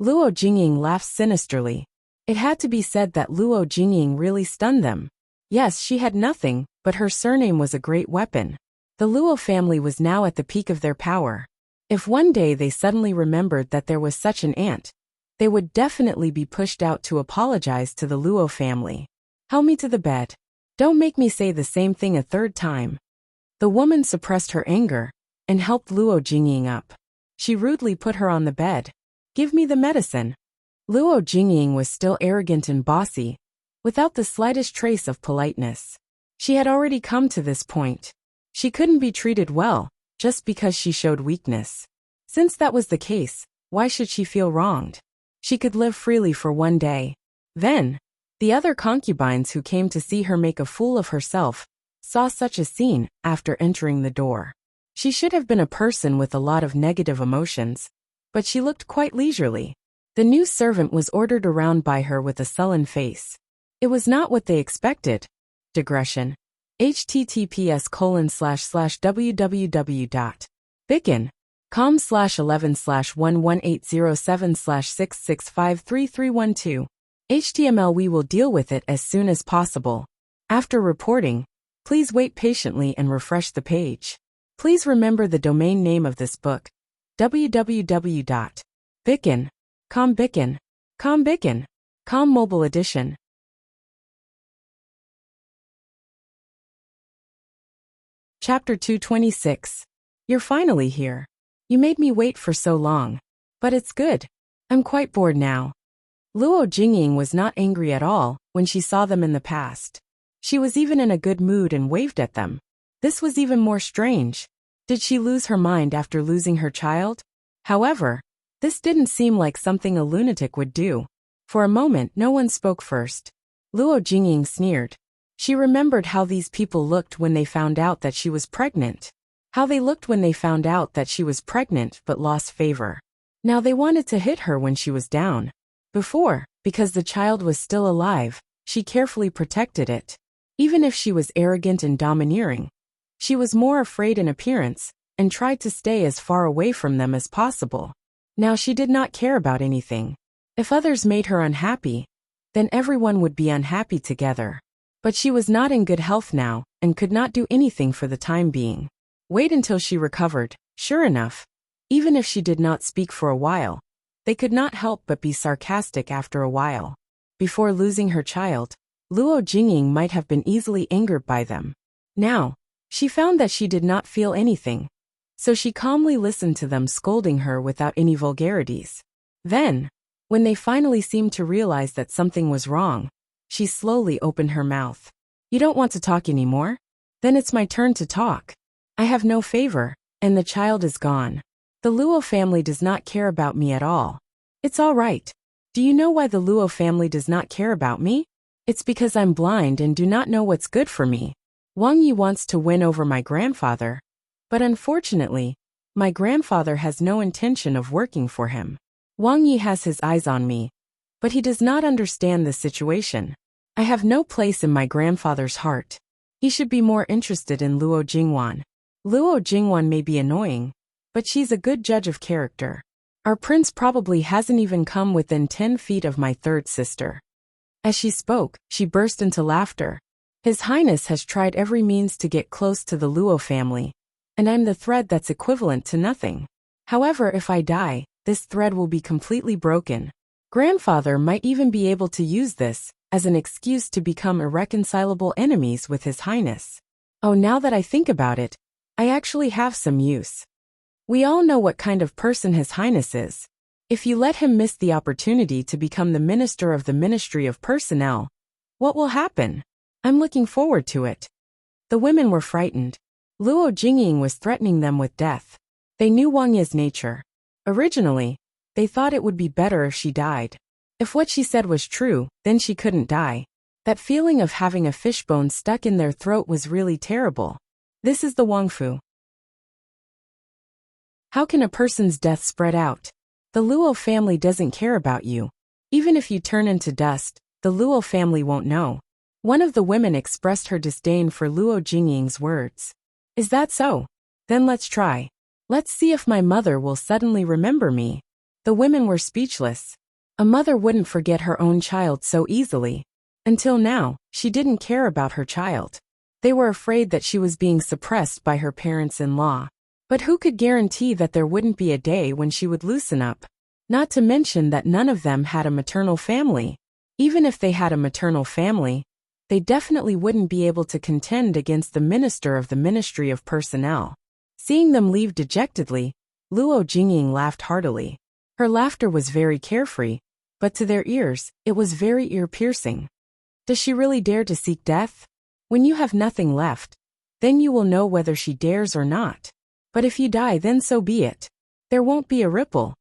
Luo Jingying laughed sinisterly. It had to be said that Luo Jingying really stunned them. Yes, she had nothing, but her surname was a great weapon. The Luo family was now at the peak of their power. If one day they suddenly remembered that there was such an aunt, they would definitely be pushed out to apologize to the Luo family. Help me to the bed. Don't make me say the same thing a third time. The woman suppressed her anger and helped Luo Jingying up. She rudely put her on the bed. Give me the medicine. Luo Jingying was still arrogant and bossy, without the slightest trace of politeness. She had already come to this point. She couldn't be treated well, just because she showed weakness. Since that was the case, why should she feel wronged? She could live freely for one day. Then, The other concubines who came to see her make a fool of herself saw such a scene after entering the door. She should have been a person with a lot of negative emotions, but she looked quite leisurely. The new servant was ordered around by her with a sullen face. It was not what they expected. Digression. https://www.bicken.com/11/11807/6653312. HTML. We will deal with it as soon as possible. After reporting, please wait patiently and refresh the page. Please remember the domain name of this book, www.bicken.com. Bicken.com Mobile Edition. Chapter 226. You're finally here. You made me wait for so long. But it's good. I'm quite bored now. Luo Jingying was not angry at all when she saw them in the past. She was even in a good mood and waved at them. This was even more strange. Did she lose her mind after losing her child? However, this didn't seem like something a lunatic would do. For a moment no one spoke first. Luo Jingying sneered. She remembered how these people looked when they found out that she was pregnant. How they looked when they found out that she was pregnant but lost favor. Now they wanted to hit her when she was down. Before, because the child was still alive, she carefully protected it. Even if she was arrogant and domineering, she was more afraid in appearance and tried to stay as far away from them as possible. Now she did not care about anything. If others made her unhappy, then everyone would be unhappy together. But she was not in good health now and could not do anything for the time being. Wait until she recovered. Sure enough, even if she did not speak for a while, they could not help but be sarcastic after a while. Before losing her child, Luo Jingying might have been easily angered by them. Now, she found that she did not feel anything, so she calmly listened to them scolding her without any vulgarities. Then, when they finally seemed to realize that something was wrong, she slowly opened her mouth. You don't want to talk anymore? Then it's my turn to talk. I have no favor, and the child is gone. The Luo family does not care about me at all. It's all right. Do you know why the Luo family does not care about me? It's because I'm blind and do not know what's good for me. Wang Yi wants to win over my grandfather, but unfortunately, my grandfather has no intention of working for him. Wang Yi has his eyes on me, but he does not understand the situation. I have no place in my grandfather's heart. He should be more interested in Luo Jingwan. Luo Jingwan may be annoying, but she's a good judge of character. Our prince probably hasn't even come within 10 feet of my third sister. As she spoke, she burst into laughter. His Highness has tried every means to get close to the Luo family, and I'm the thread that's equivalent to nothing. However, if I die, this thread will be completely broken. Grandfather might even be able to use this as an excuse to become irreconcilable enemies with His Highness. Oh, now that I think about it, I actually have some use. We all know what kind of person His Highness is. If you let him miss the opportunity to become the Minister of the Ministry of Personnel, what will happen? I'm looking forward to it. The women were frightened. Luo Jingying was threatening them with death. They knew Wang Yi's nature. Originally, they thought it would be better if she died. If what she said was true, then she couldn't die. That feeling of having a fishbone stuck in their throat was really terrible. This is the Wangfu. How can a person's death spread out? The Luo family doesn't care about you. Even if you turn into dust, the Luo family won't know. One of the women expressed her disdain for Luo Jingying's words. Is that so? Then let's try. Let's see if my mother will suddenly remember me. The women were speechless. A mother wouldn't forget her own child so easily. Until now, she didn't care about her child. They were afraid that she was being suppressed by her parents-in-law. But who could guarantee that there wouldn't be a day when she would loosen up? Not to mention that none of them had a maternal family. Even if they had a maternal family, they definitely wouldn't be able to contend against the Minister of the Ministry of Personnel. Seeing them leave dejectedly, Luo Jingying laughed heartily. Her laughter was very carefree, but to their ears, it was very ear-piercing. Does she really dare to seek death? When you have nothing left, then you will know whether she dares or not. But if you die, then so be it. There won't be a ripple.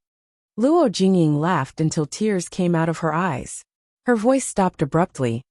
Luo Jingying laughed until tears came out of her eyes. Her voice stopped abruptly.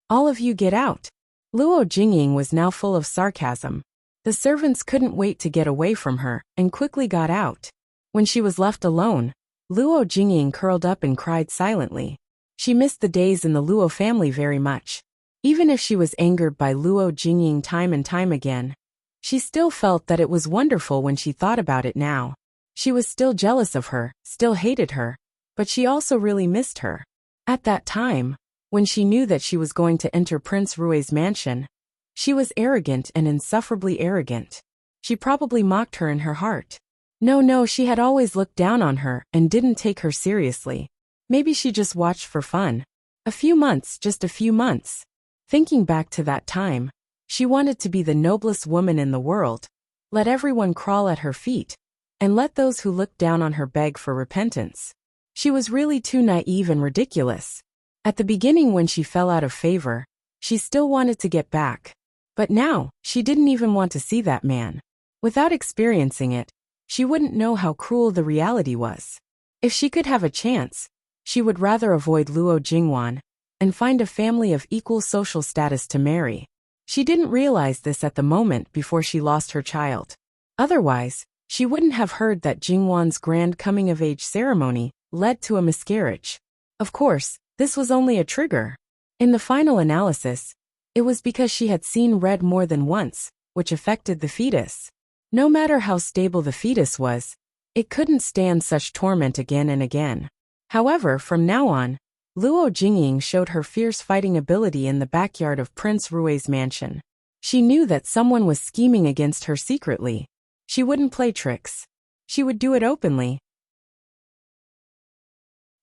All of you get out. Luo Jingying was now full of sarcasm. The servants couldn't wait to get away from her, and quickly got out. When she was left alone, Luo Jingying curled up and cried silently. She missed the days in the Luo family very much. Even if she was angered by Luo Jingying time and time again, she still felt that it was wonderful when she thought about it now. She was still jealous of her, still hated her, but she also really missed her. At that time, when she knew that she was going to enter Prince Rui's mansion, she was arrogant and insufferably arrogant. She probably mocked her in her heart. No, she had always looked down on her and didn't take her seriously. Maybe she just watched for fun. A few months, just a few months. Thinking back to that time, she wanted to be the noblest woman in the world. Let everyone crawl at her feet, and let those who looked down on her beg for repentance. She was really too naive and ridiculous. At the beginning, when she fell out of favor, she still wanted to get back. But now, she didn't even want to see that man. Without experiencing it, she wouldn't know how cruel the reality was. If she could have a chance, she would rather avoid Luo Jingwan and find a family of equal social status to marry. She didn't realize this at the moment before she lost her child. Otherwise, she wouldn't have heard that Jingwan's grand coming-of-age ceremony led to a miscarriage. Of course, this was only a trigger. In the final analysis, it was because she had seen red more than once, which affected the fetus. No matter how stable the fetus was, it couldn't stand such torment again and again. However, from now on, Luo Jingying showed her fierce fighting ability in the backyard of Prince Rui's mansion. She knew that someone was scheming against her secretly. She wouldn't play tricks. She would do it openly.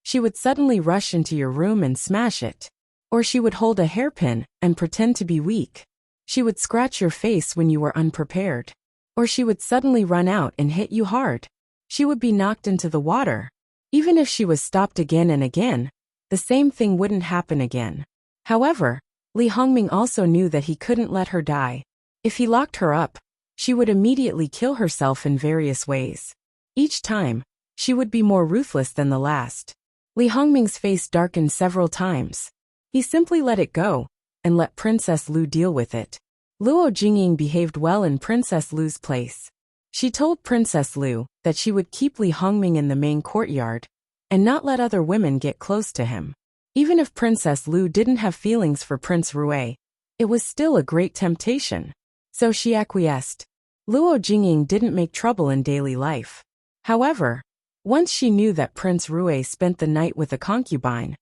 She would suddenly rush into your room and smash it. Or she would hold a hairpin and pretend to be weak. She would scratch your face when you were unprepared. Or she would suddenly run out and hit you hard. She would be knocked into the water. Even if she was stopped again and again, the same thing wouldn't happen again. However, Li Hongming also knew that he couldn't let her die. If he locked her up, she would immediately kill herself in various ways. Each time, she would be more ruthless than the last. Li Hongming's face darkened several times. He simply let it go, and let Princess Lu deal with it. Luo Jingying behaved well in Princess Lu's place. She told Princess Lu that she would keep Li Hongming in the main courtyard, and not let other women get close to him. Even if Princess Lu didn't have feelings for Prince Rui, it was still a great temptation. So she acquiesced. Luo Jingying didn't make trouble in daily life. However, once she knew that Prince Rui spent the night with a concubine,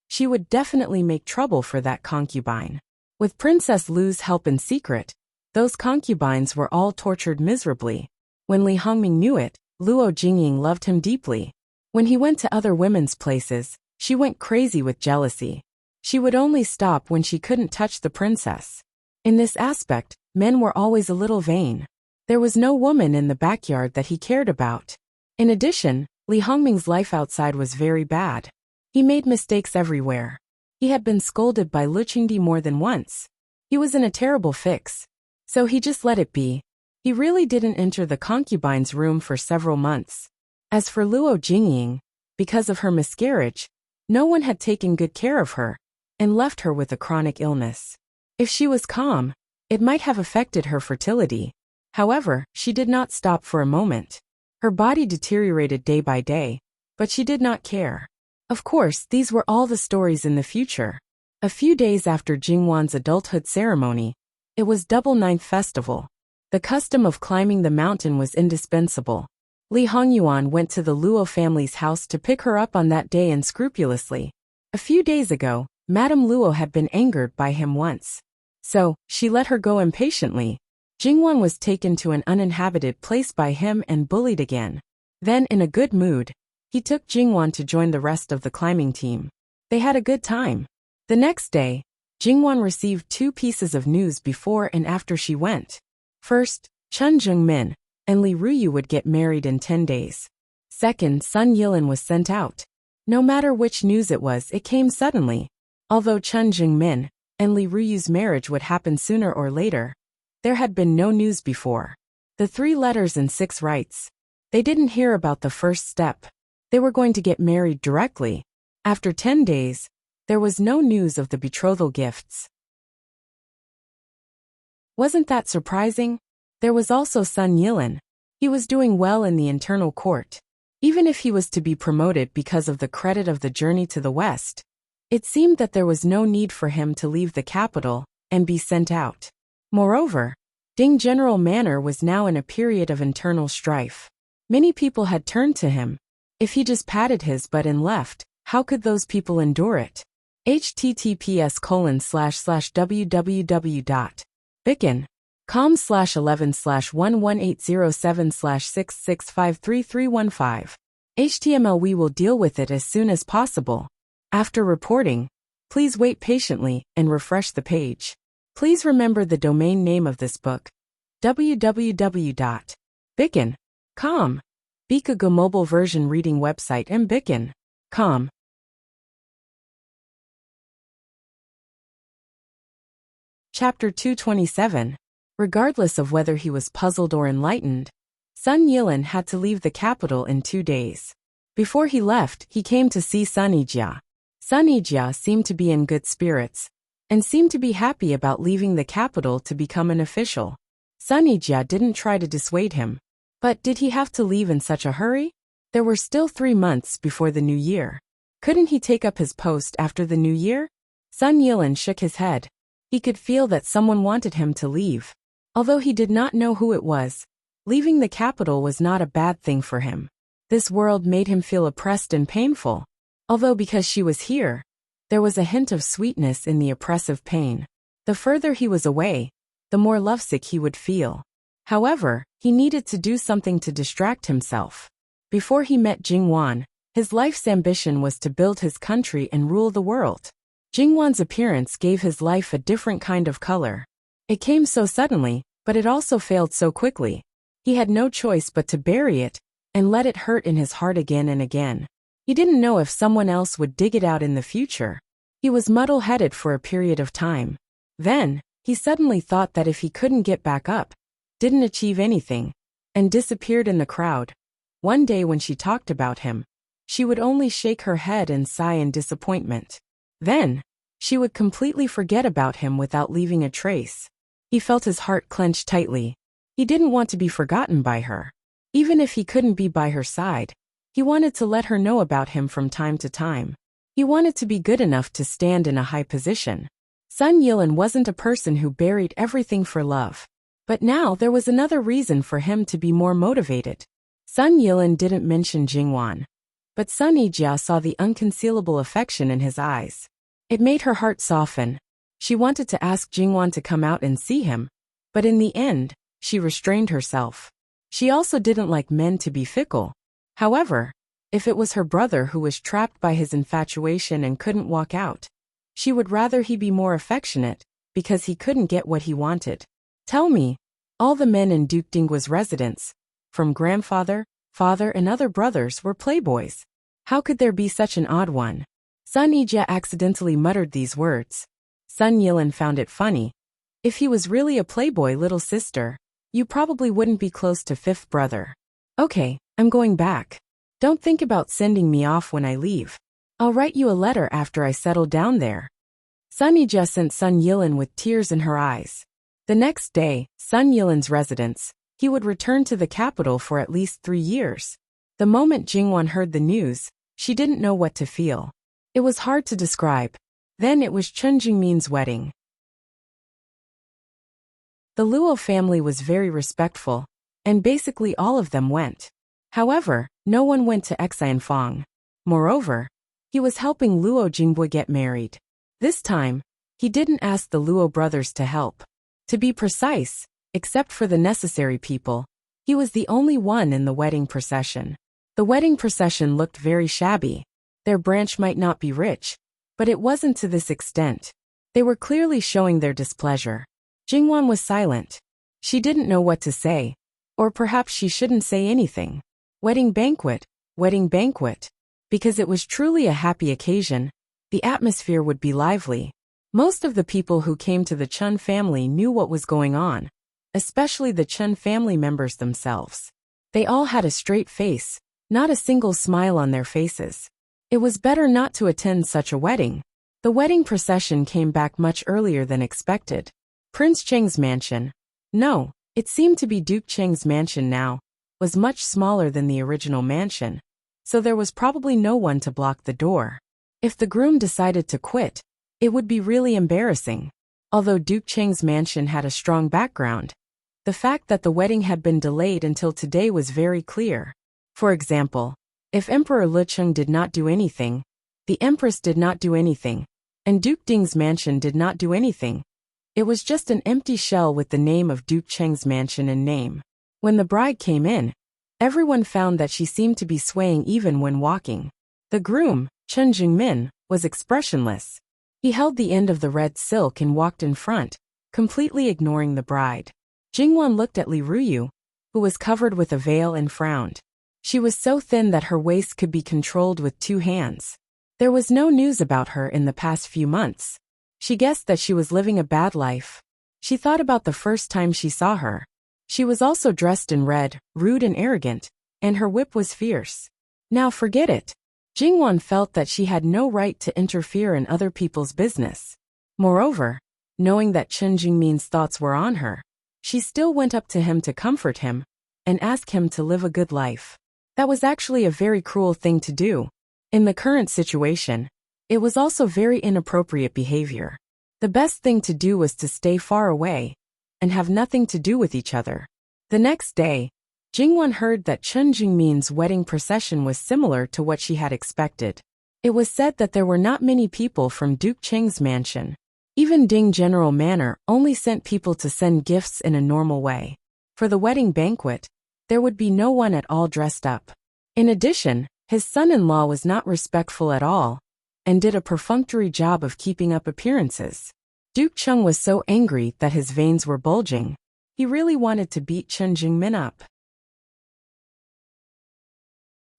she would definitely make trouble for that concubine. With Princess Lu's help in secret, those concubines were all tortured miserably. When Li Hongming knew it, Luo Jingying loved him deeply. When he went to other women's places, she went crazy with jealousy. She would only stop when she couldn't touch the princess. In this aspect, men were always a little vain. There was no woman in the backyard that he cared about. In addition, Li Hongming's life outside was very bad. He made mistakes everywhere. He had been scolded by Lu Qingdi more than once. He was in a terrible fix. So he just let it be. He really didn't enter the concubine's room for several months. As for Luo Jingying, because of her miscarriage, no one had taken good care of her, and left her with a chronic illness. If she was calm, it might have affected her fertility. However, she did not stop for a moment. Her body deteriorated day by day, but she did not care. Of course, these were all the stories in the future. A few days after Jingwan's adulthood ceremony, it was Double Ninth Festival. The custom of climbing the mountain was indispensable. Li Hongyuan went to the Luo family's house to pick her up on that day unscrupulously. A few days ago, Madame Luo had been angered by him once. So, she let her go impatiently. Jingwan was taken to an uninhabited place by him and bullied again. Then, in a good mood, he took Jingwan to join the rest of the climbing team. They had a good time. The next day, Jingwan received 2 pieces of news before and after she went. First, Chen Zhengmin and Li Ruyu would get married in 10 days. Second, Sun Yilin was sent out. No matter which news it was, it came suddenly. Although Chen Zhengmin and Li Ruyu's marriage would happen sooner or later, there had been no news before. The 3 letters and 6 rites. They didn't hear about the first step. They were going to get married directly. After 10 days, There was no news of the betrothal gifts. Wasn't that surprising? There was also Sun Yilin. He was doing well in the internal court. Even if he was to be promoted because of the credit of the journey to the west, it seemed that there was no need for him to leave the capital and be sent out. Moreover, Ding General Manor was now in a period of internal strife. Many people had turned to him. If he just patted his butt and left, how could those people endure it? https://www.bicon.com/11/11807/6653315. HTML. We will deal with it as soon as possible. After reporting, please wait patiently and refresh the page. Please remember the domain name of this book: www.bicon.com. Bikaga mobile version reading website and bicon.com. Chapter 227. Regardless of whether he was puzzled or enlightened, Sun Yilin had to leave the capital in 2 days. Before he left, he came to see Sun Yijia. Sun Yijia seemed to be in good spirits, and seemed to be happy about leaving the capital to become an official. Sun Yijia didn't try to dissuade him. But did he have to leave in such a hurry? There were still 3 months before the new year. Couldn't he take up his post after the new year? Sun Yilin shook his head. He could feel that someone wanted him to leave. Although he did not know who it was, leaving the capital was not a bad thing for him. This world made him feel oppressed and painful. Although because she was here, there was a hint of sweetness in the oppressive pain. The further he was away, the more lovesick he would feel. However, he needed to do something to distract himself. Before he met Jingwan, his life's ambition was to build his country and rule the world. Jingwan's appearance gave his life a different kind of color. It came so suddenly, but it also failed so quickly. He had no choice but to bury it and let it hurt in his heart again and again. He didn't know if someone else would dig it out in the future. He was muddle-headed for a period of time. Then, he suddenly thought that if he couldn't get back up, didn't achieve anything, and disappeared in the crowd, one day when she talked about him, she would only shake her head and sigh in disappointment. Then, she would completely forget about him without leaving a trace. He felt his heart clench tightly. He didn't want to be forgotten by her. Even if he couldn't be by her side, he wanted to let her know about him from time to time. He wanted to be good enough to stand in a high position. Sun Yilin wasn't a person who buried everything for love. But now there was another reason for him to be more motivated. Sun Yilin didn't mention Jingwan, but Sun Yijia saw the unconcealable affection in his eyes. It made her heart soften. She wanted to ask Jingwan to come out and see him, but in the end, she restrained herself. She also didn't like men to be fickle. However, if it was her brother who was trapped by his infatuation and couldn't walk out, she would rather he be more affectionate, because he couldn't get what he wanted. Tell me, all the men in Duke Dinggua's residence, from grandfather, father and other brothers, were playboys. How could there be such an odd one? Sun Yijia accidentally muttered these words. Sun Yilin found it funny. If he was really a playboy little sister, you probably wouldn't be close to fifth brother. Okay, I'm going back. Don't think about sending me off when I leave. I'll write you a letter after I settle down there. Sun Yijia sent Sun Yilin with tears in her eyes. The next day, Sun Yilin's residence, he would return to the capital for at least 3 years. The moment Jingwan heard the news, she didn't know what to feel. It was hard to describe. Then it was Chen Jingmin's wedding. The Luo family was very respectful, and basically all of them went. However, no one went to Xianfang. Moreover, he was helping Luo Jingbui get married. This time, he didn't ask the Luo brothers to help. To be precise, except for the necessary people, he was the only one in the wedding procession. The wedding procession looked very shabby. Their branch might not be rich, but it wasn't to this extent. They were clearly showing their displeasure. Jingwan was silent. She didn't know what to say, or perhaps she shouldn't say anything. Wedding banquet, because it was truly a happy occasion. The atmosphere would be lively. Most of the people who came to the Chen family knew what was going on, especially the Chen family members themselves. They all had a straight face, not a single smile on their faces. It was better not to attend such a wedding. The wedding procession came back much earlier than expected. Prince Cheng's mansion. No, it seemed to be Duke Cheng's mansion now, was much smaller than the original mansion, so there was probably no one to block the door. If the groom decided to quit, it would be really embarrassing. Although Duke Cheng's mansion had a strong background, the fact that the wedding had been delayed until today was very clear. For example, if Emperor Li Cheng did not do anything, the Empress did not do anything, and Duke Ding's mansion did not do anything, it was just an empty shell with the name of Duke Cheng's mansion in name. When the bride came in, everyone found that she seemed to be swaying even when walking. The groom, Chen Jingmin, was expressionless. He held the end of the red silk and walked in front, completely ignoring the bride. Jingwan looked at Li Ruyu, who was covered with a veil, and frowned. She was so thin that her waist could be controlled with 2 hands. There was no news about her in the past few months. She guessed that she was living a bad life. She thought about the first time she saw her. She was also dressed in red, rude and arrogant, and her whip was fierce. Now forget it. Jingwan felt that she had no right to interfere in other people's business. Moreover, knowing that Chen Jingmin's thoughts were on her, she still went up to him to comfort him and ask him to live a good life. That was actually a very cruel thing to do. In the current situation, it was also very inappropriate behavior. The best thing to do was to stay far away and have nothing to do with each other. The next day, Jingwan heard that Chen Jingmin's wedding procession was similar to what she had expected. It was said that there were not many people from Duke Cheng's mansion. Even Ding General Manor only sent people to send gifts in a normal way. For the wedding banquet, there would be no one at all dressed up. In addition, his son-in-law was not respectful at all and did a perfunctory job of keeping up appearances. Duke Cheng was so angry that his veins were bulging. He really wanted to beat Chen Jingmin up.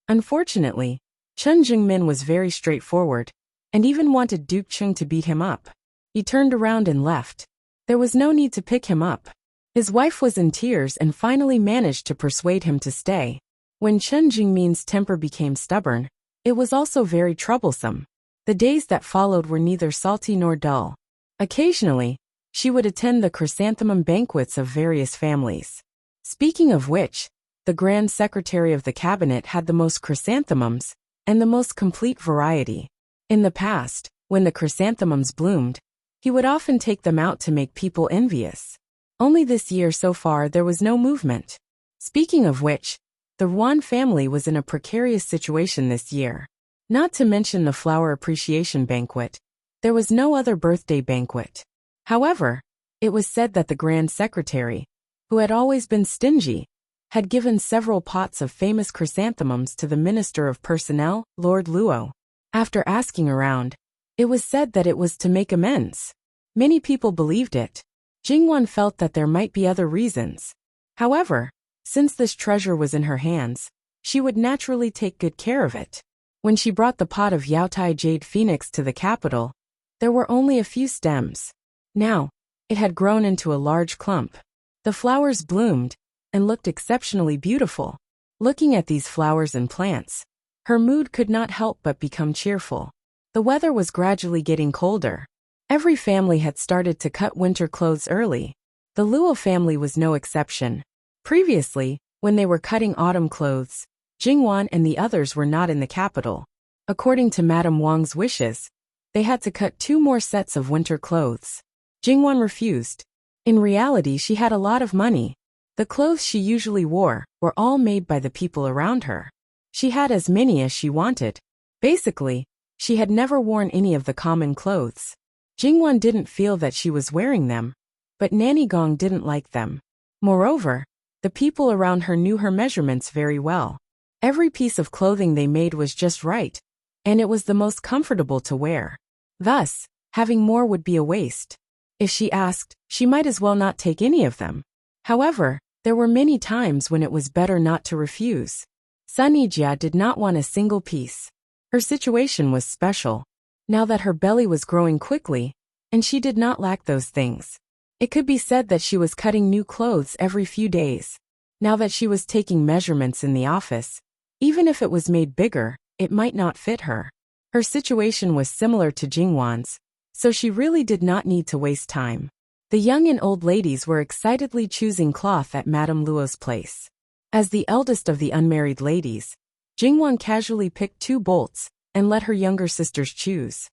Unfortunately, Chen Jingmin was very straightforward and even wanted Duke Cheng to beat him up. He turned around and left. There was no need to pick him up. His wife was in tears and finally managed to persuade him to stay. When Chen Jingmin's temper became stubborn, it was also very troublesome. The days that followed were neither salty nor dull. Occasionally, she would attend the chrysanthemum banquets of various families. Speaking of which, the Grand Secretary of the Cabinet had the most chrysanthemums and the most complete variety. In the past, when the chrysanthemums bloomed, he would often take them out to make people envious. Only this year so far there was no movement. Speaking of which, the Ruan family was in a precarious situation this year. Not to mention the flower appreciation banquet, there was no other birthday banquet. However, it was said that the Grand Secretary, who had always been stingy, had given several pots of famous chrysanthemums to the Minister of Personnel, Lord Luo. After asking around, it was said that it was to make amends. Many people believed it. Jingwan felt that there might be other reasons. However, since this treasure was in her hands, she would naturally take good care of it. When she brought the pot of Yaotai Jade Phoenix to the capital, there were only a few stems. Now, it had grown into a large clump. The flowers bloomed and looked exceptionally beautiful. Looking at these flowers and plants, her mood could not help but become cheerful. The weather was gradually getting colder. Every family had started to cut winter clothes early. The Luo family was no exception. Previously, when they were cutting autumn clothes, Jingwan and the others were not in the capital. According to Madame Wang's wishes, they had to cut 2 more sets of winter clothes. Jingwan refused. In reality, she had a lot of money. The clothes she usually wore were all made by the people around her. She had as many as she wanted. Basically, she had never worn any of the common clothes. Jingwan didn't feel that she was wearing them, but Nanny Gong didn't like them. Moreover, the people around her knew her measurements very well. Every piece of clothing they made was just right, and it was the most comfortable to wear. Thus, having more would be a waste. If she asked, she might as well not take any of them. However, there were many times when it was better not to refuse. Sun Yijia did not want a single piece. Her situation was special, now that her belly was growing quickly, and she did not lack those things. It could be said that she was cutting new clothes every few days. Now that she was taking measurements in the office, even if it was made bigger, it might not fit her. Her situation was similar to Jingwan's, so she really did not need to waste time. The young and old ladies were excitedly choosing cloth at Madame Luo's place. As the eldest of the unmarried ladies, Jingwan casually picked 2 bolts and let her younger sisters choose.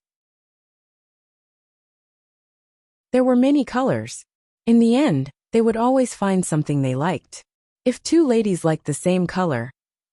There were many colors. In the end, they would always find something they liked. If 2 ladies liked the same color,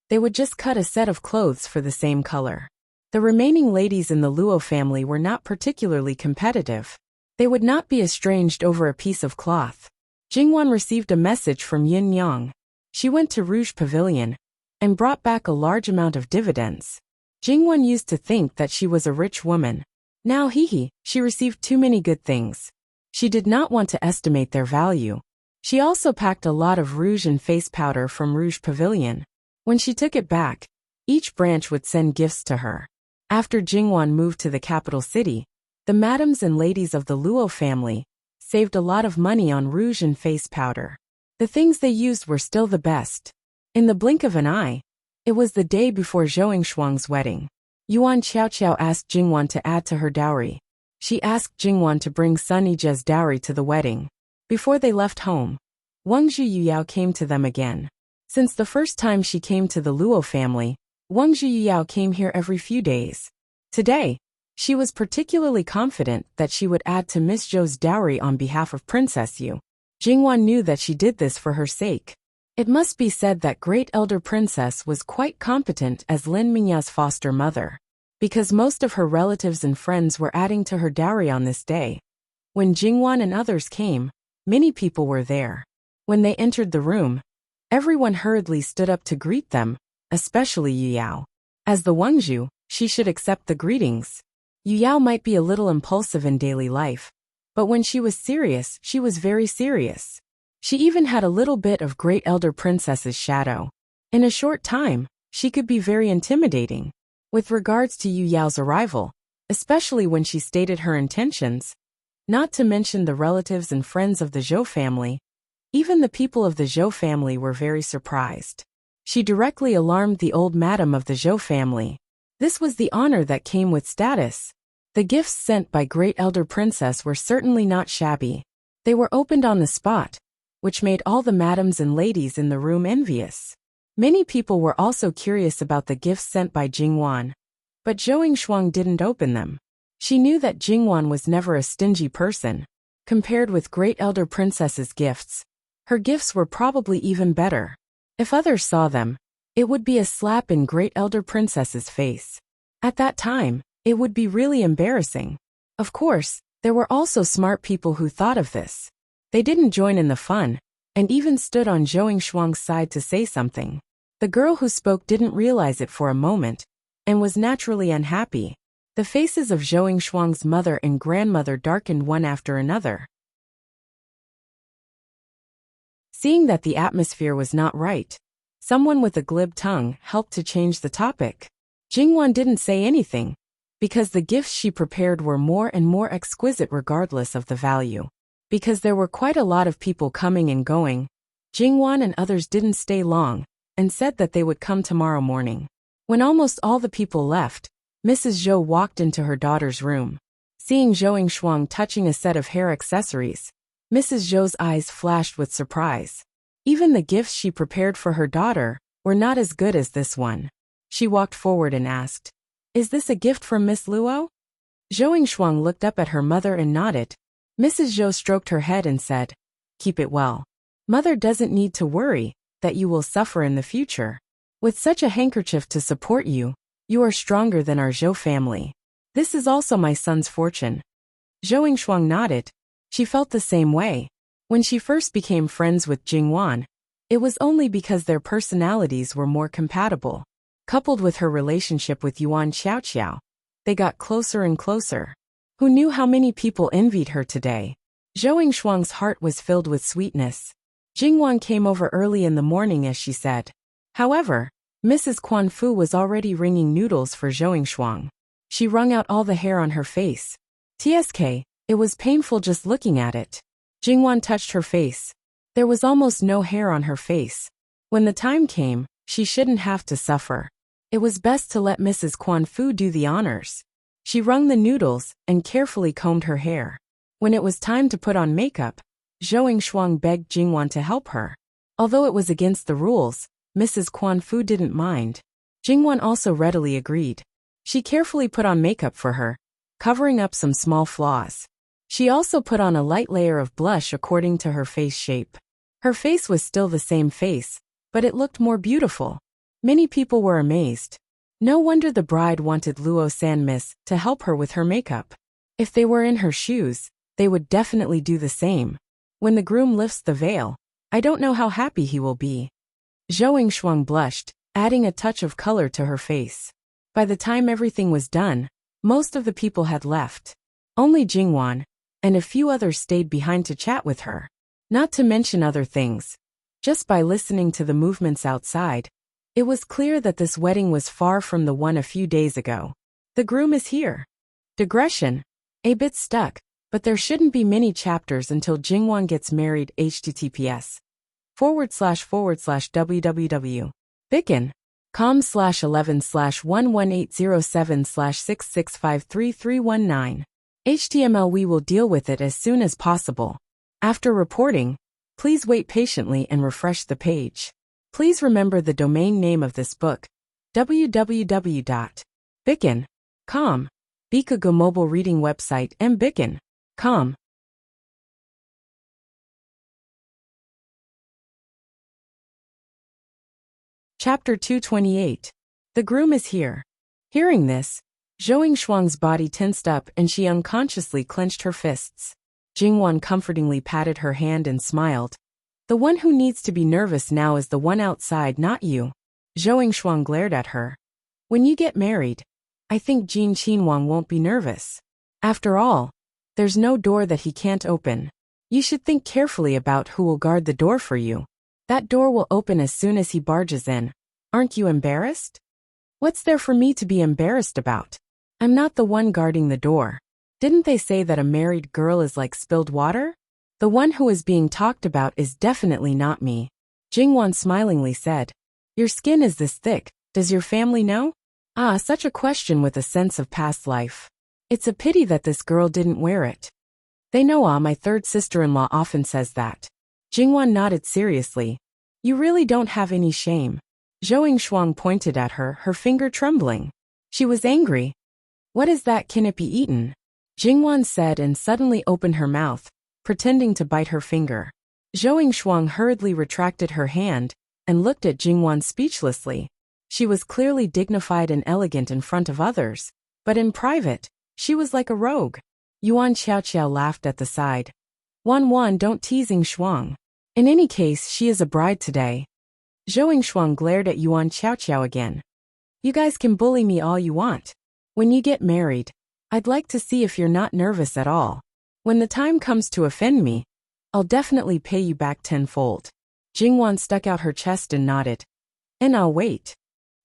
they would just cut a set of clothes for the same color. The remaining ladies in the Luo family were not particularly competitive. They would not be estranged over a piece of cloth. Jingwan received a message from Yin Yang. She went to Rouge Pavilion and brought back a large amount of dividends. Jingwan used to think that she was a rich woman. Now she received too many good things. She did not want to estimate their value. She also packed a lot of rouge and face powder from Rouge Pavilion. When she took it back, each branch would send gifts to her. After Jingwan moved to the capital city, the madams and ladies of the Luo family saved a lot of money on rouge and face powder. The things they used were still the best. In the blink of an eye, it was the day before Zhou Shuang's wedding. Yuan Qiaoqiao asked Jingwan to add to her dowry. She asked Jingwan to bring Sun Yijia's dowry to the wedding. Before they left home, Wang Zhuyuyao came to them again. Since the first time she came to the Luo family, Wang Zhuyuyao came here every few days. Today, she was particularly confident that she would add to Miss Zhou's dowry on behalf of Princess Yu. Jingwan knew that she did this for her sake. It must be said that Great Elder Princess was quite competent as Lin Mingya's foster mother, because most of her relatives and friends were adding to her dowry on this day. When Jingwan and others came, many people were there. When they entered the room, everyone hurriedly stood up to greet them, especially Yu Yao. As the Wangzhu, she should accept the greetings. Yu Yao might be a little impulsive in daily life, but when she was serious, she was very serious. She even had a little bit of Great Elder Princess's shadow. In a short time, she could be very intimidating. With regards to Yu Yao's arrival, especially when she stated her intentions, not to mention the relatives and friends of the Zhou family, even the people of the Zhou family were very surprised. She directly alarmed the old madam of the Zhou family. This was the honor that came with status. The gifts sent by Great Elder Princess were certainly not shabby. They were opened on the spot, which made all the madams and ladies in the room envious. Many people were also curious about the gifts sent by Jingwan, but Zhou Shuang didn't open them. She knew that Jingwan was never a stingy person. Compared with Great Elder Princess's gifts, her gifts were probably even better. If others saw them, it would be a slap in Great Elder Princess's face. At that time, it would be really embarrassing. Of course, there were also smart people who thought of this. They didn't join in the fun, and even stood on Zhou Shuang's side to say something. The girl who spoke didn't realize it for a moment, and was naturally unhappy. The faces of Zhou Shuang's mother and grandmother darkened one after another. Seeing that the atmosphere was not right, someone with a glib tongue helped to change the topic. Jingwan didn't say anything, because the gifts she prepared were more and more exquisite regardless of the value. Because there were quite a lot of people coming and going, Jingwan and others didn't stay long, and said that they would come tomorrow morning. When almost all the people left, Mrs. Zhou walked into her daughter's room. Seeing Zhou Shuang touching a set of hair accessories, Mrs. Zhou's eyes flashed with surprise. Even the gifts she prepared for her daughter were not as good as this one. She walked forward and asked, "Is this a gift from Miss Luo?" Zhou Shuang looked up at her mother and nodded. Mrs. Zhou stroked her head and said, "Keep it well. Mother doesn't need to worry that you will suffer in the future. With such a handkerchief to support you, you are stronger than our Zhou family. This is also my son's fortune." Zhou Shuang nodded. She felt the same way. When she first became friends with Jingwan, it was only because their personalities were more compatible. Coupled with her relationship with Yuan Qiaoqiao, they got closer and closer. Who knew how many people envied her today? Zhou Shuang's heart was filled with sweetness. Jingwan came over early in the morning as she said. However, Mrs. Quan Fu was already wringing noodles for Zhou Shuang. She wrung out all the hair on her face. Tsk, it was painful just looking at it. Jingwan touched her face. There was almost no hair on her face. When the time came, she shouldn't have to suffer. It was best to let Mrs. Quan Fu do the honors. She wrung the noodles and carefully combed her hair. When it was time to put on makeup, Zhou Shuang begged Jingwan to help her. Although it was against the rules, Mrs. Quan Fu didn't mind. Jingwan also readily agreed. She carefully put on makeup for her, covering up some small flaws. She also put on a light layer of blush according to her face shape. Her face was still the same face, but it looked more beautiful. Many people were amazed. No wonder the bride wanted Luo San Miss to help her with her makeup. If they were in her shoes, they would definitely do the same. When the groom lifts the veil, I don't know how happy he will be. Zhou Shuang blushed, adding a touch of color to her face. By the time everything was done, most of the people had left. Only Jingwan and a few others stayed behind to chat with her. Not to mention other things. Just by listening to the movements outside, it was clear that this wedding was far from the one a few days ago. The groom is here. Digression. A bit stuck, but there shouldn't be many chapters until Jingwan gets married. https://www.bicken.com/11/11807/66533319. HTML. We will deal with it as soon as possible. After reporting, please wait patiently and refresh the page. Please remember the domain name of this book, www.bicken.com. Bikago mobile reading website mbicken.com. Chapter 228. The groom is here. Hearing this, Zhou Shuang's body tensed up and she unconsciously clenched her fists. Jingwan comfortingly patted her hand and smiled. The one who needs to be nervous now is the one outside, not you. Zhou Shuang glared at her. When you get married, I think Jin Qinhuang won't be nervous. After all, there's no door that he can't open. You should think carefully about who will guard the door for you. That door will open as soon as he barges in. Aren't you embarrassed? What's there for me to be embarrassed about? I'm not the one guarding the door. Didn't they say that a married girl is like spilled water? The one who is being talked about is definitely not me. Jingwan smilingly said. Your skin is this thick, does your family know? Ah, such a question with a sense of past life. It's a pity that this girl didn't wear it. They know. My third sister-in-law often says that. Jingwan nodded seriously. You really don't have any shame. Zhou Shuang pointed at her, her finger trembling. She was angry. What is that? Can it be eaten? Jingwan said and suddenly opened her mouth, pretending to bite her finger. Zhou Shuang hurriedly retracted her hand and looked at Jingwan speechlessly. She was clearly dignified and elegant in front of others, but in private, she was like a rogue. Yuan Xiaoqiao laughed at the side. Wan, don't teasing Shuang. In any case, she is a bride today. Zhou Shuang glared at Yuan Xiaoqiao again. You guys can bully me all you want. When you get married, I'd like to see if you're not nervous at all. When the time comes to offend me, I'll definitely pay you back tenfold. Jingwan stuck out her chest and nodded. And I'll wait.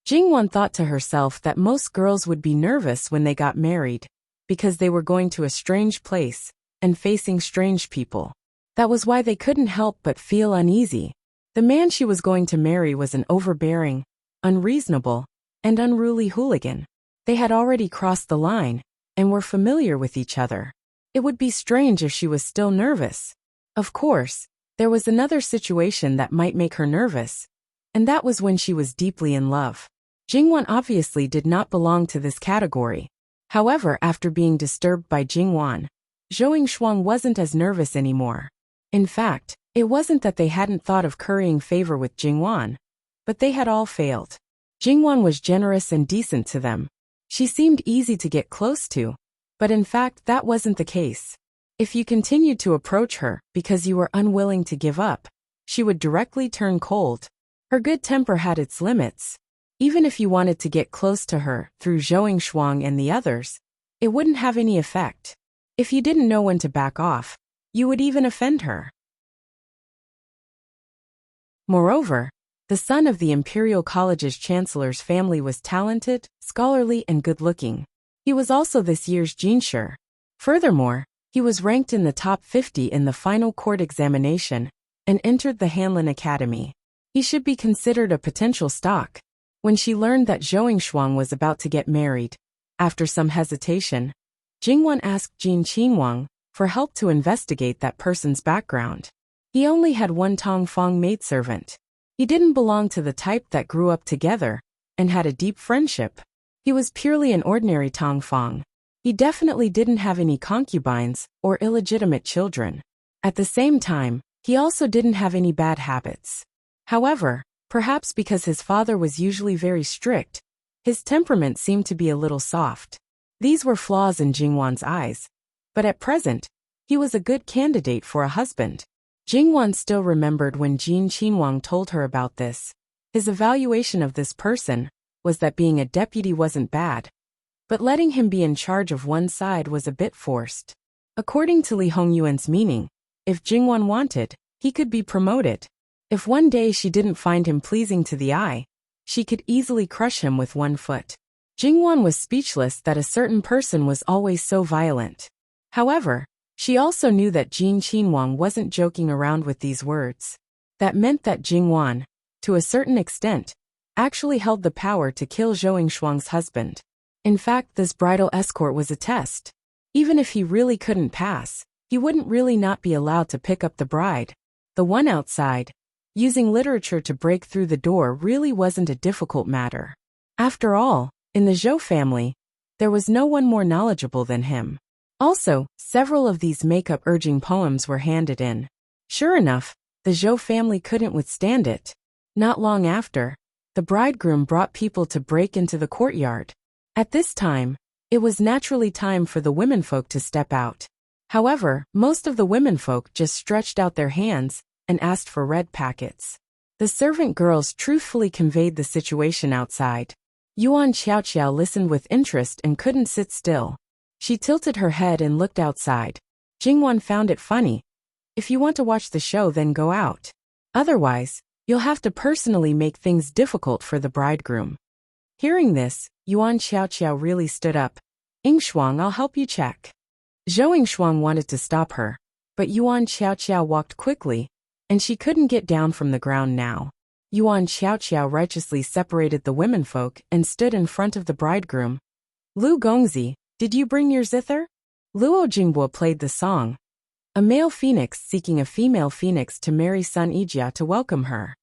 Jingwan thought to herself that most girls would be nervous when they got married, because they were going to a strange place and facing strange people. That was why they couldn't help but feel uneasy. The man she was going to marry was an overbearing, unreasonable, and unruly hooligan. They had already crossed the line and were familiar with each other. It would be strange if she was still nervous. Of course, there was another situation that might make her nervous, and that was when she was deeply in love. Jingwan obviously did not belong to this category. However, after being disturbed by Jingwan, Zhou Shuang wasn't as nervous anymore. In fact, it wasn't that they hadn't thought of currying favor with Jingwan, but they had all failed. Jingwan was generous and decent to them. She seemed easy to get close to, but in fact that wasn't the case. If you continued to approach her because you were unwilling to give up, she would directly turn cold. Her good temper had its limits. Even if you wanted to get close to her through Zhou Shuang and the others, it wouldn't have any effect. If you didn't know when to back off, you would even offend her. Moreover, the son of the Imperial College's chancellor's family was talented, scholarly, and good-looking. He was also this year's Jinshi. Furthermore, he was ranked in the top 50 in the final court examination and entered the Hanlin Academy. He should be considered a potential stock. When she learned that Zhou Shuang was about to get married, after some hesitation, Jingwan asked Jin Qinhuang for help to investigate that person's background. He only had one Tongfang maidservant. He didn't belong to the type that grew up together and had a deep friendship. He was purely an ordinary Tongfang. He definitely didn't have any concubines or illegitimate children. At the same time, he also didn't have any bad habits. However, perhaps because his father was usually very strict, his temperament seemed to be a little soft. These were flaws in Jingwan's eyes, but at present, he was a good candidate for a husband. Jingwan still remembered when Jin Qinhuang told her about this. His evaluation of this person was that being a deputy wasn't bad, but letting him be in charge of one side was a bit forced. According to Li Hongyuan's meaning, if Jingwan wanted, he could be promoted. If one day she didn't find him pleasing to the eye, she could easily crush him with one foot. Jingwan was speechless that a certain person was always so violent. However, she also knew that Jin Qinhuang wasn't joking around with these words. That meant that Jingwan, to a certain extent, actually held the power to kill Zhou Shuang's husband. In fact, this bridal escort was a test. Even if he really couldn't pass, he wouldn't really not be allowed to pick up the bride. The one outside, using literature to break through the door really wasn't a difficult matter. After all, in the Zhou family, there was no one more knowledgeable than him. Also, several of these makeup-urging poems were handed in. Sure enough, the Zhou family couldn't withstand it. Not long after, the bridegroom brought people to break into the courtyard. At this time, it was naturally time for the womenfolk to step out. However, most of the womenfolk just stretched out their hands and asked for red packets. The servant girls truthfully conveyed the situation outside. Yuan Xiaoqiao listened with interest and couldn't sit still. She tilted her head and looked outside. Jingwan found it funny. If you want to watch the show, then go out. Otherwise, you'll have to personally make things difficult for the bridegroom. Hearing this, Yuan Xiaoqiao really stood up. Shuang, I'll help you check. Zhou Shuang wanted to stop her, but Yuan Xiaoqiao walked quickly, and she couldn't get down from the ground now. Yuan Xiaoqiao righteously separated the womenfolk and stood in front of the bridegroom. Lu Gongzi, did you bring your zither? Luo Jingbo played the song. A male phoenix seeking a female phoenix to marry Sun Yijia to welcome her.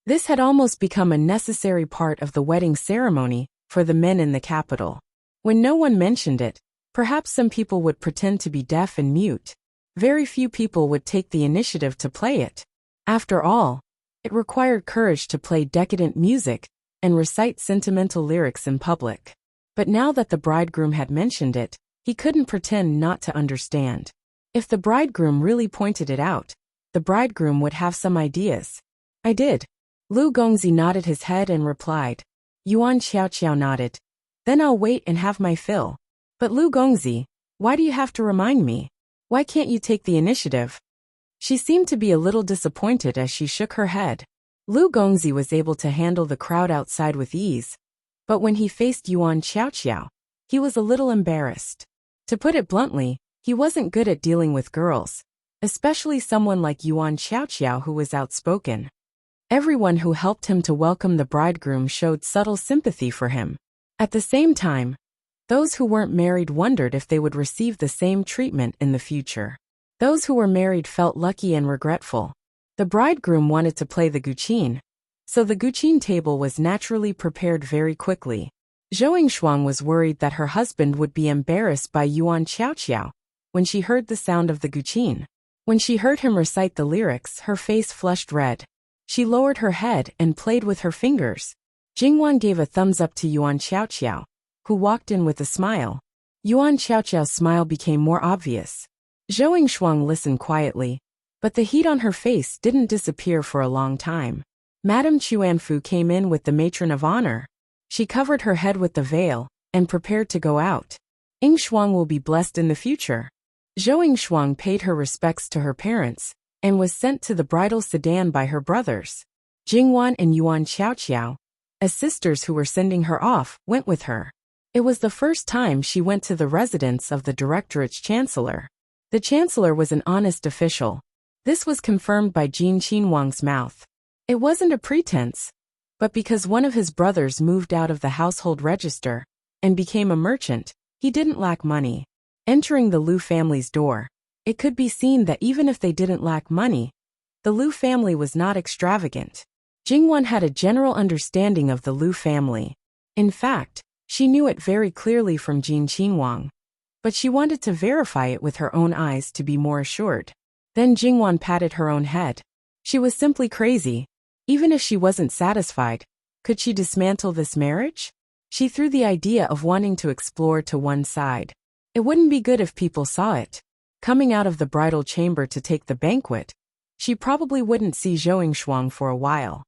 This had almost become a necessary part of the wedding ceremony for the men in the capital. When no one mentioned it, perhaps some people would pretend to be deaf and mute. Very few people would take the initiative to play it. After all, it required courage to play decadent music and recite sentimental lyrics in public. But now that the bridegroom had mentioned it, he couldn't pretend not to understand. If the bridegroom really pointed it out, the bridegroom would have some ideas. I did. Lu Gongzi nodded his head and replied. Yuan Xiaoqiao nodded. Then I'll wait and have my fill. But Lu Gongzi, why do you have to remind me? Why can't you take the initiative? She seemed to be a little disappointed as she shook her head. Lu Gongzi was able to handle the crowd outside with ease, but when he faced Yuan Xiaoqiao, he was a little embarrassed. To put it bluntly, he wasn't good at dealing with girls, especially someone like Yuan Xiaoqiao who was outspoken. Everyone who helped him to welcome the bridegroom showed subtle sympathy for him. At the same time, those who weren't married wondered if they would receive the same treatment in the future. Those who were married felt lucky and regretful. The bridegroom wanted to play the guqin, so the guqin table was naturally prepared very quickly. Zhou Shuang was worried that her husband would be embarrassed by Yuan Xiaoqiao when she heard the sound of the guqin. When she heard him recite the lyrics, her face flushed red. She lowered her head and played with her fingers. Jingwan gave a thumbs up to Yuan Xiaoqiao, who walked in with a smile. Yuan Xiaoqiao's smile became more obvious. Zhou Shuang listened quietly, but the heat on her face didn't disappear for a long time. Madame Chuanfu came in with the matron of honor. She covered her head with the veil and prepared to go out. Shuang will be blessed in the future. Zhou Shuang paid her respects to her parents and was sent to the bridal sedan by her brothers. Jingwan and Yuan Xiaoqiao, as sisters who were sending her off, went with her. It was the first time she went to the residence of the directorate's chancellor. The chancellor was an honest official. This was confirmed by Jin Qinhuang's mouth. It wasn't a pretense, but because one of his brothers moved out of the household register and became a merchant, he didn't lack money. Entering the Liu family's door, it could be seen that even if they didn't lack money, the Liu family was not extravagant. Jingwan had a general understanding of the Liu family. In fact, she knew it very clearly from Jin Qinhuang, but she wanted to verify it with her own eyes to be more assured. Then Jingwan patted her own head. She was simply crazy. Even if she wasn't satisfied, could she dismantle this marriage? She threw the idea of wanting to explore to one side. It wouldn't be good if people saw it. Coming out of the bridal chamber to take the banquet, she probably wouldn't see Zhou Shuang for a while.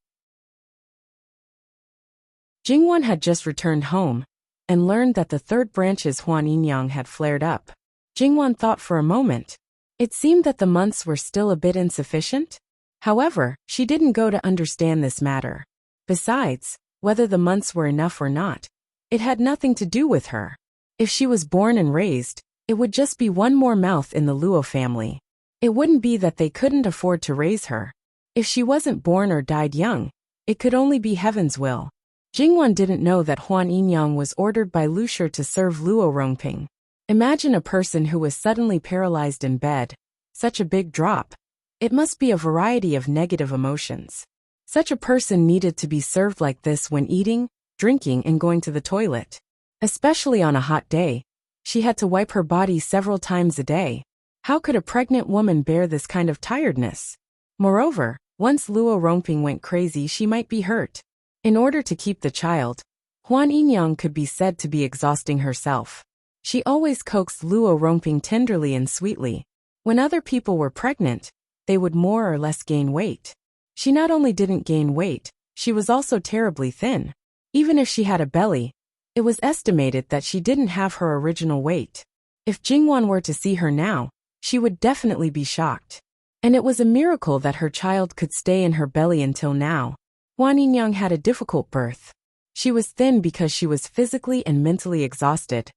Jingwan had just returned home and learned that the third branch's Huan Yinyang had flared up. Jingwan thought for a moment. It seemed that the months were still a bit insufficient. However, she didn't go to understand this matter. Besides, whether the months were enough or not, it had nothing to do with her. If she was born and raised, it would just be one more mouth in the Luo family. It wouldn't be that they couldn't afford to raise her. If she wasn't born or died young, it could only be heaven's will. Jingwan didn't know that Huan Yinyang was ordered by Lu Shi to serve Luo Rongping. Imagine a person who was suddenly paralyzed in bed. Such a big drop. It must be a variety of negative emotions. Such a person needed to be served like this when eating, drinking, and going to the toilet. Especially on a hot day, she had to wipe her body several times a day. How could a pregnant woman bear this kind of tiredness? Moreover, once Luo Rongping went crazy, she might be hurt. In order to keep the child, Huan Yinyang could be said to be exhausting herself. She always coaxed Luo Rongping tenderly and sweetly. When other people were pregnant, they would more or less gain weight. She not only didn't gain weight, she was also terribly thin. Even if she had a belly, it was estimated that she didn't have her original weight. If Jingwan were to see her now, she would definitely be shocked. And it was a miracle that her child could stay in her belly until now. Huan Yinyang had a difficult birth. She was thin because she was physically and mentally exhausted.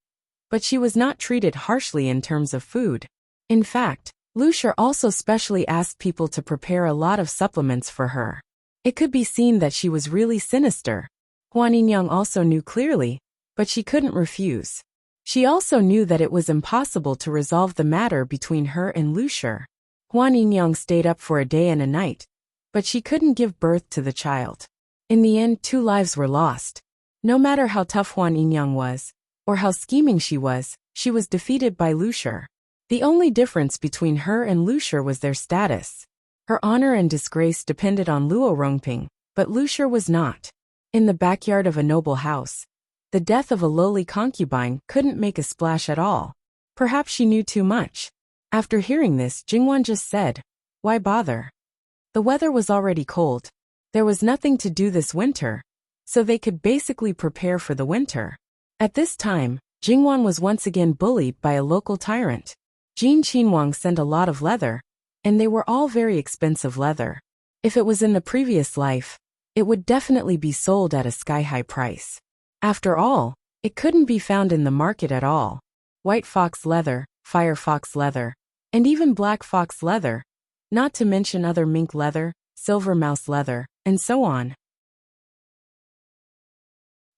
But she was not treated harshly in terms of food. In fact, Lu Shi also specially asked people to prepare a lot of supplements for her. It could be seen that she was really sinister. Huan Yinyang also knew clearly, but she couldn't refuse. She also knew that it was impossible to resolve the matter between her and Lu Shi. Huan Yinyang stayed up for a day and a night, but she couldn't give birth to the child. In the end, 2 lives were lost. No matter how tough Huan Yinyang was, or how scheming she was defeated by Lu Shi. The only difference between her and Lu Shi was their status. Her honor and disgrace depended on Luo Rongping, but Lu Shi was not. In the backyard of a noble house, the death of a lowly concubine couldn't make a splash at all. Perhaps she knew too much. After hearing this, Jingwan just said, "Why bother?" The weather was already cold. There was nothing to do this winter, so they could basically prepare for the winter. At this time, Jingwan was once again bullied by a local tyrant. Jin Qinhuang sent a lot of leather, and they were all very expensive leather. If it was in the previous life, it would definitely be sold at a sky-high price. After all, it couldn't be found in the market at all. White fox leather, fire fox leather, and even black fox leather, not to mention other mink leather, silver mouse leather, and so on.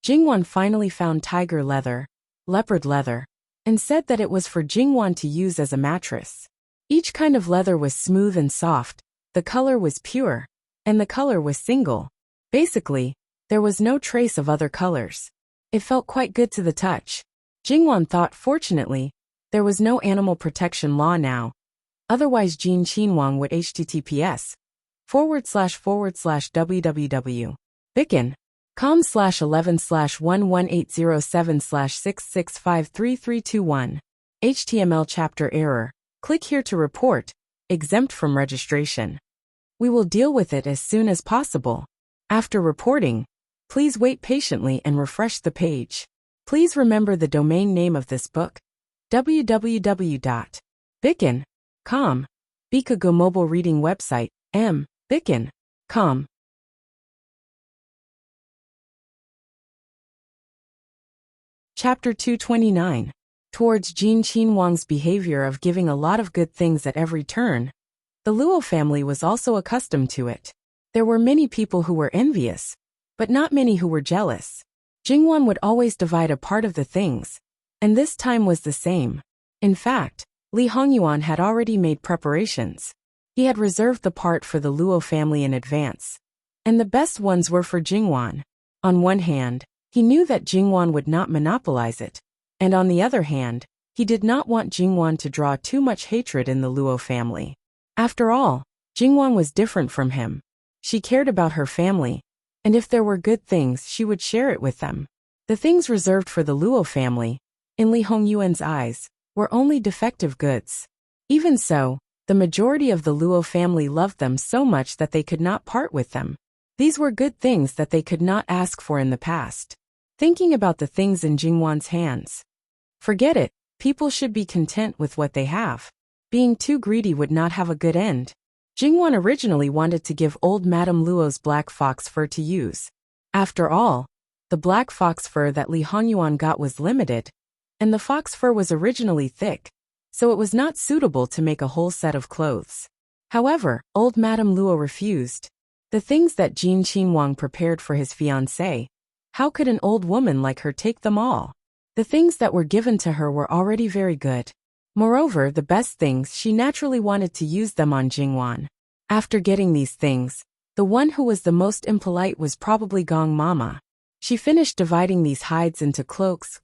Jingwan finally found tiger leather, leopard leather, and said that it was for Jingwan to use as a mattress. Each kind of leather was smooth and soft, the color was pure, and the color was single. Basically, there was no trace of other colors. It felt quite good to the touch. Jingwan thought fortunately, there was no animal protection law now. Otherwise Jin Qinhuang would https://www.bicken.com/11/11807/6653321 HTML chapter error. Click here to report, exempt from registration. We will deal with it as soon as possible. After reporting, please wait patiently and refresh the page. Please remember the domain name of this book, www.bicken.com. Bikago mobile reading website, bicken.com. Chapter 229. Towards Jin Qinhuang's behavior of giving a lot of good things at every turn, the Luo family was also accustomed to it. There were many people who were envious, but not many who were jealous. Jingwan would always divide a part of the things, and this time was the same. In fact, Li Hongyuan had already made preparations. He had reserved the part for the Luo family in advance, and the best ones were for Jingwan. On one hand, he knew that Jingwan would not monopolize it, and on the other hand, he did not want Jingwan to draw too much hatred in the Luo family. After all, Jingwan was different from him. She cared about her family, and if there were good things, she would share it with them. The things reserved for the Luo family, in Li Hongyuan's eyes, were only defective goods. Even so, the majority of the Luo family loved them so much that they could not part with them. These were good things that they could not ask for in the past. Thinking about the things in Jingwan's hands. Forget it, people should be content with what they have. Being too greedy would not have a good end. Jingwan originally wanted to give old Madame Luo's black fox fur to use. After all, the black fox fur that Li Hongyuan got was limited, and the fox fur was originally thick, so it was not suitable to make a whole set of clothes. However, old Madame Luo refused. The things that Jin Qinhuang prepared for his fiancé, how could an old woman like her take them all? The things that were given to her were already very good. Moreover, the best things, she naturally wanted to use them on Jingwan. After getting these things, the one who was the most impolite was probably Gong Mama. She finished dividing these hides into cloaks,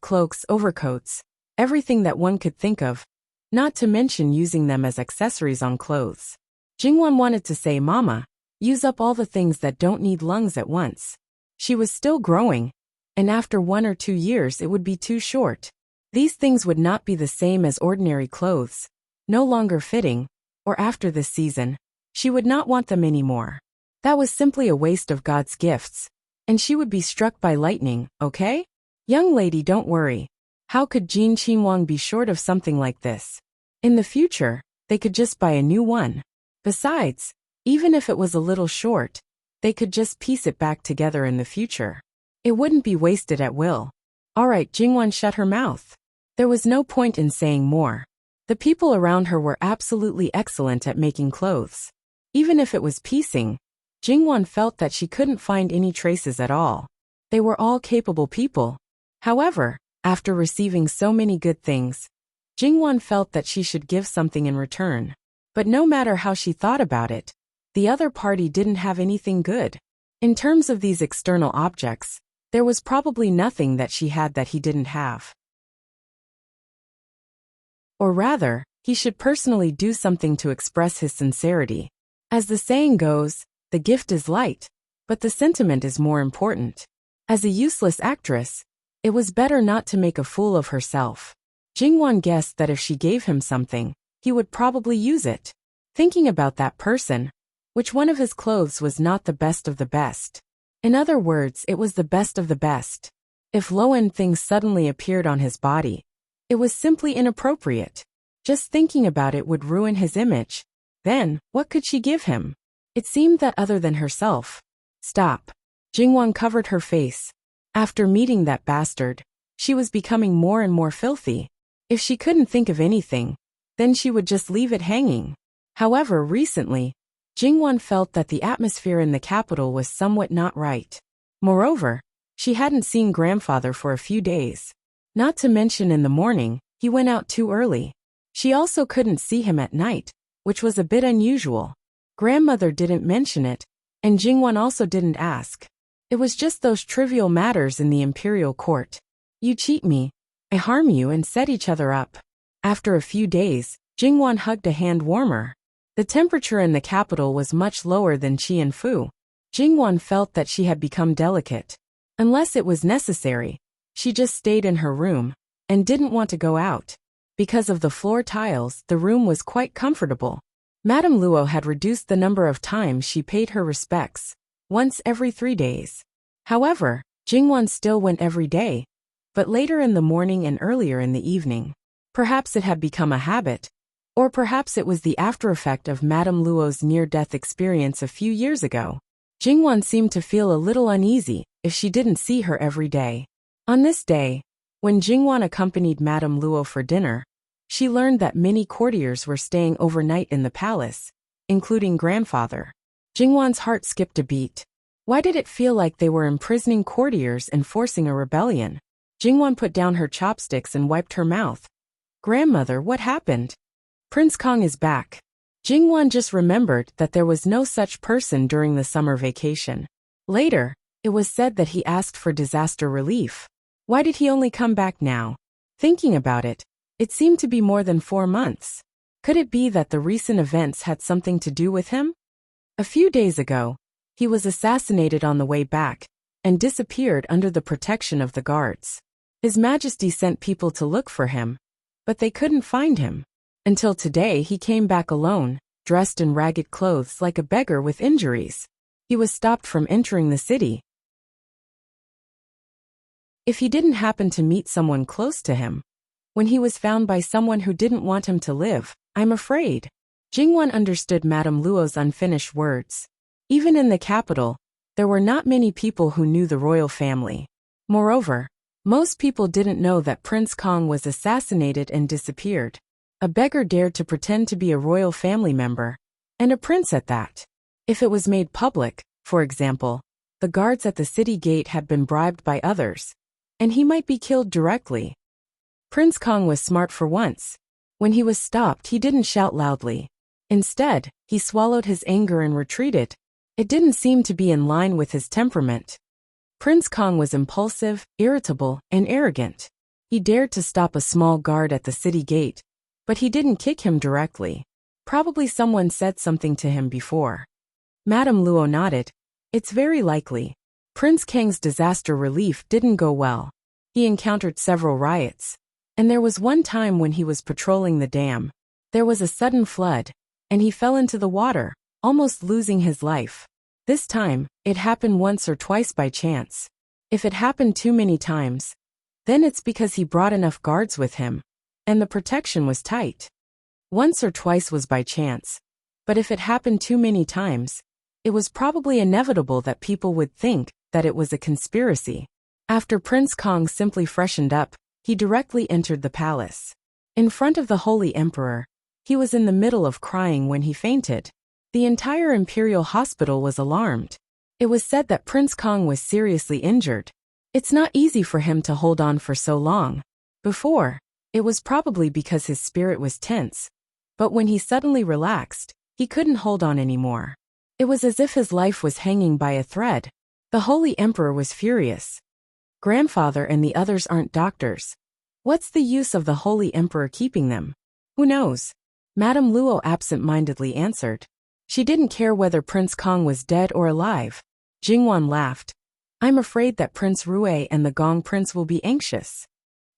overcoats, everything that one could think of, not to mention using them as accessories on clothes. Jingwan wanted to say, "Mama, use up all the things that don't need lungs at once." She was still growing, and after 1 or 2 years it would be too short. These things would not be the same as ordinary clothes, no longer fitting, or after this season, she would not want them anymore. That was simply a waste of God's gifts, and she would be struck by lightning, okay? Young lady, don't worry. How could Jin Qinhuang be short of something like this? In the future, they could just buy a new one. Besides, even if it was a little short, they could just piece it back together in the future. It wouldn't be wasted at will. Alright, Jingwan shut her mouth. There was no point in saying more. The people around her were absolutely excellent at making clothes. Even if it was piecing, Jingwan felt that she couldn't find any traces at all. They were all capable people. However, after receiving so many good things, Jingwan felt that she should give something in return. But no matter how she thought about it, the other party didn't have anything good. In terms of these external objects, there was probably nothing that she had that he didn't have. Or rather, he should personally do something to express his sincerity. As the saying goes, the gift is light, but the sentiment is more important. As a useless actress, it was better not to make a fool of herself. Jingwan guessed that if she gave him something, he would probably use it. Thinking about that person, which one of his clothes was not the best of the best? In other words, it was the best of the best. If low-end things suddenly appeared on his body, it was simply inappropriate. Just thinking about it would ruin his image. Then, what could she give him? It seemed that other than herself. Stop. Jingwan covered her face. After meeting that bastard, she was becoming more and more filthy. If she couldn't think of anything, then she would just leave it hanging. However, recently, Jingwan felt that the atmosphere in the capital was somewhat not right. Moreover, she hadn't seen grandfather for a few days. Not to mention in the morning, he went out too early. She also couldn't see him at night, which was a bit unusual. Grandmother didn't mention it, and Jingwan also didn't ask. It was just those trivial matters in the imperial court. You cheat me, I harm you, and set each other up. After a few days, Jingwan hugged a hand warmer. The temperature in the capital was much lower than Qianfu. Jingwan felt that she had become delicate. Unless it was necessary, she just stayed in her room, and didn't want to go out. Because of the floor tiles, the room was quite comfortable. Madame Luo had reduced the number of times she paid her respects, once every 3 days. However, Jingwan still went every day, but later in the morning and earlier in the evening. Perhaps it had become a habit, or perhaps it was the after-effect of Madame Luo's near-death experience a few years ago. Jingwan seemed to feel a little uneasy if she didn't see her every day. On this day, when Jingwan accompanied Madame Luo for dinner, she learned that many courtiers were staying overnight in the palace, including grandfather. Jingwan's heart skipped a beat. Why did it feel like they were imprisoning courtiers and forcing a rebellion? Jingwan put down her chopsticks and wiped her mouth. Grandmother, what happened? Prince Kong is back. Jingwan just remembered that there was no such person during the summer vacation. Later, it was said that he asked for disaster relief. Why did he only come back now? Thinking about it, it seemed to be more than 4 months. Could it be that the recent events had something to do with him? A few days ago, he was assassinated on the way back and disappeared under the protection of the guards. His Majesty sent people to look for him, but they couldn't find him. Until today he came back alone, dressed in ragged clothes like a beggar with injuries. He was stopped from entering the city. If he didn't happen to meet someone close to him, when he was found by someone who didn't want him to live, I'm afraid. Jingwan understood Madame Luo's unfinished words. Even in the capital, there were not many people who knew the royal family. Moreover, most people didn't know that Prince Kong was assassinated and disappeared. A beggar dared to pretend to be a royal family member, and a prince at that. If it was made public, for example, the guards at the city gate had been bribed by others, and he might be killed directly. Prince Kong was smart for once. When he was stopped, he didn't shout loudly. Instead, he swallowed his anger and retreated. It didn't seem to be in line with his temperament. Prince Kong was impulsive, irritable, and arrogant. He dared to stop a small guard at the city gate, but he didn't kick him directly. Probably someone said something to him before. Madame Luo nodded. It's very likely. Prince Kang's disaster relief didn't go well. He encountered several riots. And there was one time when he was patrolling the dam. There was a sudden flood, and he fell into the water, almost losing his life. This time, it happened once or twice by chance. If it happened too many times, then it's because he brought enough guards with him, and the protection was tight. Once or twice was by chance, but if it happened too many times, it was probably inevitable that people would think that it was a conspiracy. After Prince Kong simply freshened up, he directly entered the palace. In front of the Holy Emperor, he was in the middle of crying when he fainted. The entire imperial hospital was alarmed. It was said that Prince Kong was seriously injured. It's not easy for him to hold on for so long. Before, it was probably because his spirit was tense. But when he suddenly relaxed, he couldn't hold on anymore. It was as if his life was hanging by a thread. The Holy Emperor was furious. Grandfather and the others aren't doctors. What's the use of the Holy Emperor keeping them? Who knows? Madame Luo absent-mindedly answered. She didn't care whether Prince Kong was dead or alive. Jingwan laughed. I'm afraid that Prince Rui and the Gong Prince will be anxious.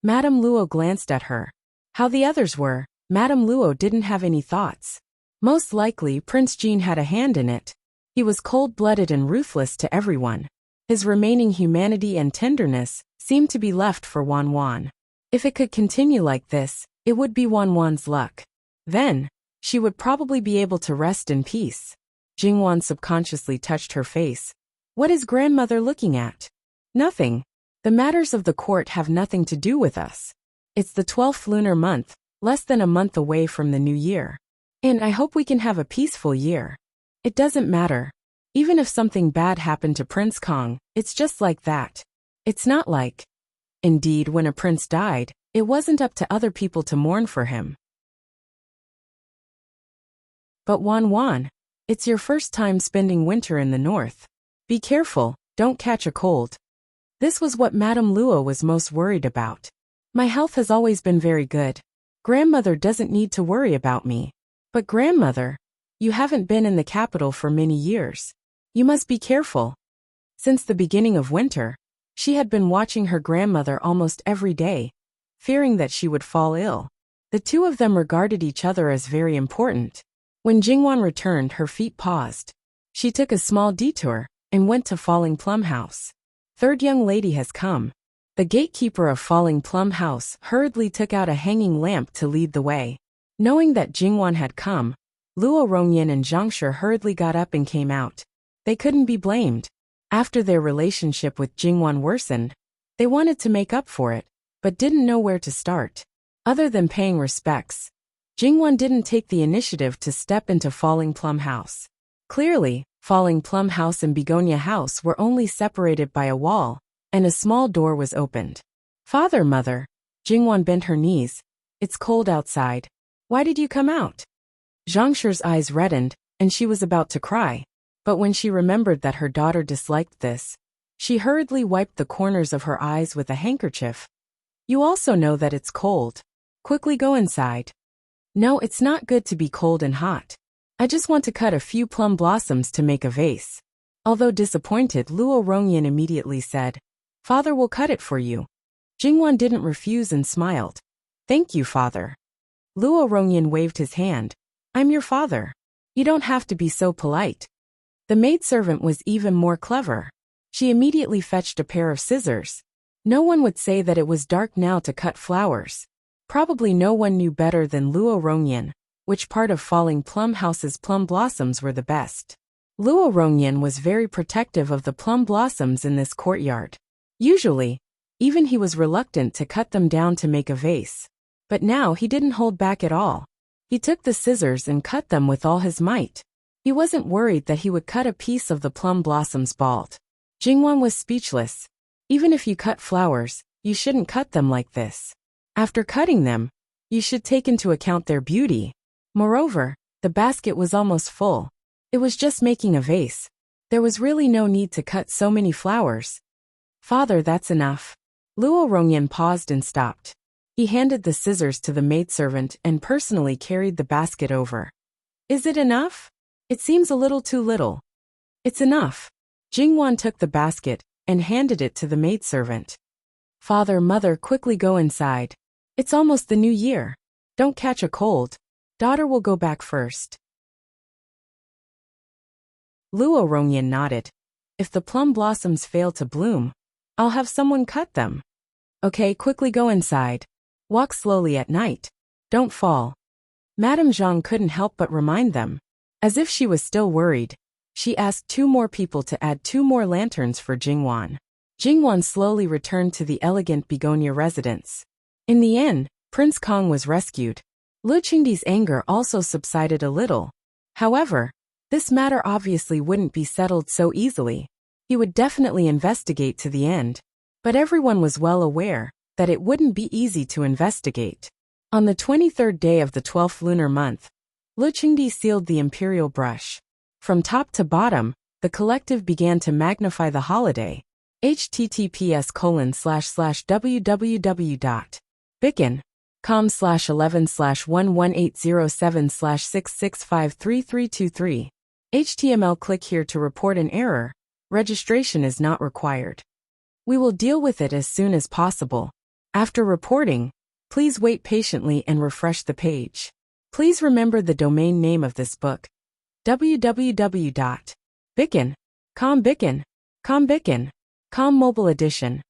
Madame Luo glanced at her. How the others were, Madame Luo didn't have any thoughts. Most likely Prince Jean had a hand in it. He was cold-blooded and ruthless to everyone. His remaining humanity and tenderness seemed to be left for Wan Wan. If it could continue like this, it would be Wan Wan's luck. Then, she would probably be able to rest in peace. Jingwan subconsciously touched her face. What is grandmother looking at? Nothing. The matters of the court have nothing to do with us. It's the 12th lunar month, less than a month away from the new year. And I hope we can have a peaceful year. It doesn't matter. Even if something bad happened to Prince Kong, it's just like that. It's not like. Indeed, when a prince died, it wasn't up to other people to mourn for him. But Wan Wan, it's your first time spending winter in the north. Be careful, don't catch a cold. This was what Madame Luo was most worried about. My health has always been very good. Grandmother doesn't need to worry about me. But grandmother, you haven't been in the capital for many years. You must be careful. Since the beginning of winter, she had been watching her grandmother almost every day, fearing that she would fall ill. The two of them regarded each other as very important. When Jingwan returned, her feet paused. She took a small detour and went to Falling Plum House. Third young lady has come. The gatekeeper of Falling Plum House hurriedly took out a hanging lamp to lead the way. Knowing that Jingwan had come, Luo Rongyan and Zhang Shi hurriedly got up and came out. They couldn't be blamed. After their relationship with Jingwan worsened, they wanted to make up for it, but didn't know where to start. Other than paying respects, Jingwan didn't take the initiative to step into Falling Plum House. Clearly, Falling Plum House and Begonia House were only separated by a wall, and a small door was opened. Father, mother. Jingwan bent her knees. It's cold outside. Why did you come out? Zhongshi's eyes reddened, and she was about to cry. But when she remembered that her daughter disliked this, she hurriedly wiped the corners of her eyes with a handkerchief. You also know that it's cold. Quickly go inside. No, it's not good to be cold and hot. I just want to cut a few plum blossoms to make a vase. Although disappointed, Luo Rongyan immediately said, Father will cut it for you. Jingwan didn't refuse and smiled. Thank you, father. Luo Rongyan waved his hand. I'm your father. You don't have to be so polite. The maidservant was even more clever. She immediately fetched a pair of scissors. No one would say that it was dark now to cut flowers. Probably no one knew better than Luo Rongyan which part of Falling Plum House's plum blossoms were the best. Luo Rongyan was very protective of the plum blossoms in this courtyard. Usually, even he was reluctant to cut them down to make a vase. But now he didn't hold back at all. He took the scissors and cut them with all his might. He wasn't worried that he would cut a piece of the plum blossoms bald. Jingwan was speechless. Even if you cut flowers, you shouldn't cut them like this. After cutting them, you should take into account their beauty. Moreover, the basket was almost full. It was just making a vase. There was really no need to cut so many flowers. Father, that's enough. Luo Rongyan paused and stopped. He handed the scissors to the maidservant and personally carried the basket over. Is it enough? It seems a little too little. It's enough. Jingwan took the basket and handed it to the maidservant. Father, mother, quickly go inside. It's almost the new year. Don't catch a cold. Daughter will go back first. Luo Rongyan nodded. If the plum blossoms fail to bloom, I'll have someone cut them. Okay, quickly go inside. Walk slowly at night. Don't fall. Madame Zhang couldn't help but remind them. As if she was still worried, she asked 2 more people to add 2 more lanterns for Jingwan. Jingwan slowly returned to the elegant Begonia residence. In the end, Prince Kong was rescued. Lu Qingdi's anger also subsided a little. However, this matter obviously wouldn't be settled so easily. He would definitely investigate to the end. But everyone was well aware that it wouldn't be easy to investigate. On the 23rd day of the 12th lunar month, Lu Qingdi sealed the imperial brush. From top to bottom, the collective began to magnify the holiday. https://www.bicken.com/11/11807/6653323. HTML. Click here to report an error. Registration is not required. We will deal with it as soon as possible. After reporting, please wait patiently and refresh the page. Please remember the domain name of this book. www.bicken.com. Bicken.com Mobile Edition.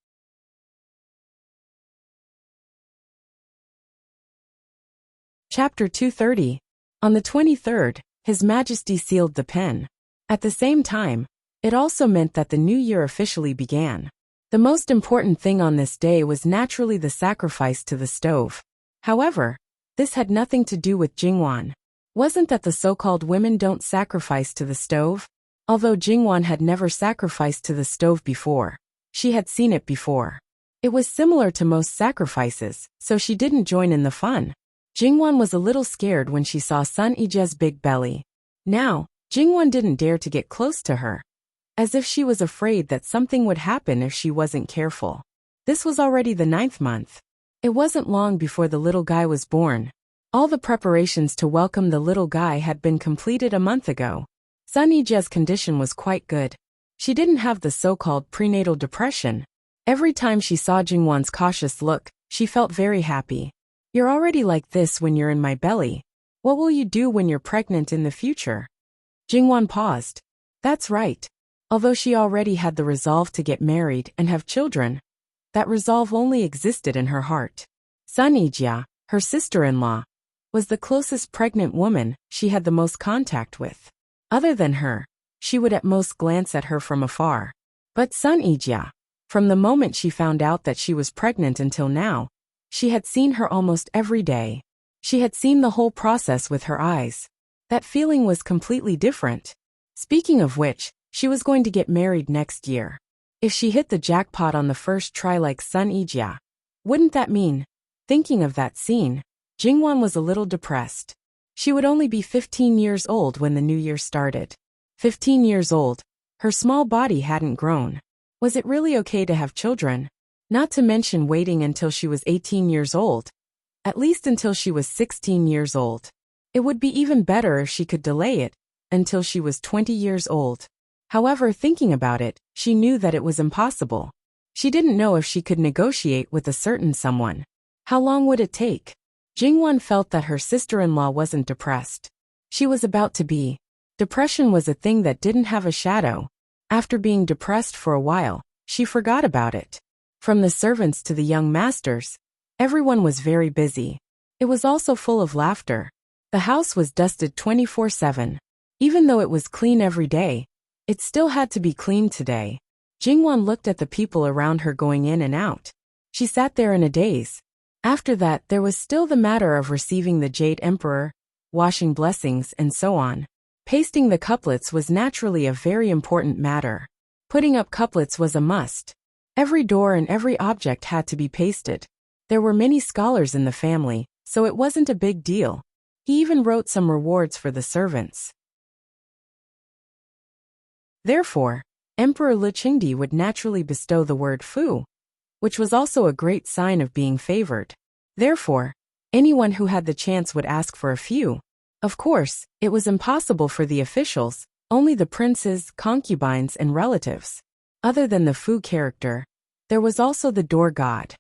Chapter 230. On the 23rd, His Majesty sealed the pen. At the same time, it also meant that the new year officially began. The most important thing on this day was naturally the sacrifice to the stove. However, this had nothing to do with Jingwan. Wasn't that the so-called women don't sacrifice to the stove? Although Jingwan had never sacrificed to the stove before, she had seen it before. It was similar to most sacrifices, so she didn't join in the fun. Jingwan was a little scared when she saw Sun Yije's big belly. Now, Jingwan didn't dare to get close to her, as if she was afraid that something would happen if she wasn't careful. This was already the 9th month. It wasn't long before the little guy was born. All the preparations to welcome the little guy had been completed a month ago. Sun Yije's condition was quite good. She didn't have the so-called prenatal depression. Every time she saw Jingwan's cautious look, she felt very happy. You're already like this when you're in my belly. What will you do when you're pregnant in the future? Jingwan paused. That's right. Although she already had the resolve to get married and have children, that resolve only existed in her heart. Sun Yijia, her sister-in-law, was the closest pregnant woman she had the most contact with. Other than her, she would at most glance at her from afar. But Sun Yijia, from the moment she found out that she was pregnant until now, she had seen her almost every day. She had seen the whole process with her eyes. That feeling was completely different. Speaking of which, she was going to get married next year. If she hit the jackpot on the first try like Sun Ijia, wouldn't that mean? Thinking of that scene, Jingwan was a little depressed. She would only be 15 years old when the new year started. 15 years old. Her small body hadn't grown. Was it really okay to have children? Not to mention waiting until she was 18 years old. At least until she was 16 years old. It would be even better if she could delay it until she was 20 years old. However, thinking about it, she knew that it was impossible. She didn't know if she could negotiate with a certain someone. How long would it take? Jingwan felt that her sister-in-law wasn't depressed. She was about to be. Depression was a thing that didn't have a shadow. After being depressed for a while, she forgot about it. From the servants to the young masters, everyone was very busy. It was also full of laughter. The house was dusted 24/7. Even though it was clean every day, it still had to be cleaned today. Jingwan looked at the people around her going in and out. She sat there in a daze. After that, there was still the matter of receiving the Jade Emperor, washing blessings, and so on. Pasting the couplets was naturally a very important matter. Putting up couplets was a must. Every door and every object had to be pasted. There were many scholars in the family, so it wasn't a big deal. He even wrote some rewards for the servants. Therefore, Emperor Li Qingdi would naturally bestow the word fu, which was also a great sign of being favored. Therefore, anyone who had the chance would ask for a few. Of course, it was impossible for the officials, only the princes, concubines, and relatives. Other than the fu character, there was also the door god.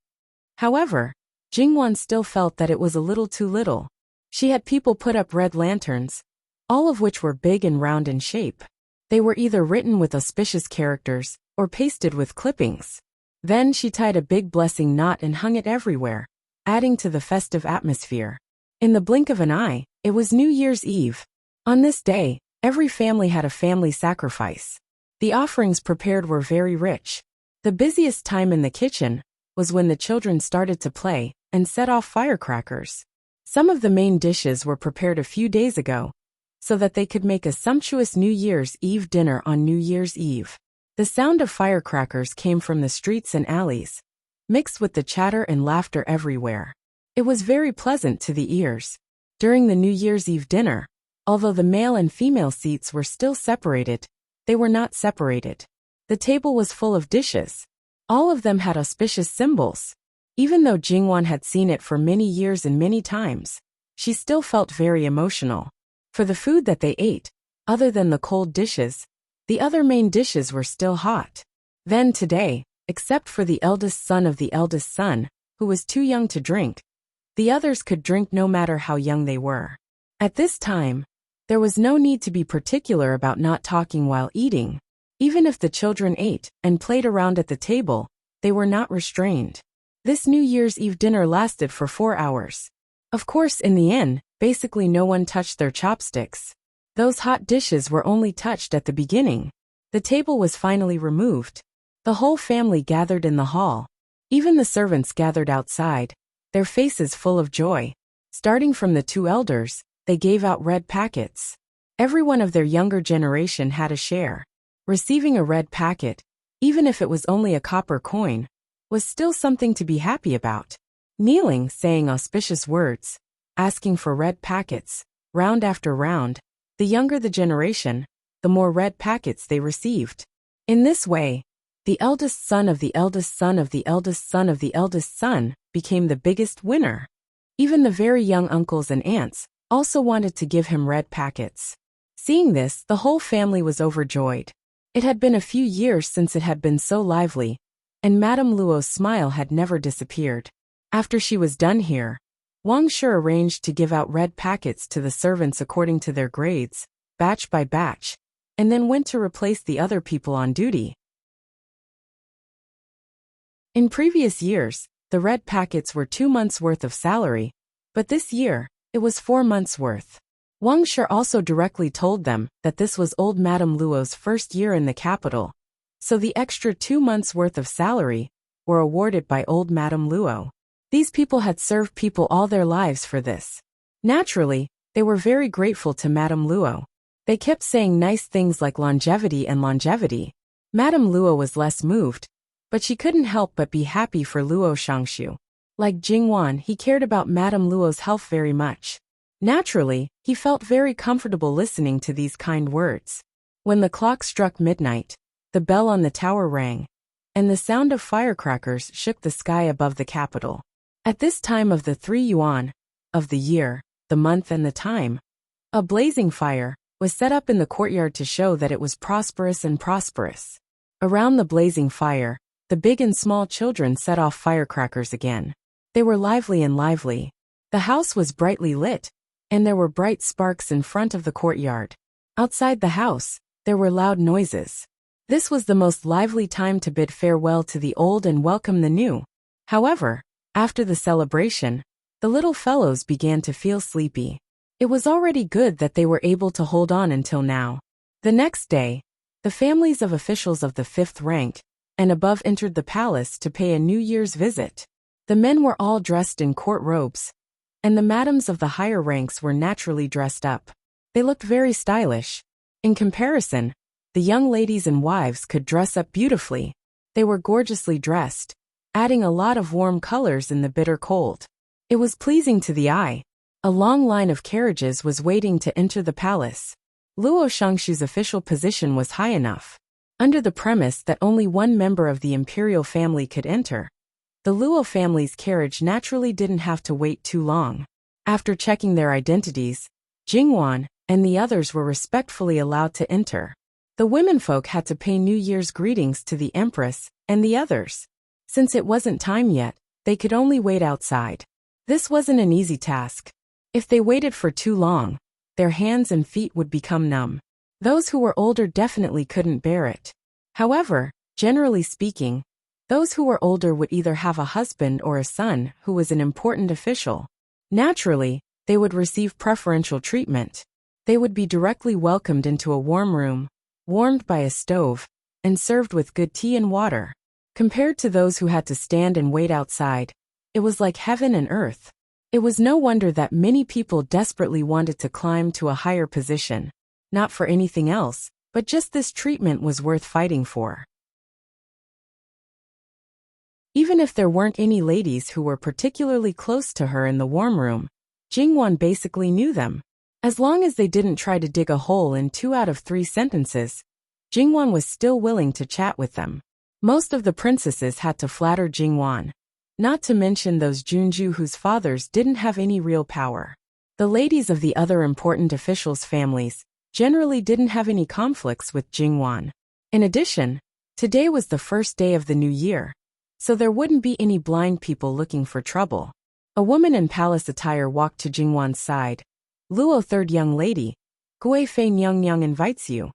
However, Jingwan still felt that it was a little too little. She had people put up red lanterns, all of which were big and round in shape. They were either written with auspicious characters or pasted with clippings. Then she tied a big blessing knot and hung it everywhere, adding to the festive atmosphere. In the blink of an eye, it was New Year's Eve. On this day, every family had a family sacrifice. The offerings prepared were very rich. The busiest time in the kitchen was when the children started to play and set off firecrackers. Some of the main dishes were prepared a few days ago, so that they could make a sumptuous New Year's Eve dinner on New Year's Eve. The sound of firecrackers came from the streets and alleys, mixed with the chatter and laughter everywhere. It was very pleasant to the ears. During the New Year's Eve dinner, although the male and female seats were still separated, they were not separated. The table was full of dishes. All of them had auspicious symbols. Even though Jingwan had seen it for many years and many times, she still felt very emotional. For the food that they ate, other than the cold dishes, the other main dishes were still hot. Then today, except for the eldest son of the eldest son, who was too young to drink, the others could drink no matter how young they were. At this time, there was no need to be particular about not talking while eating. Even if the children ate and played around at the table, they were not restrained. This New Year's Eve dinner lasted for 4 hours. Of course, in the end, basically no one touched their chopsticks. Those hot dishes were only touched at the beginning. The table was finally removed. The whole family gathered in the hall. Even the servants gathered outside, their faces full of joy. Starting from the 2 elders, they gave out red packets. Everyone of their younger generation had a share. Receiving a red packet, even if it was only a copper coin, was still something to be happy about. Kneeling, saying auspicious words, asking for red packets, round after round, the younger the generation, the more red packets they received. In this way, the eldest son of the eldest son of the eldest son of the eldest son became the biggest winner. Even the very young uncles and aunts also wanted to give him red packets. Seeing this, the whole family was overjoyed. It had been a few years since it had been so lively, and Madame Luo's smile had never disappeared. After she was done here, Wang Shi arranged to give out red packets to the servants according to their grades, batch by batch, and then went to replace the other people on duty. In previous years, the red packets were 2 months' worth of salary, but this year, it was 4 months' worth. Wang Shi also directly told them that this was old Madame Luo's first year in the capital, so the extra 2 months' worth of salary were awarded by old Madame Luo. These people had served people all their lives for this. Naturally, they were very grateful to Madame Luo. They kept saying nice things like longevity and longevity. Madame Luo was less moved, but she couldn't help but be happy for Luo Shangshu. Like Jingwan, he cared about Madame Luo's health very much. Naturally, he felt very comfortable listening to these kind words. When the clock struck midnight, the bell on the tower rang, and the sound of firecrackers shook the sky above the capital. At this time of the 3 yuan, of the year, the month and the time, a blazing fire was set up in the courtyard to show that it was prosperous and prosperous. Around the blazing fire, the big and small children set off firecrackers again. They were lively and lively. The house was brightly lit, and there were bright sparks in front of the courtyard. Outside the house, there were loud noises. This was the most lively time to bid farewell to the old and welcome the new. However, after the celebration, the little fellows began to feel sleepy. It was already good that they were able to hold on until now. The next day, the families of officials of the 5th rank and above entered the palace to pay a New Year's visit. The men were all dressed in court robes, and the madams of the higher ranks were naturally dressed up. They looked very stylish. In comparison, the young ladies and wives could dress up beautifully. They were gorgeously dressed, adding a lot of warm colors in the bitter cold. It was pleasing to the eye. A long line of carriages was waiting to enter the palace. Luo Shangshu's official position was high enough. Under the premise that only one member of the imperial family could enter, the Luo family's carriage naturally didn't have to wait too long. After checking their identities, Jingwan and the others were respectfully allowed to enter. The womenfolk had to pay New Year's greetings to the Empress and the others. Since it wasn't time yet, they could only wait outside. This wasn't an easy task. If they waited for too long, their hands and feet would become numb. Those who were older definitely couldn't bear it. However, generally speaking, those who were older would either have a husband or a son who was an important official. Naturally, they would receive preferential treatment. They would be directly welcomed into a warm room, warmed by a stove, and served with good tea and water. Compared to those who had to stand and wait outside, it was like heaven and earth. It was no wonder that many people desperately wanted to climb to a higher position. Not for anything else, but just this treatment was worth fighting for. Even if there weren't any ladies who were particularly close to her in the warm room, Jingwan basically knew them. As long as they didn't try to dig a hole in 2 out of 3 sentences, Jingwan was still willing to chat with them. Most of the princesses had to flatter Jingwan. Not to mention those Junju whose fathers didn't have any real power. The ladies of the other important officials' families generally didn't have any conflicts with Jingwan. In addition, today was the first day of the new year, so there wouldn't be any blind people looking for trouble. A woman in palace attire walked to Jingwan's side. Luo, third young lady, Gui Fei Nyang invites you.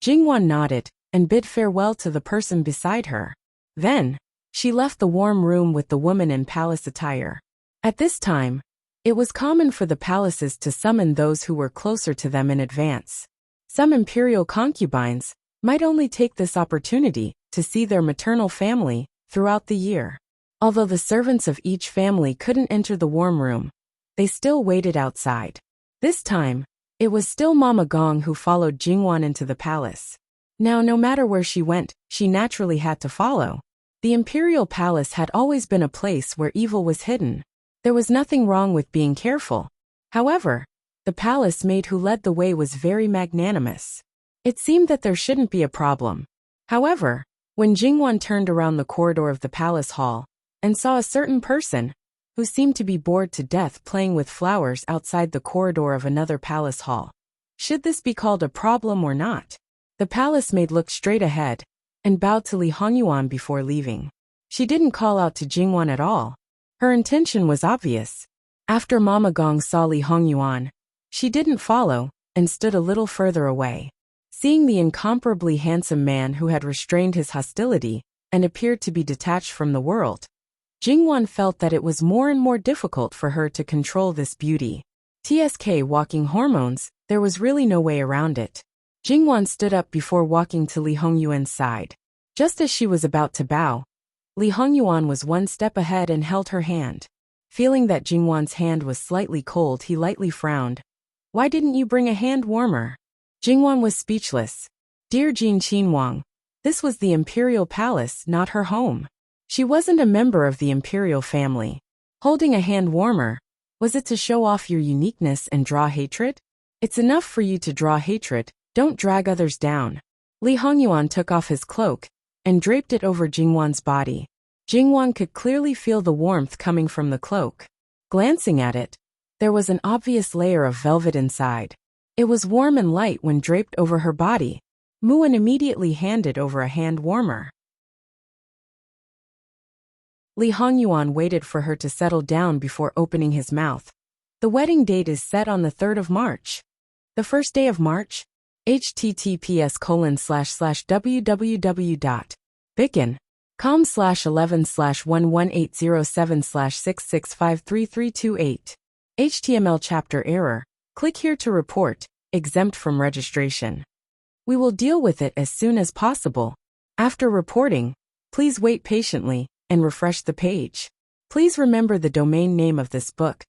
Jingwan nodded and bid farewell to the person beside her. Then, she left the warm room with the woman in palace attire. At this time, it was common for the palaces to summon those who were closer to them in advance. Some imperial concubines might only take this opportunity to see their maternal family throughout the year. Although the servants of each family couldn't enter the warm room, they still waited outside. This time, it was still Mama Gong who followed Jingwan into the palace. Now, no matter where she went, she naturally had to follow. The imperial palace had always been a place where evil was hidden. There was nothing wrong with being careful. However, the palace maid who led the way was very magnanimous. It seemed that there shouldn't be a problem. However, when Jingwan turned around the corridor of the palace hall and saw a certain person who seemed to be bored to death playing with flowers outside the corridor of another palace hall, should this be called a problem or not? The palace maid looked straight ahead and bowed to Li Hongyuan before leaving. She didn't call out to Jingwan at all. Her intention was obvious. After Mama Gong saw Li Hongyuan, she didn't follow and stood a little further away. Seeing the incomparably handsome man who had restrained his hostility and appeared to be detached from the world, Jingwan felt that it was more and more difficult for her to control this beauty. TSK walking hormones, there was really no way around it. Jingwan stood up before walking to Li Hongyuan's side. Just as she was about to bow, Li Hongyuan was one step ahead and held her hand. Feeling that Jingwan's hand was slightly cold, he lightly frowned. "Why didn't you bring a hand warmer?" Jingwan was speechless. Dear Jin Qinhuang, this was the imperial palace, not her home. She wasn't a member of the imperial family. Holding a hand warmer, was it to show off your uniqueness and draw hatred? It's enough for you to draw hatred, don't drag others down. Li Hongyuan took off his cloak and draped it over Jingwan's body. Jingwan could clearly feel the warmth coming from the cloak. Glancing at it, there was an obvious layer of velvet inside. It was warm and light when draped over her body. Muan immediately handed over a hand warmer. Li Hongyuan waited for her to settle down before opening his mouth. The wedding date is set on the 3rd of March. The first day of March? https://www.bicon.com/11/11807/6653328. HTML chapter error. Click here to report, exempt from registration. We will deal with it as soon as possible. After reporting, please wait patiently and refresh the page. Please remember the domain name of this book.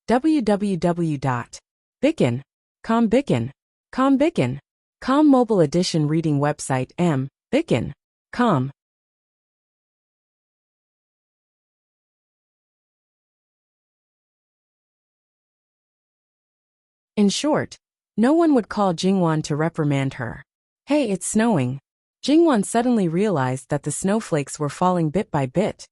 www.bicon.com mobile edition reading website bicon.com. In short, no one would call Jingwan to reprimand her. Hey, it's snowing. Jingwan suddenly realized that the snowflakes were falling bit by bit.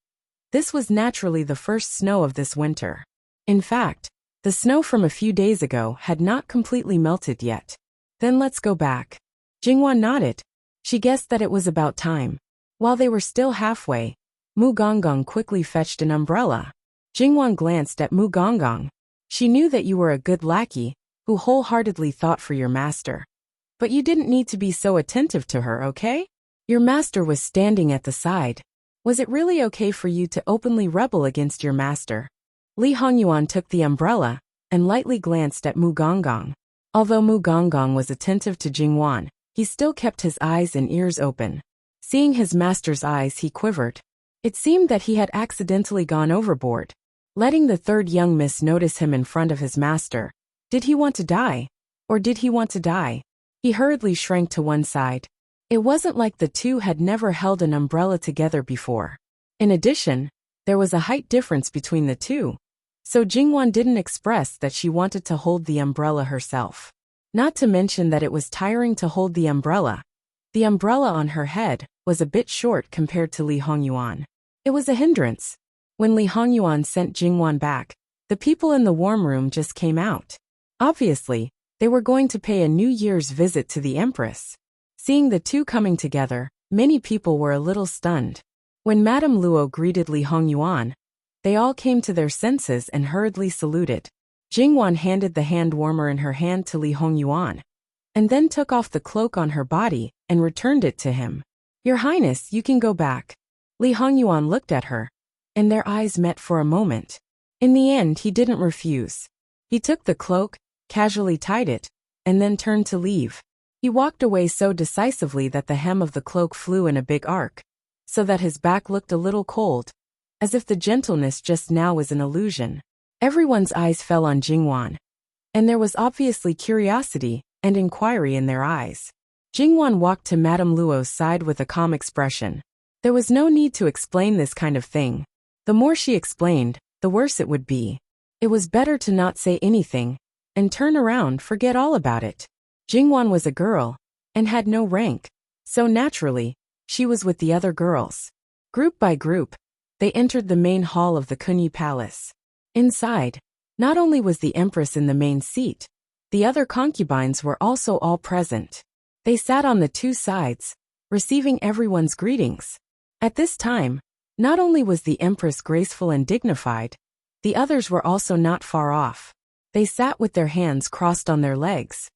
This was naturally the first snow of this winter. In fact, the snow from a few days ago had not completely melted yet. Then let's go back. Jingwan nodded. She guessed that it was about time. While they were still halfway, Mu Gonggong quickly fetched an umbrella. Jingwan glanced at Mu Gonggong. She knew that you were a good lackey, who wholeheartedly thought for your master. But you didn't need to be so attentive to her, okay? Your master was standing at the side. Was it really okay for you to openly rebel against your master? Li Hongyuan took the umbrella and lightly glanced at Mu Gonggong. Although Mu Gonggong was attentive to Jingwan, he still kept his eyes and ears open. Seeing his master's eyes, he quivered. It seemed that he had accidentally gone overboard. Letting the third young miss notice him in front of his master. Did he want to die? Or did he want to die? He hurriedly shrank to one side. It wasn't like the two had never held an umbrella together before. In addition, there was a height difference between the two. So Jingwan didn't express that she wanted to hold the umbrella herself. Not to mention that it was tiring to hold the umbrella. The umbrella on her head was a bit short compared to Li Hongyuan. It was a hindrance. When Li Hongyuan sent Jingwan back, the people in the warm room just came out. Obviously, they were going to pay a New Year's visit to the Empress. Seeing the two coming together, many people were a little stunned. When Madame Luo greeted Li Hongyuan, they all came to their senses and hurriedly saluted. Jingwan handed the hand warmer in her hand to Li Hongyuan, and then took off the cloak on her body and returned it to him. Your Highness, you can go back. Li Hongyuan looked at her, and their eyes met for a moment. In the end, he didn't refuse. He took the cloak, casually tied it, and then turned to leave. He walked away so decisively that the hem of the cloak flew in a big arc, so that his back looked a little cold, as if the gentleness just now was an illusion. Everyone's eyes fell on Jingwan, and there was obviously curiosity and inquiry in their eyes. Jingwan walked to Madame Luo's side with a calm expression. There was no need to explain this kind of thing. The more she explained, the worse it would be. It was better to not say anything, and turn around, forget all about it. Jingwan was a girl, and had no rank, so naturally, she was with the other girls. Group by group, they entered the main hall of the Kunyi Palace. Inside, not only was the Empress in the main seat, the other concubines were also all present. They sat on the two sides, receiving everyone's greetings. At this time, not only was the Empress graceful and dignified, the others were also not far off. They sat with their hands crossed on their legs.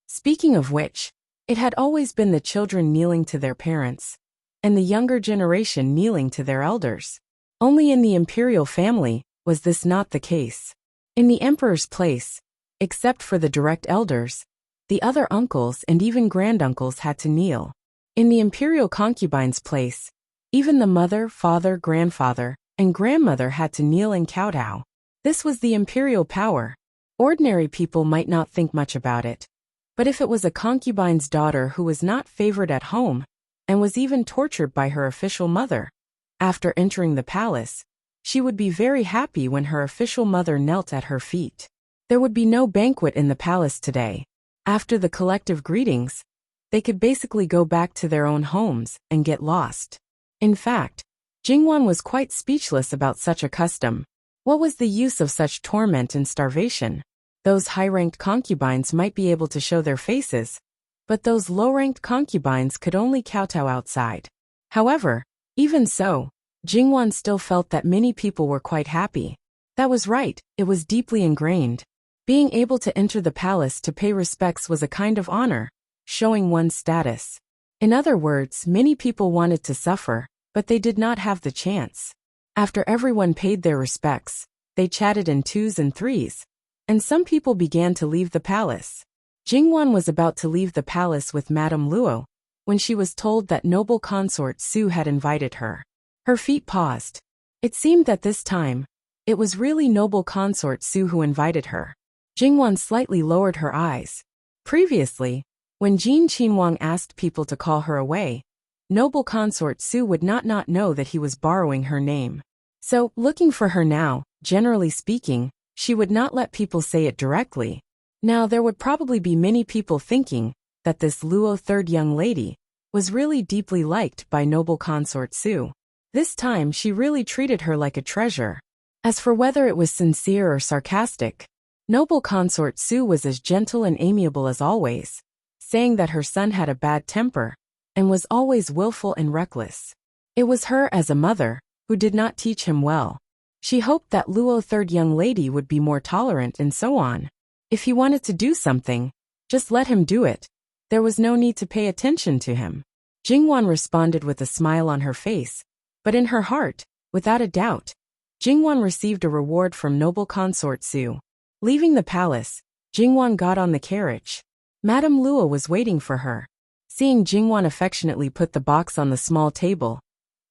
Speaking of which, it had always been the children kneeling to their parents, and the younger generation kneeling to their elders. Only in the imperial family was this not the case. In the emperor's place, except for the direct elders, the other uncles and even granduncles had to kneel. In the imperial concubine's place, even the mother, father, grandfather, and grandmother had to kneel and kowtow. This was the imperial power. Ordinary people might not think much about it. But if it was a concubine's daughter who was not favored at home, and was even tortured by her official mother, after entering the palace, she would be very happy when her official mother knelt at her feet. There would be no banquet in the palace today. After the collective greetings, they could basically go back to their own homes and get lost. In fact, Jingwan was quite speechless about such a custom. What was the use of such torment and starvation? Those high-ranked concubines might be able to show their faces, but those low-ranked concubines could only kowtow outside. However, even so, Jingwan still felt that many people were quite happy. That was right, it was deeply ingrained. Being able to enter the palace to pay respects was a kind of honor, showing one's status. In other words, many people wanted to suffer, but they did not have the chance. After everyone paid their respects, they chatted in twos and threes, and some people began to leave the palace. Jingwan was about to leave the palace with Madame Luo, when she was told that noble consort Su had invited her. Her feet paused. It seemed that this time, it was really noble consort Su who invited her. Jingwan slightly lowered her eyes. Previously, when Jin Qinhuang asked people to call her away, noble consort Su would not know that he was borrowing her name. So, looking for her now, generally speaking, she would not let people say it directly. Now there would probably be many people thinking that this Luo third young lady was really deeply liked by noble consort Su. This time she really treated her like a treasure. As for whether it was sincere or sarcastic, noble consort Su was as gentle and amiable as always, saying that her son had a bad temper and was always willful and reckless. It was her as a mother who did not teach him well. She hoped that Luo third young lady would be more tolerant and so on. If he wanted to do something, just let him do it. There was no need to pay attention to him. Jingwan responded with a smile on her face, but in her heart, without a doubt, Jingwan received a reward from noble consort Su. Leaving the palace, Jingwan got on the carriage. Madame Luo was waiting for her. Seeing Jingwan affectionately put the box on the small table,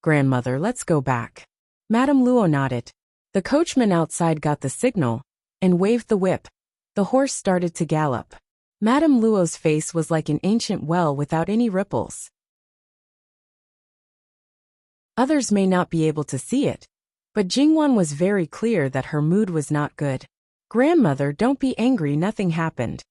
"Grandmother, let's go back." Madame Luo nodded. The coachman outside got the signal and waved the whip. The horse started to gallop. Madame Luo's face was like an ancient well without any ripples. Others may not be able to see it, but Jingwan was very clear that her mood was not good. "Grandmother, don't be angry, nothing happened."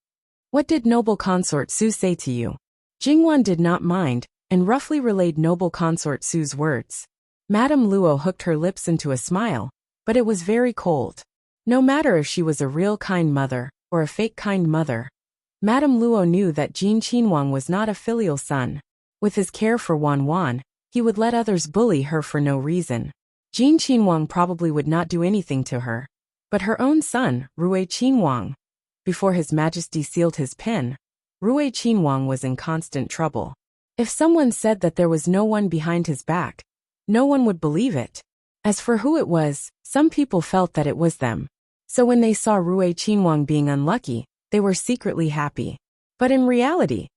"What did noble consort Su say to you?" Jingwan did not mind, and roughly relayed noble consort Su's words. Madame Luo hooked her lips into a smile, but it was very cold. No matter if she was a real kind mother, or a fake kind mother, Madame Luo knew that Jin Qinhuang was not a filial son. With his care for Wan Wan, he would let others bully her for no reason. Jin Qinhuang probably would not do anything to her. But her own son, Rui Qinhuang. Before His Majesty sealed his pen, Rui Qinhuang was in constant trouble. If someone said that there was no one behind his back, no one would believe it. As for who it was, some people felt that it was them. So when they saw Rui Qinhuang being unlucky, they were secretly happy. But in reality,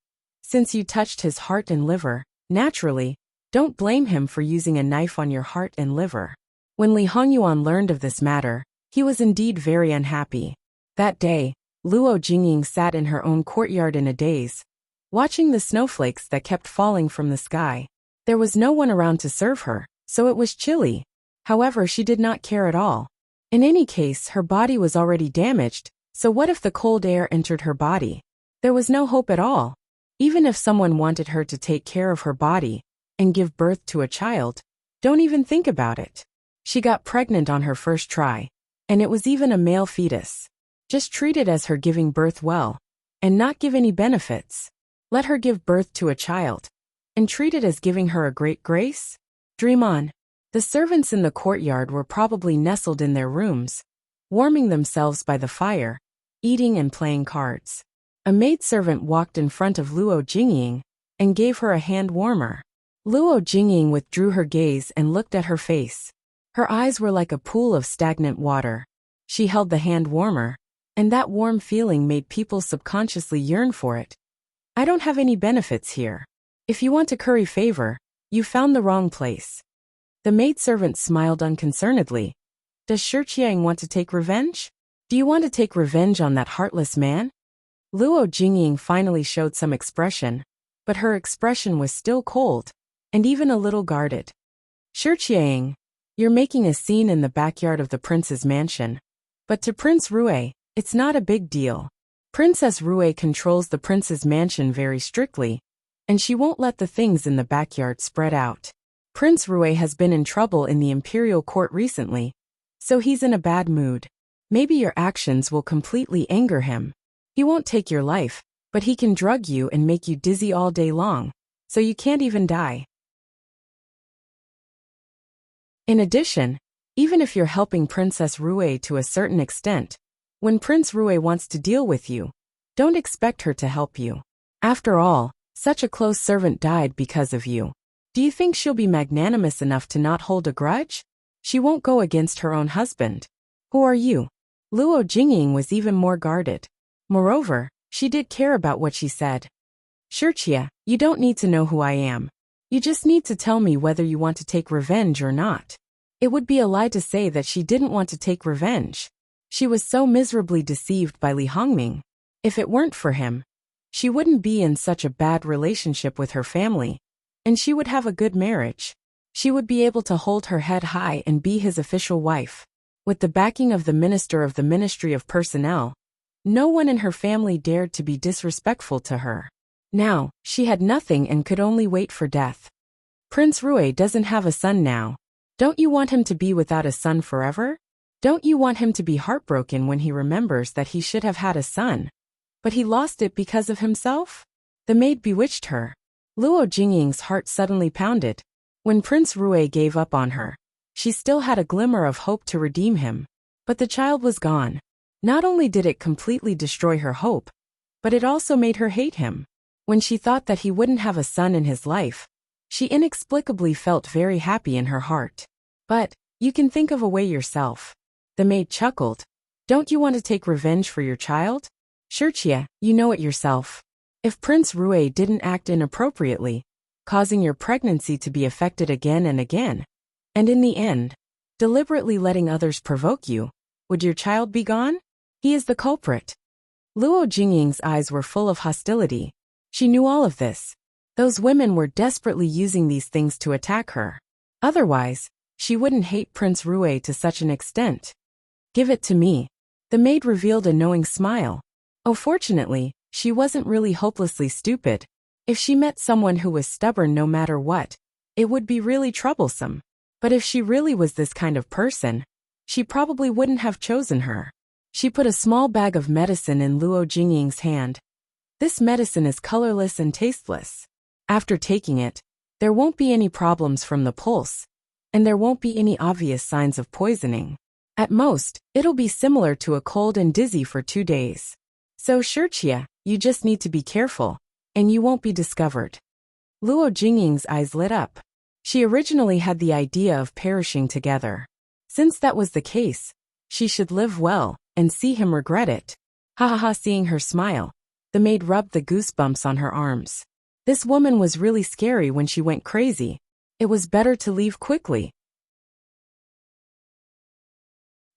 since you touched his heart and liver, naturally, don't blame him for using a knife on your heart and liver. When Li Hongyuan learned of this matter, he was indeed very unhappy. That day, Luo Jingying sat in her own courtyard in a daze, watching the snowflakes that kept falling from the sky. There was no one around to serve her, so it was chilly. However, she did not care at all. In any case, her body was already damaged, so what if the cold air entered her body? There was no hope at all. Even if someone wanted her to take care of her body and give birth to a child, don't even think about it. She got pregnant on her first try, and it was even a male fetus. Just treat it as her giving birth well, and not give any benefits. Let her give birth to a child, and treat it as giving her a great grace? Dream on. The servants in the courtyard were probably nestled in their rooms, warming themselves by the fire, eating and playing cards. A maidservant walked in front of Luo Jingying and gave her a hand warmer. Luo Jingying withdrew her gaze and looked at her face. Her eyes were like a pool of stagnant water. She held the hand warmer, and that warm feeling made people subconsciously yearn for it. "I don't have any benefits here. If you want to curry favor, you found the wrong place." The maidservant smiled unconcernedly. "Does Shi Qiang want to take revenge?" Do you want to take revenge on that heartless man? Luo Jingying finally showed some expression, but her expression was still cold, and even a little guarded. Shiqiang, you're making a scene in the backyard of the prince's mansion. But to Prince Rui, it's not a big deal. Princess Rui controls the prince's mansion very strictly, and she won't let the things in the backyard spread out. Prince Rui has been in trouble in the imperial court recently, so he's in a bad mood. Maybe your actions will completely anger him. He won't take your life, but he can drug you and make you dizzy all day long, so you can't even die. In addition, even if you're helping Princess Rui to a certain extent, when Prince Rui wants to deal with you, don't expect her to help you. After all, such a close servant died because of you. Do you think she'll be magnanimous enough to not hold a grudge? She won't go against her own husband. Who are you? Luo Jingying was even more guarded. Moreover, she did care about what she said. Shiqia, you don't need to know who I am. You just need to tell me whether you want to take revenge or not. It would be a lie to say that she didn't want to take revenge. She was so miserably deceived by Li Hongming. If it weren't for him, she wouldn't be in such a bad relationship with her family, and she would have a good marriage. She would be able to hold her head high and be his official wife. With the backing of the Minister of the Ministry of Personnel, no one in her family dared to be disrespectful to her. Now, she had nothing and could only wait for death. Prince Rui doesn't have a son now. Don't you want him to be without a son forever? Don't you want him to be heartbroken when he remembers that he should have had a son, but he lost it because of himself? The maid bewitched her. Luo Jingying's heart suddenly pounded. When Prince Rui gave up on her, she still had a glimmer of hope to redeem him. But the child was gone. Not only did it completely destroy her hope, but it also made her hate him. When she thought that he wouldn't have a son in his life, she inexplicably felt very happy in her heart. But, you can think of a way yourself. The maid chuckled. Don't you want to take revenge for your child? Shiqia, you know it yourself. If Prince Rui didn't act inappropriately, causing your pregnancy to be affected again and again, and in the end, deliberately letting others provoke you, would your child be gone? He is the culprit. Luo Jingying's eyes were full of hostility. She knew all of this. Those women were desperately using these things to attack her. Otherwise, she wouldn't hate Prince Rui to such an extent. Give it to me. The maid revealed a knowing smile. Oh, fortunately, she wasn't really hopelessly stupid. If she met someone who was stubborn no matter what, it would be really troublesome. But if she really was this kind of person, she probably wouldn't have chosen her. She put a small bag of medicine in Luo Jingying's hand. This medicine is colorless and tasteless. After taking it, there won't be any problems from the pulse, and there won't be any obvious signs of poisoning. At most, it'll be similar to a cold and dizzy for 2 days. So Shiqia, you just need to be careful, and you won't be discovered. Luo Jingying's eyes lit up. She originally had the idea of perishing together. Since that was the case, she should live well, and see him regret it. Ha ha ha, seeing her smile, the maid rubbed the goosebumps on her arms. This woman was really scary when she went crazy. It was better to leave quickly.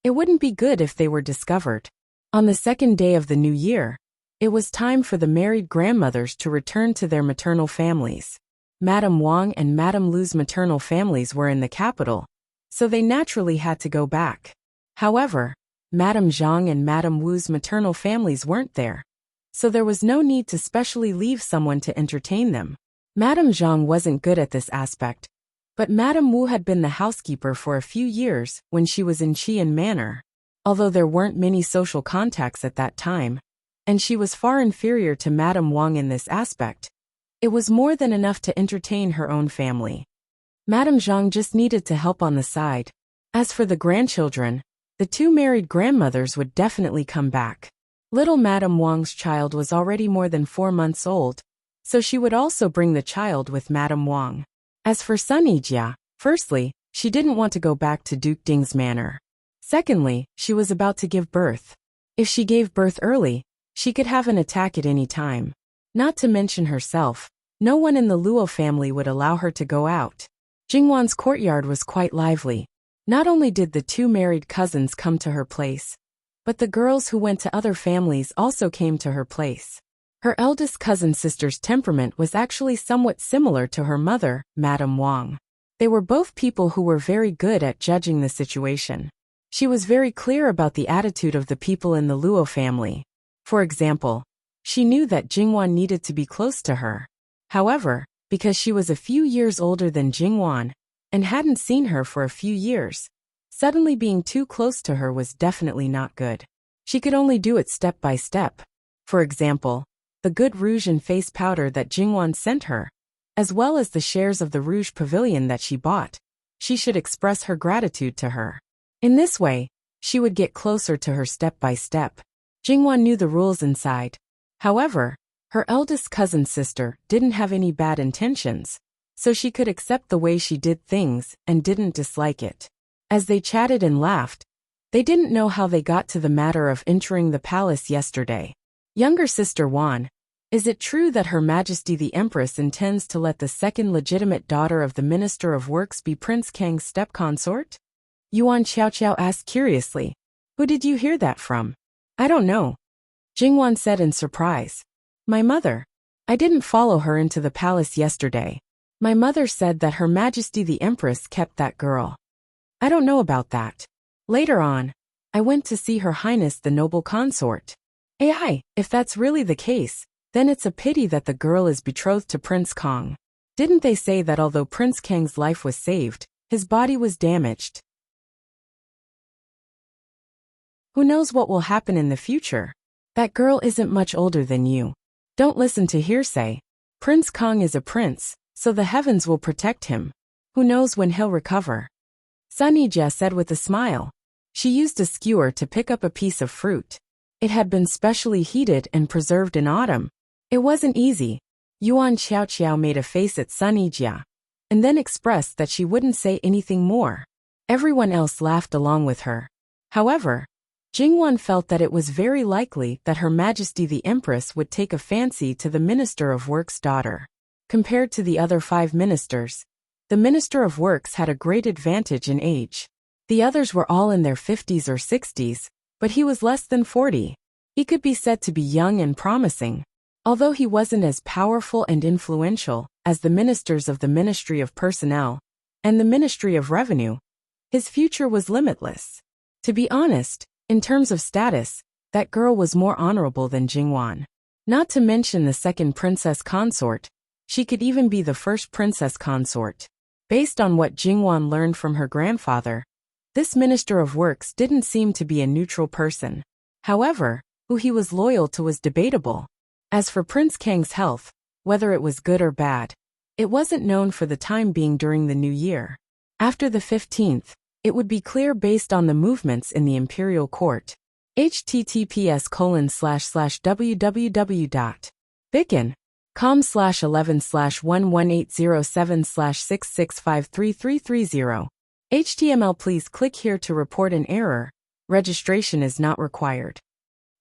It wouldn't be good if they were discovered. On the second day of the new year, it was time for the married grandmothers to return to their maternal families. Madame Wang and Madame Lu's maternal families were in the capital, so they naturally had to go back. However, Madame Zhang and Madame Wu's maternal families weren't there, so there was no need to specially leave someone to entertain them. Madame Zhang wasn't good at this aspect, but Madame Wu had been the housekeeper for a few years when she was in Qian Manor. Although there weren't many social contacts at that time, and she was far inferior to Madame Wang in this aspect, it was more than enough to entertain her own family. Madame Zhang just needed to help on the side. As for the grandchildren, the 2 married grandmothers would definitely come back. Little Madame Wang's child was already more than 4 months old, so she would also bring the child with Madame Wang. As for Sun Yijia, firstly, she didn't want to go back to Duke Ding's manor. Secondly, she was about to give birth. If she gave birth early, she could have an attack at any time. Not to mention herself, no one in the Luo family would allow her to go out. Jingwan's courtyard was quite lively. Not only did the 2 married cousins come to her place, But the girls who went to other families also came to her place. Her eldest cousin sister's temperament was actually somewhat similar to her mother, Madame Wang. They were both people who were very good at judging the situation. She was very clear about the attitude of the people in the Luo family. For example, she knew that Jingwan needed to be close to her. However, because she was a few years older than Jingwan and hadn't seen her for a few years, suddenly being too close to her was definitely not good. She could only do it step by step. For example, the good rouge and face powder that Jingwan sent her, as well as the shares of the Rouge Pavilion that she bought, she should express her gratitude to her. In this way, she would get closer to her step by step. Jingwan knew the rules inside. However, her eldest cousin's sister didn't have any bad intentions, so she could accept the way she did things and didn't dislike it. As they chatted and laughed, they didn't know how they got to the matter of entering the palace yesterday. Younger sister Wan, is it true that Her Majesty the Empress intends to let the second legitimate daughter of the Minister of Works be Prince Kang's step-consort? Yuan Xiaoqiao asked curiously. Who did you hear that from? I don't know. Jingwan said in surprise. My mother. I didn't follow her into the palace yesterday. My mother said that Her Majesty the Empress kept that girl. I don't know about that. Later on, I went to see Her Highness the noble consort. AI, if that's really the case, then it's a pity that the girl is betrothed to Prince Kang. Didn't they say that although Prince Kang's life was saved, his body was damaged? Who knows what will happen in the future? That girl isn't much older than you. Don't listen to hearsay. Prince Kang is a prince, so the heavens will protect him. Who knows when he'll recover? Sunija said with a smile. She used a skewer to pick up a piece of fruit. It had been specially heated and preserved in autumn. It wasn't easy. Yuan Xiaoqiao made a face at Sunija, and then expressed that she wouldn't say anything more. Everyone else laughed along with her. However, Jingwan felt that it was very likely that Her Majesty the Empress would take a fancy to the Minister of Works' daughter. Compared to the other 5 ministers, the Minister of Works had a great advantage in age. The others were all in their 50s or 60s, but he was less than 40. He could be said to be young and promising. Although he wasn't as powerful and influential as the ministers of the Ministry of Personnel and the Ministry of Revenue, his future was limitless. To be honest, in terms of status, that girl was more honorable than Jingwan. Not to mention the second princess consort, she could even be the first princess consort. Based on what Jingwan learned from her grandfather, this Minister of Works didn't seem to be a neutral person. However, who he was loyal to was debatable. As for Prince Kang's health, whether it was good or bad, it wasn't known for the time being during the new year. After the 15th, it would be clear based on the movements in the imperial court. https://www.bicken.com/11/11807/66533330. HTML. Please click here to report an error. Registration is not required.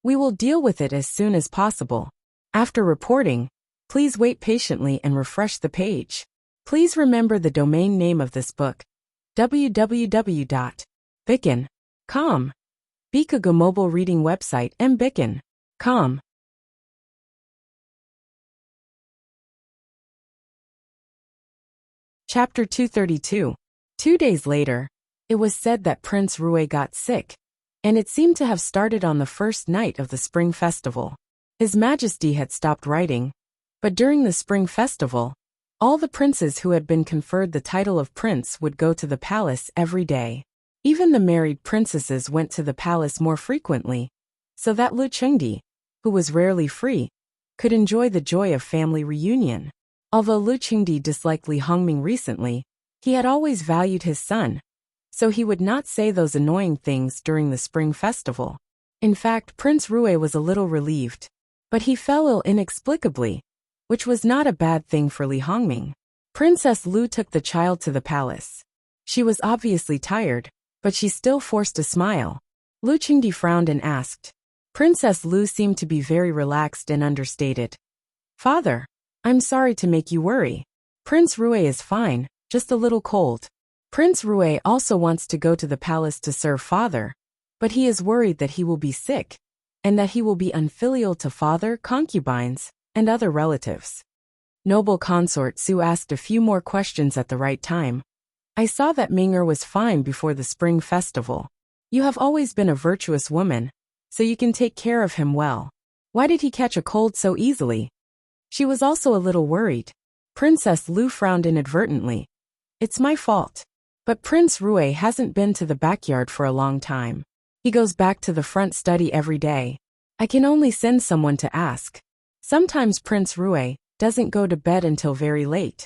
We will deal with it as soon as possible. After reporting, please wait patiently and refresh the page. Please remember the domain name of this book: www.bicken.com. Bikaga mobile reading website mbicken.com. Chapter 232. 2 days later, it was said that Prince Rui got sick, and it seemed to have started on the first night of the Spring Festival. His Majesty had stopped writing, but during the Spring Festival, all the princes who had been conferred the title of prince would go to the palace every day. Even the married princesses went to the palace more frequently, so that Lu Chengdi, who was rarely free, could enjoy the joy of family reunion. Although Lu Chengdi disliked Li Hongming recently, he had always valued his son, so he would not say those annoying things during the Spring Festival. In fact, Prince Rui was a little relieved, but he fell ill inexplicably, which was not a bad thing for Li Hongming. Princess Lu took the child to the palace. She was obviously tired, but she still forced a smile. Lu Chengdi frowned and asked. Princess Lu seemed to be very relaxed and understated. Father, I'm sorry to make you worry. Prince Rui is fine, just a little cold. Prince Rui also wants to go to the palace to serve father, but he is worried that he will be sick, and that he will be unfilial to father, concubines, and other relatives. Noble consort Su asked a few more questions at the right time. I saw that Ming'er was fine before the spring festival. You have always been a virtuous woman, so you can take care of him well. Why did he catch a cold so easily? She was also a little worried. Princess Lu frowned inadvertently. It's my fault. But Prince Rui hasn't been to the backyard for a long time. He goes back to the front study every day. I can only send someone to ask. Sometimes Prince Rui doesn't go to bed until very late.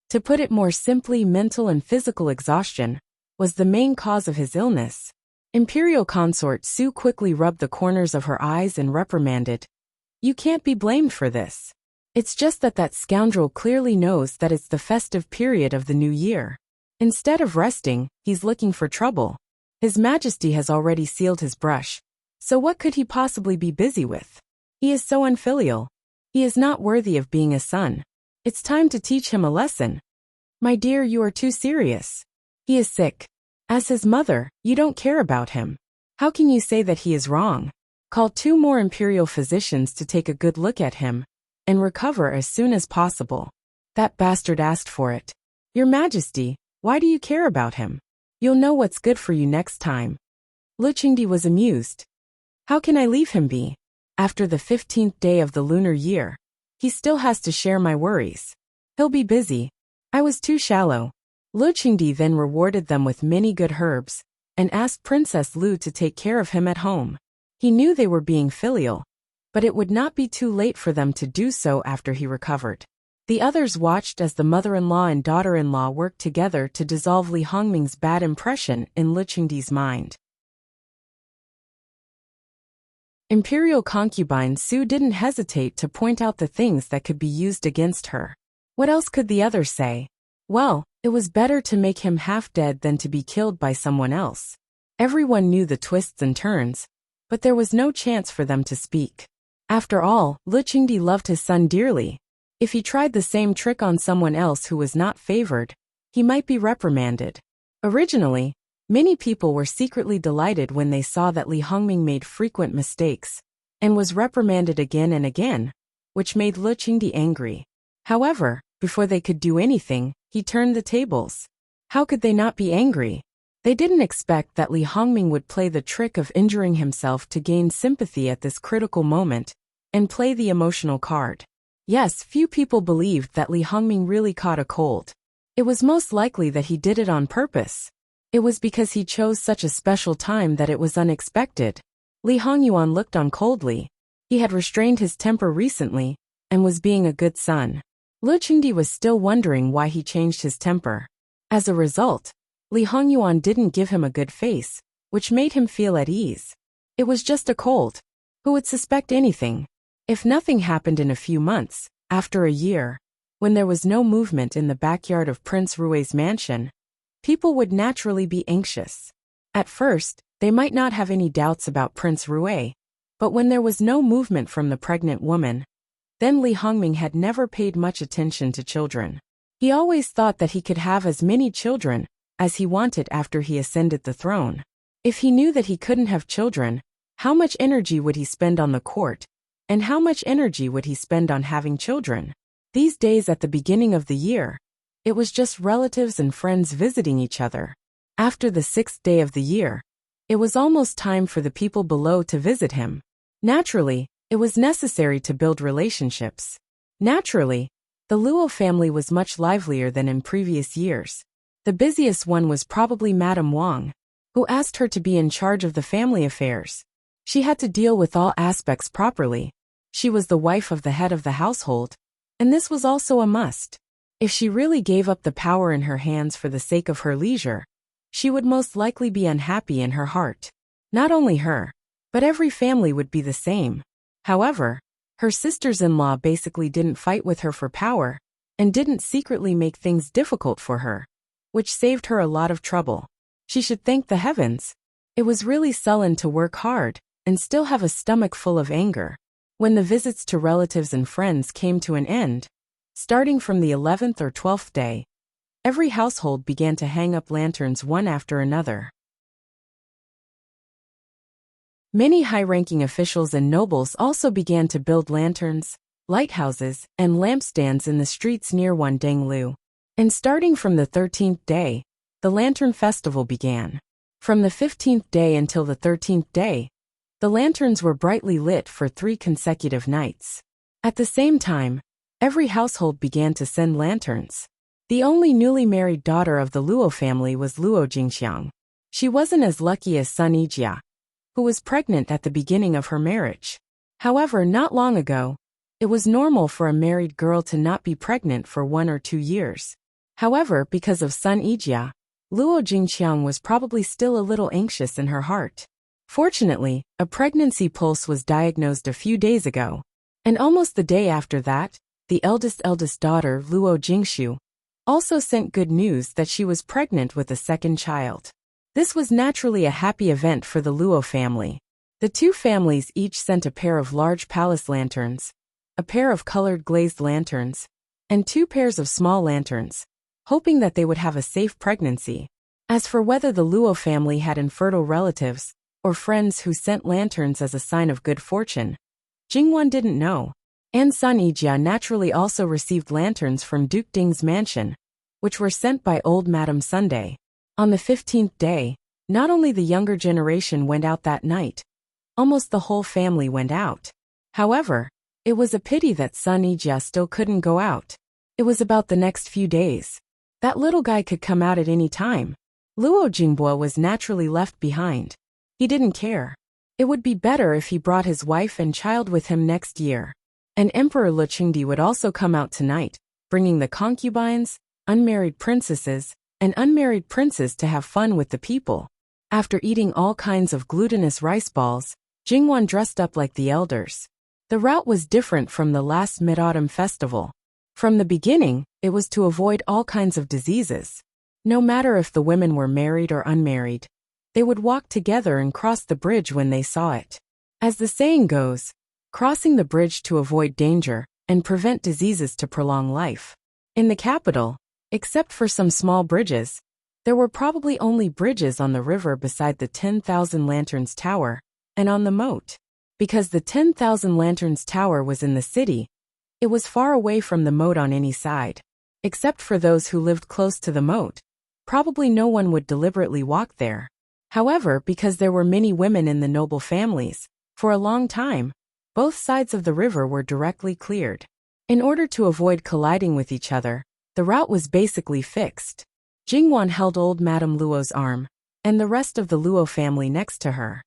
To put it more simply, mental and physical exhaustion was the main cause of his illness. Imperial consort Su quickly rubbed the corners of her eyes and reprimanded. You can't be blamed for this. It's just that scoundrel clearly knows that it's the festive period of the new year. Instead of resting, he's looking for trouble. His Majesty has already sealed his brush. So what could he possibly be busy with? He is so unfilial. He is not worthy of being a son. It's time to teach him a lesson. My dear, you are too serious. He is sick. As his mother, you don't care about him. How can you say that he is wrong? Call 2 more imperial physicians to take a good look at him and recover as soon as possible. That bastard asked for it. Your Majesty, why do you care about him? You'll know what's good for you next time. Lu Qingdi was amused. How can I leave him be? After the 15th day of the lunar year, he still has to share my worries. He'll be busy. I was too shallow. Lu Qingdi then rewarded them with many good herbs and asked Princess Lu to take care of him at home. He knew they were being filial, but it would not be too late for them to do so after he recovered. The others watched as the mother-in-law and daughter-in-law worked together to dissolve Li Hongming's bad impression in Lu Qingdi's mind. Imperial concubine Su didn't hesitate to point out the things that could be used against her. What else could the others say? Well, it was better to make him half dead than to be killed by someone else. Everyone knew the twists and turns, but there was no chance for them to speak. After all, Lu Qingdi loved his son dearly. If he tried the same trick on someone else who was not favored, he might be reprimanded. Originally, many people were secretly delighted when they saw that Li Hongming made frequent mistakes and was reprimanded again and again, which made Lu Qingdi angry. However, before they could do anything, he turned the tables. How could they not be angry? They didn't expect that Li Hongming would play the trick of injuring himself to gain sympathy at this critical moment and play the emotional card. Yes, few people believed that Li Hongming really caught a cold. It was most likely that he did it on purpose. It was because he chose such a special time that it was unexpected. Li Hongyuan looked on coldly. He had restrained his temper recently and was being a good son. Lu Qingdi was still wondering why he changed his temper. As a result, Li Hongyuan didn't give him a good face, which made him feel at ease. It was just a cold. Who would suspect anything? If nothing happened in a few months, after a year, when there was no movement in the backyard of Prince Rui's mansion, people would naturally be anxious. At first, they might not have any doubts about Prince Rui, but when there was no movement from the pregnant woman, then Li Hongming had never paid much attention to children. He always thought that he could have as many children as he wanted after he ascended the throne. If he knew that he couldn't have children, how much energy would he spend on the court? And how much energy would he spend on having children? These days at the beginning of the year, it was just relatives and friends visiting each other. After the 6th day of the year, it was almost time for the people below to visit him. Naturally, it was necessary to build relationships. Naturally, the Luo family was much livelier than in previous years. The busiest one was probably Madame Wang, who asked her to be in charge of the family affairs. She had to deal with all aspects properly. She was the wife of the head of the household, and this was also a must. If she really gave up the power in her hands for the sake of her leisure, she would most likely be unhappy in her heart. Not only her, but every family would be the same. However, her sisters-in-law basically didn't fight with her for power, and didn't secretly make things difficult for her, which saved her a lot of trouble. She should thank the heavens. It was really sullen to work hard and still have a stomach full of anger. When the visits to relatives and friends came to an end, starting from the 11th or 12th day, every household began to hang up lanterns one after another. Many high-ranking officials and nobles also began to build lanterns, lighthouses, and lampstands in the streets near Wandanglu. And starting from the 13th day, the Lantern Festival began. From the 15th day until the 13th day, the lanterns were brightly lit for 3 consecutive nights. At the same time, every household began to send lanterns. The only newly married daughter of the Luo family was Luo Jingxiang. She wasn't as lucky as Sun Yijia, who was pregnant at the beginning of her marriage. However, not long ago, it was normal for a married girl to not be pregnant for 1 or 2 years. However, because of Sun Yijia, Luo Jingxiang was probably still a little anxious in her heart. Fortunately, a pregnancy pulse was diagnosed a few days ago, and almost the day after that, the eldest daughter, Luo Jingshu, also sent good news that she was pregnant with a second child. This was naturally a happy event for the Luo family. The 2 families each sent a pair of large palace lanterns, a pair of colored glazed lanterns, and 2 pairs of small lanterns, hoping that they would have a safe pregnancy. As for whether the Luo family had infertile relatives or friends who sent lanterns as a sign of good fortune, Jingwan didn't know. And Sun Yijia naturally also received lanterns from Duke Ding's mansion, which were sent by old Madame Sunday. On the 15th day, not only the younger generation went out that night, almost the whole family went out. However, it was a pity that Sun Yijia still couldn't go out. It was about the next few days. That little guy could come out at any time. Luo Jingbo was naturally left behind. He didn't care. It would be better if he brought his wife and child with him next year. And Emperor Le Qingdi would also come out tonight, bringing the concubines, unmarried princesses, and unmarried princes to have fun with the people. After eating all kinds of glutinous rice balls, Jingwan dressed up like the elders. The route was different from the last Mid-Autumn festival. From the beginning, it was to avoid all kinds of diseases. No matter if the women were married or unmarried, they would walk together and cross the bridge when they saw it. As the saying goes, crossing the bridge to avoid danger and prevent diseases to prolong life. In the capital, except for some small bridges, there were probably only bridges on the river beside the 10,000 Lanterns Tower and on the moat. Because the 10,000 Lanterns Tower was in the city, it was far away from the moat on any side. Except for those who lived close to the moat, probably no one would deliberately walk there. However, because there were many women in the noble families, for a long time, both sides of the river were directly cleared. In order to avoid colliding with each other, the route was basically fixed. Jingwan held old Madame Luo's arm, and the rest of the Luo family next to her.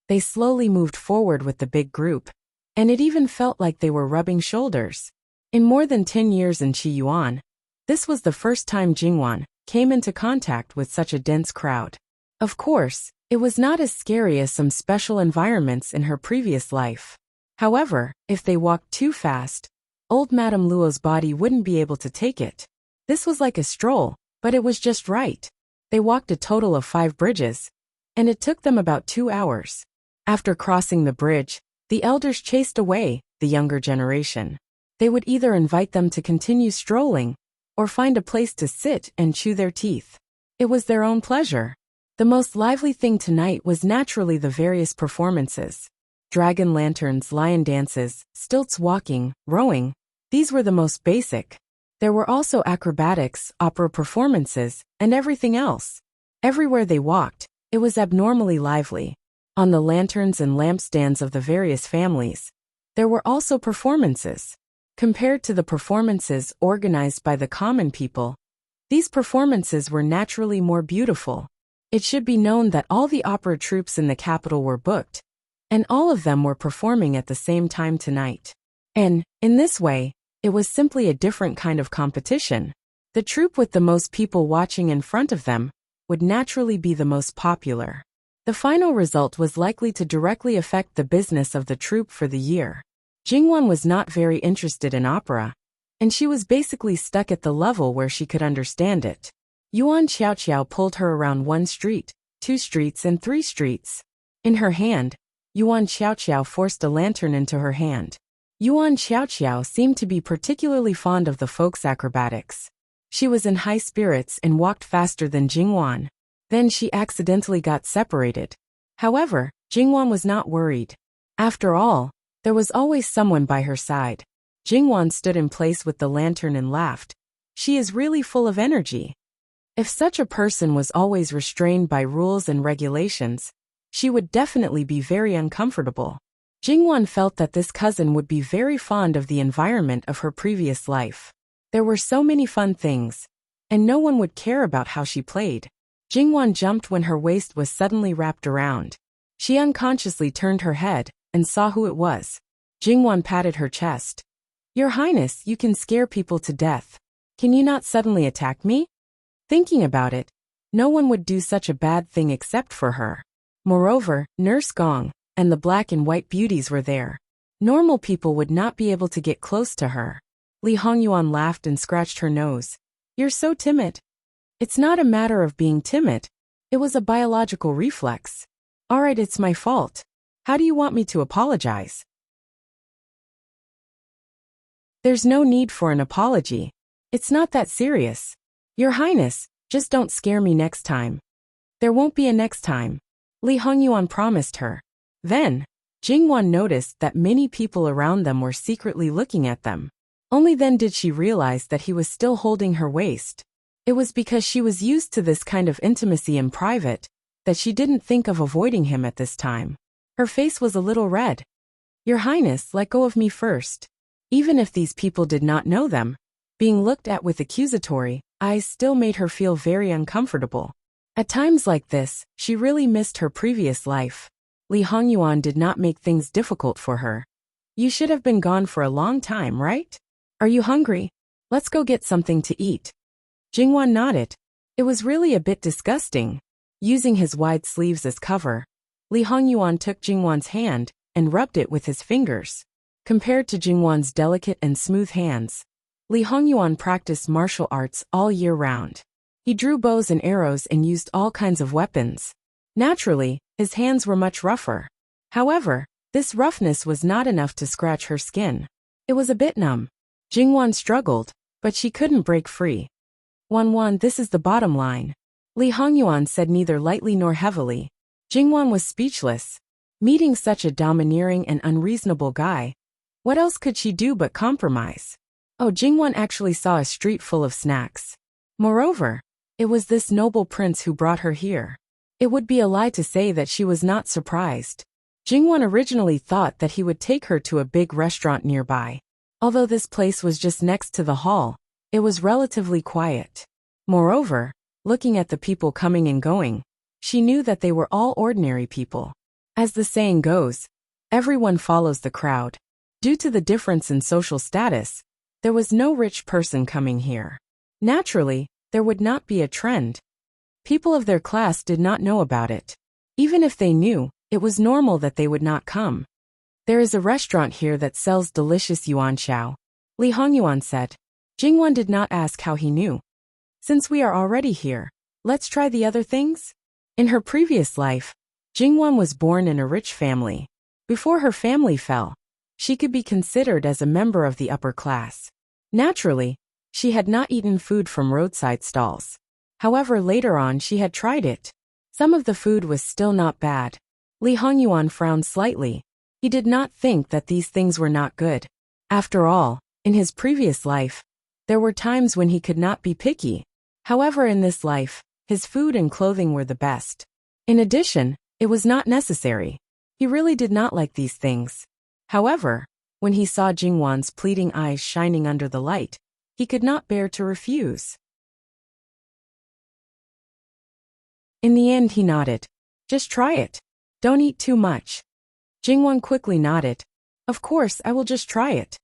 They slowly moved forward with the big group, and it even felt like they were rubbing shoulders. In more than 10 years in Qiyuan, this was the first time Jingwan came into contact with such a dense crowd. Of course, it was not as scary as some special environments in her previous life. However, if they walked too fast, old Madame Luo's body wouldn't be able to take it. This was like a stroll, but it was just right. They walked a total of 5 bridges, and it took them about 2 hours. After crossing the bridge, the elders chased away the younger generation. They would either invite them to continue strolling, or find a place to sit and chew their teeth. It was their own pleasure. The most lively thing tonight was naturally the various performances. Dragon lanterns, lion dances, stilts walking, rowing. These were the most basic. There were also acrobatics, opera performances, and everything else. Everywhere they walked, it was abnormally lively. On the lanterns and lampstands of the various families, there were also performances. Compared to the performances organized by the common people, these performances were naturally more beautiful. It should be known that all the opera troupes in the capital were booked, and all of them were performing at the same time tonight. And, in this way, it was simply a different kind of competition. The troupe with the most people watching in front of them would naturally be the most popular. The final result was likely to directly affect the business of the troupe for the year. Jingwan was not very interested in opera, and she was basically stuck at the level where she could understand it. Yuan Xiaoqiao pulled her around 1 street, 2 streets and 3 streets. In her hand, Yuan Xiaoqiao forced a lantern into her hand. Yuan Xiaoqiao seemed to be particularly fond of the folk's acrobatics. She was in high spirits and walked faster than Jingwan. Then she accidentally got separated. However, Jingwan was not worried. After all, there was always someone by her side. Jingwan stood in place with the lantern and laughed. She is really full of energy. If such a person was always restrained by rules and regulations, she would definitely be very uncomfortable. Jingwan felt that this cousin would be very fond of the environment of her previous life. There were so many fun things, and no one would care about how she played. Jingwan jumped when her waist was suddenly wrapped around. She unconsciously turned her head and saw who it was. Jingwan patted her chest. "Your Highness, you can scare people to death. Can you not suddenly attack me?" Thinking about it, no one would do such a bad thing except for her. Moreover, Nurse Gong and the black and white beauties were there. Normal people would not be able to get close to her. Li Hongyuan laughed and scratched her nose. "You're so timid." "It's not a matter of being timid. It was a biological reflex." "Alright, it's my fault. How do you want me to apologize?" "There's no need for an apology. It's not that serious. Your Highness, just don't scare me next time." "There won't be a next time," Li Hongyuan promised her. Then, Jingwan noticed that many people around them were secretly looking at them. Only then did she realize that he was still holding her waist. It was because she was used to this kind of intimacy in private that she didn't think of avoiding him at this time. Her face was a little red. "Your Highness, let go of me first." Even if these people did not know them, being looked at with accusatory eyes still made her feel very uncomfortable. At times like this, she really missed her previous life. Li Hongyuan did not make things difficult for her. "You should have been gone for a long time, right? Are you hungry? Let's go get something to eat." Jingwan nodded. It was really a bit disgusting. Using his wide sleeves as cover, Li Hongyuan took Jingwan's hand and rubbed it with his fingers. Compared to Jingwan's delicate and smooth hands, Li Hongyuan practiced martial arts all year round. He drew bows and arrows and used all kinds of weapons. Naturally, his hands were much rougher. However, this roughness was not enough to scratch her skin. It was a bit numb. Jingwan struggled, but she couldn't break free. "Wan, this is the bottom line," Li Hongyuan said neither lightly nor heavily. Jingwan was speechless. Meeting such a domineering and unreasonable guy, what else could she do but compromise? Oh, Jingwan actually saw a street full of snacks. Moreover, it was this noble prince who brought her here. It would be a lie to say that she was not surprised. Jingwan originally thought that he would take her to a big restaurant nearby. Although this place was just next to the hall, it was relatively quiet. Moreover, looking at the people coming and going, she knew that they were all ordinary people. As the saying goes, everyone follows the crowd. Due to the difference in social status, there was no rich person coming here. Naturally, there would not be a trend. People of their class did not know about it. Even if they knew, it was normal that they would not come. "There is a restaurant here that sells delicious yuan xiao," Li Hongyuan said. Jingwan did not ask how he knew. "Since we are already here, let's try the other things?" In her previous life, Jingwan was born in a rich family. Before her family fell, she could be considered as a member of the upper class. Naturally, she had not eaten food from roadside stalls. However, later on she had tried it. Some of the food was still not bad. Li Hongyuan frowned slightly. He did not think that these things were not good. After all, in his previous life, there were times when he could not be picky. However, in this life, his food and clothing were the best. In addition, it was not necessary. He really did not like these things. However, when he saw Jingwan's pleading eyes shining under the light, he could not bear to refuse. In the end, he nodded. "Just try it. Don't eat too much." Jingwan quickly nodded. "Of course, I will just try it."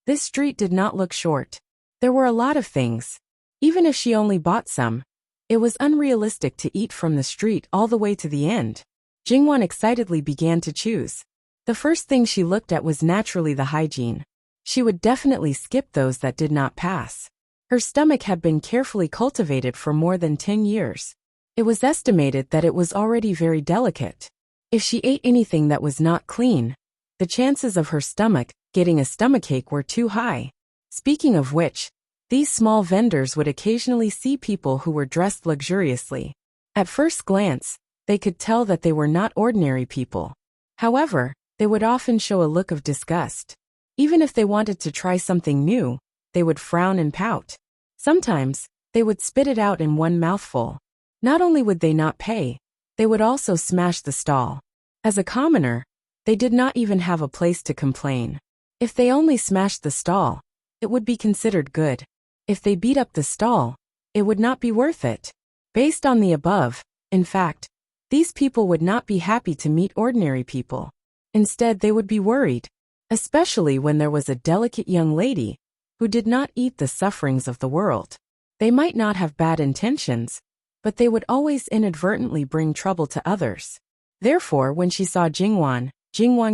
This street did not look short. There were a lot of things. Even if she only bought some, it was unrealistic to eat from the street all the way to the end. Jingwan excitedly began to choose. The first thing she looked at was naturally the hygiene. She would definitely skip those that did not pass. Her stomach had been carefully cultivated for more than 10 years. It was estimated that it was already very delicate. If she ate anything that was not clean, the chances of her stomach getting a stomachache were too high. Speaking of which, these small vendors would occasionally see people who were dressed luxuriously. At first glance, they could tell that they were not ordinary people. However, they would often show a look of disgust. Even if they wanted to try something new, they would frown and pout. Sometimes, they would spit it out in one mouthful. Not only would they not pay, they would also smash the stall. As a commoner, they did not even have a place to complain. If they only smashed the stall, it would be considered good. If they beat up the stall, it would not be worth it. Based on the above, in fact, these people would not be happy to meet ordinary people. Instead, they would be worried, especially when there was a delicate young lady who did not eat the sufferings of the world. They might not have bad intentions, but they would always inadvertently bring trouble to others. Therefore, when she saw Jingwan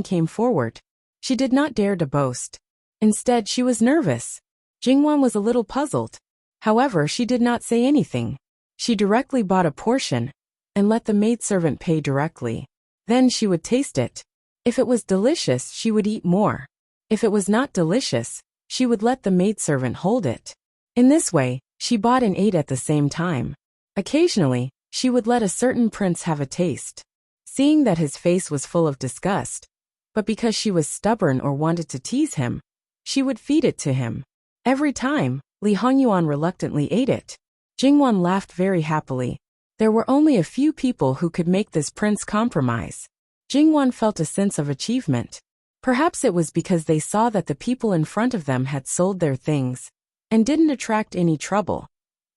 came forward. She did not dare to boast. Instead, she was nervous. Jingwan was a little puzzled. However, she did not say anything. She directly bought a portion and let the maidservant pay directly. Then she would taste it. If it was delicious, she would eat more. If it was not delicious, she would let the maidservant hold it. In this way, she bought and ate at the same time. Occasionally, she would let a certain prince have a taste. Seeing that his face was full of disgust, but because she was stubborn or wanted to tease him, she would feed it to him. Every time, Li Hongyuan reluctantly ate it. Jingwan laughed very happily. There were only a few people who could make this prince compromise. Jingwan felt a sense of achievement. Perhaps it was because they saw that the people in front of them had sold their things and didn't attract any trouble.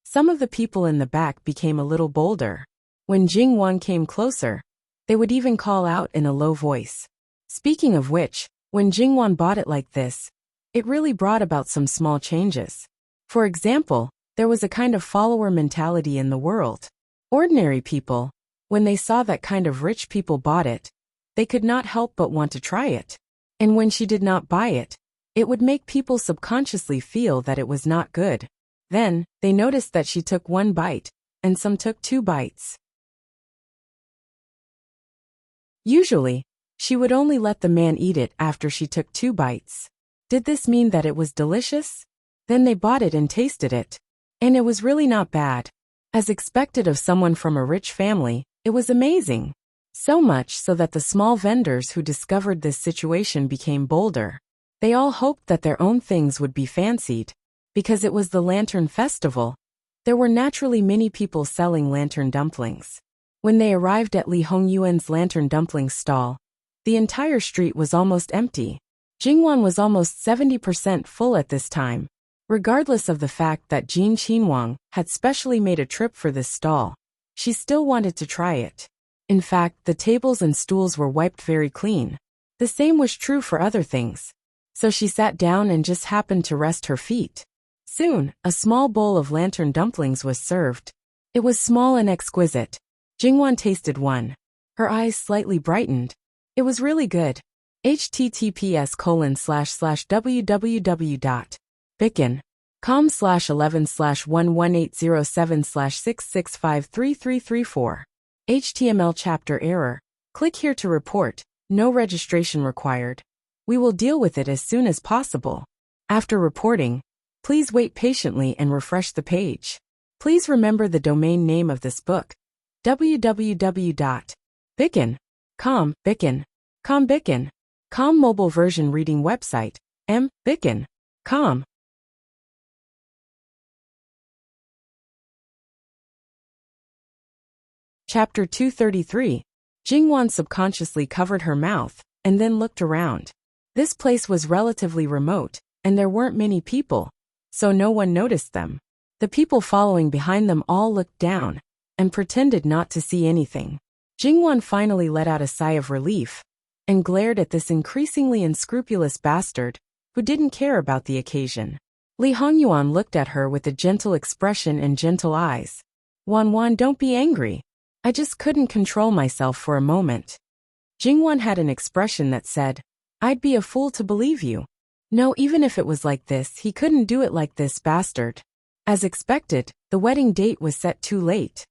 Some of the people in the back became a little bolder. When Jingwan came closer, they would even call out in a low voice. Speaking of which, when Jingwan bought it like this, it really brought about some small changes. For example, there was a kind of follower mentality in the world. Ordinary people, when they saw that kind of rich people bought it, they could not help but want to try it. And when she did not buy it, it would make people subconsciously feel that it was not good. Then, they noticed that she took one bite, and some took 2 bites. Usually, she would only let the man eat it after she took 2 bites. Did this mean that it was delicious? Then they bought it and tasted it. And it was really not bad. As expected of someone from a rich family, it was amazing. So much so that the small vendors who discovered this situation became bolder. They all hoped that their own things would be fancied. Because it was the Lantern Festival, there were naturally many people selling lantern dumplings. When they arrived at Li Hongyuan's lantern dumplings stall, the entire street was almost empty. Jingwan was almost 70% full at this time. Regardless of the fact that Jin Qinhuang had specially made a trip for this stall, she still wanted to try it. In fact, the tables and stools were wiped very clean. The same was true for other things. So she sat down and just happened to rest her feet. Soon, a small bowl of lantern dumplings was served. It was small and exquisite. Jingwan tasted one. Her eyes slightly brightened. It was really good. https://www.bicken.com/11/11807/6653334. HTML chapter error. Click here to report. No registration required. We will deal with it as soon as possible. After reporting, please wait patiently and refresh the page. Please remember the domain name of this book. www.bicken.com. Bicken.com mobile version reading website. Bicken.com. Chapter 233. Jingwan subconsciously covered her mouth and then looked around. This place was relatively remote, and there weren't many people, so no one noticed them. The people following behind them all looked down and pretended not to see anything. Jingwan finally let out a sigh of relief and glared at this increasingly unscrupulous bastard who didn't care about the occasion. Li Hongyuan looked at her with a gentle expression and gentle eyes. Wan, don't be angry. I just couldn't control myself for a moment. Jingwan had an expression that said, I'd be a fool to believe you. No, even if it was like this, he couldn't do it like this bastard. As expected, the wedding date was set too late.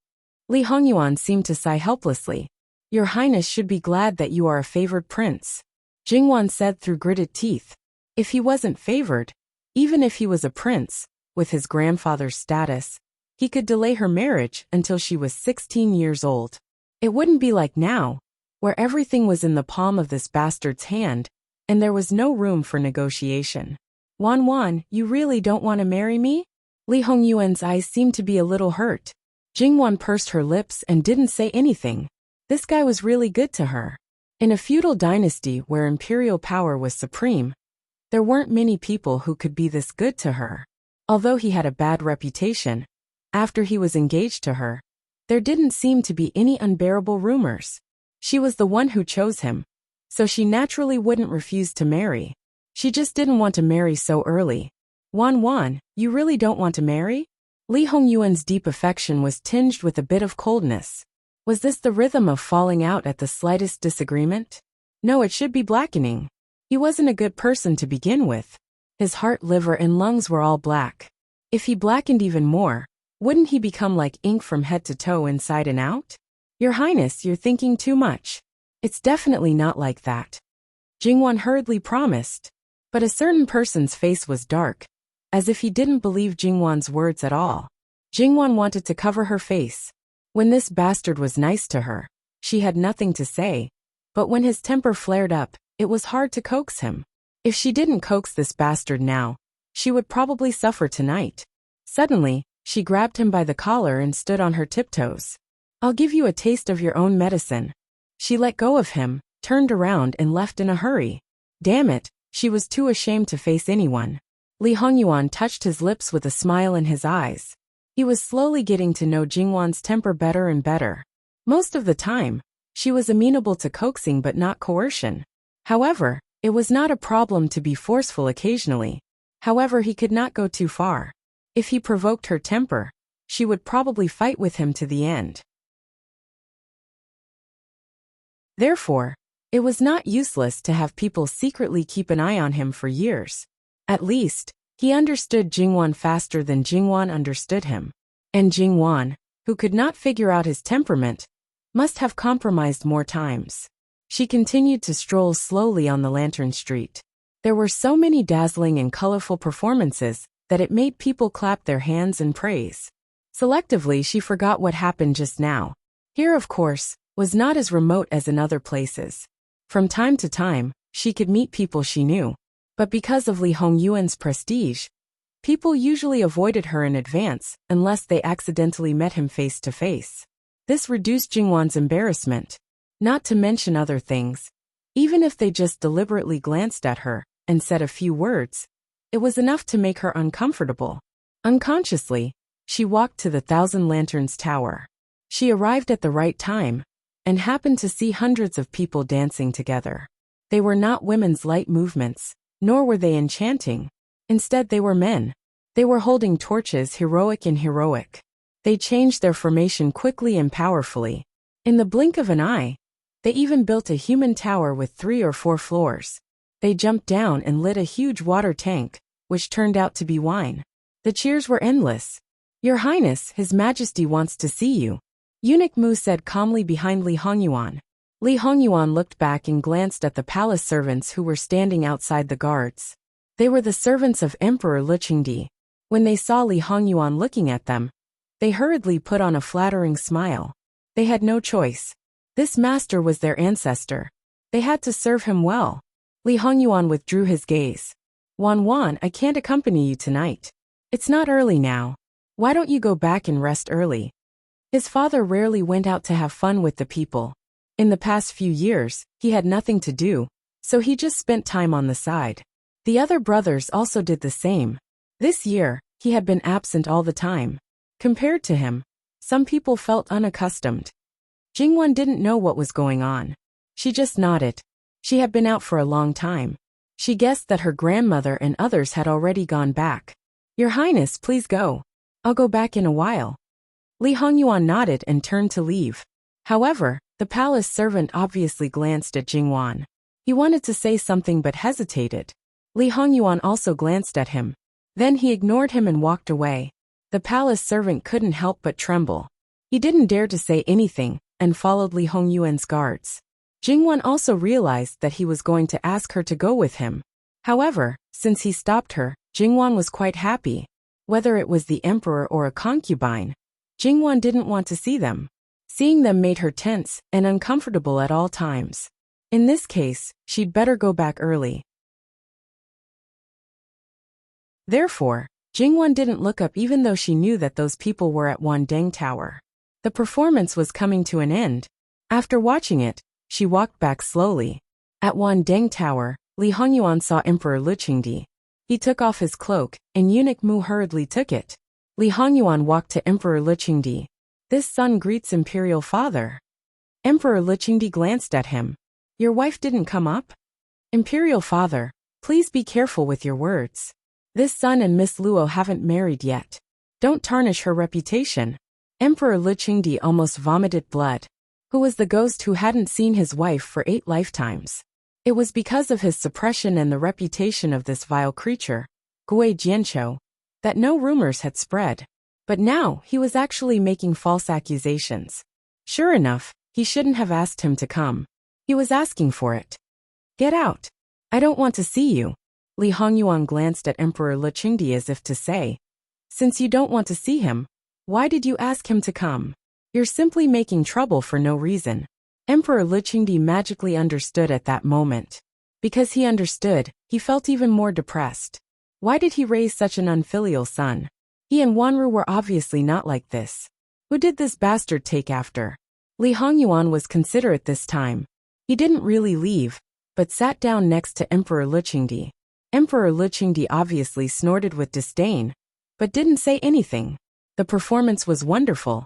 Li Hongyuan seemed to sigh helplessly. Your Highness should be glad that you are a favored prince. Jingwan said through gritted teeth. If he wasn't favored, even if he was a prince, with his grandfather's status, He could delay her marriage until she was 16 years old. It wouldn't be like now, where everything was in the palm of this bastard's hand, and there was no room for negotiation. Wan, you really don't want to marry me? Li Hongyuan's eyes seemed to be a little hurt. Jingwan pursed her lips and didn't say anything. This guy was really good to her. In a feudal dynasty where imperial power was supreme, there weren't many people who could be this good to her. Although he had a bad reputation, after he was engaged to her, there didn't seem to be any unbearable rumors. She was the one who chose him, so she naturally wouldn't refuse to marry. She just didn't want to marry so early. Wan, you really don't want to marry? Li Hongyuan's deep affection was tinged with a bit of coldness. Was this the rhythm of falling out at the slightest disagreement? No, it should be blackening. He wasn't a good person to begin with. His heart, liver, and lungs were all black. If he blackened even more, wouldn't he become like ink from head to toe inside and out? Your Highness, you're thinking too much. It's definitely not like that. Jingwan hurriedly promised. But a certain person's face was dark, as if he didn't believe Jingwan's words at all. Jingwan wanted to cover her face. When this bastard was nice to her, she had nothing to say. But when his temper flared up, it was hard to coax him. If she didn't coax this bastard now, she would probably suffer tonight. Suddenly, she grabbed him by the collar and stood on her tiptoes. I'll give you a taste of your own medicine. She let go of him, turned around and left in a hurry. Damn it, she was too ashamed to face anyone. Li Hongyuan touched his lips with a smile in his eyes. He was slowly getting to know Jingwan's temper better and better. Most of the time, she was amenable to coaxing but not coercion. However, it was not a problem to be forceful occasionally. However, he could not go too far. If he provoked her temper, she would probably fight with him to the end. Therefore, it was not useless to have people secretly keep an eye on him for years. At least, he understood Jingwan faster than Jingwan understood him. And Jingwan, who could not figure out his temperament, must have compromised more times. She continued to stroll slowly on the lantern street. There were so many dazzling and colorful performances that it made people clap their hands and praise. Selectively, she forgot what happened just now. Here, of course, was not as remote as in other places. From time to time, she could meet people she knew. But because of Li Hongyuan's prestige, people usually avoided her in advance unless they accidentally met him face to face. This reduced Jingwan's embarrassment. Not to mention other things. Even if they just deliberately glanced at her and said a few words, it was enough to make her uncomfortable. Unconsciously, she walked to the Thousand Lanterns Tower. She arrived at the right time and happened to see hundreds of people dancing together. They were not women's light movements, nor were they enchanting. Instead, they were men. They were holding torches, heroic and heroic. They changed their formation quickly and powerfully. In the blink of an eye, they even built a human tower with 3 or 4 floors. They jumped down and lit a huge water tank, which turned out to be wine. The cheers were endless. Your Highness, His Majesty wants to see you. Eunuch Mu said calmly behind Li Hongyuan. Li Hongyuan looked back and glanced at the palace servants who were standing outside the guards. They were the servants of Emperor Liqingdi. When they saw Li Hongyuan looking at them, they hurriedly put on a flattering smile. They had no choice. This master was their ancestor. They had to serve him well. Li Hongyuan withdrew his gaze. Wan, I can't accompany you tonight. It's not early now. Why don't you go back and rest early? His father rarely went out to have fun with the people. In the past few years, he had nothing to do, so he just spent time on the side. The other brothers also did the same. This year, he had been absent all the time. Compared to him, some people felt unaccustomed. Jingwan didn't know what was going on. She just nodded. She had been out for a long time. She guessed that her grandmother and others had already gone back. Your Highness, please go. I'll go back in a while. Li Hongyuan nodded and turned to leave. However, the palace servant obviously glanced at Jingwan. He wanted to say something but hesitated. Li Hongyuan also glanced at him. Then he ignored him and walked away. The palace servant couldn't help but tremble. He didn't dare to say anything and followed Li Hongyuan's guards. Jingwan also realized that he was going to ask her to go with him. However, since he stopped her, Jingwan was quite happy. Whether it was the emperor or a concubine, Jingwan didn't want to see them. Seeing them made her tense and uncomfortable at all times. In this case, she'd better go back early. Therefore, Jingwan didn't look up even though she knew that those people were at Wandang Tower. The performance was coming to an end. After watching it, she walked back slowly. At Wandang Tower, Li Hongyuan saw Emperor Luqingdi. He took off his cloak, and eunuch Mu hurriedly took it. Li Hongyuan walked to Emperor Luqingdi. This son greets Imperial Father. Emperor Luqingdi glanced at him. Your wife didn't come up? Imperial Father, please be careful with your words. This son and Miss Luo haven't married yet. Don't tarnish her reputation. Emperor Luqingdi almost vomited blood. Who was the ghost who hadn't seen his wife for 8 lifetimes? It was because of his suppression and the reputation of this vile creature, Gui Jianqiu, that no rumors had spread. But now he was actually making false accusations. Sure enough, he shouldn't have asked him to come. He was asking for it. Get out. I don't want to see you. Li Hongyuan glanced at Emperor Luqingdi as if to say, since you don't want to see him, why did you ask him to come? You're simply making trouble for no reason. Emperor Luqingdi magically understood at that moment. Because he understood, he felt even more depressed. Why did he raise such an unfilial son? He and Wanru were obviously not like this. Who did this bastard take after? Li Hongyuan was considerate this time. He didn't really leave, but sat down next to Emperor Luqingdi. Emperor Luqingdi obviously snorted with disdain, but didn't say anything. The performance was wonderful,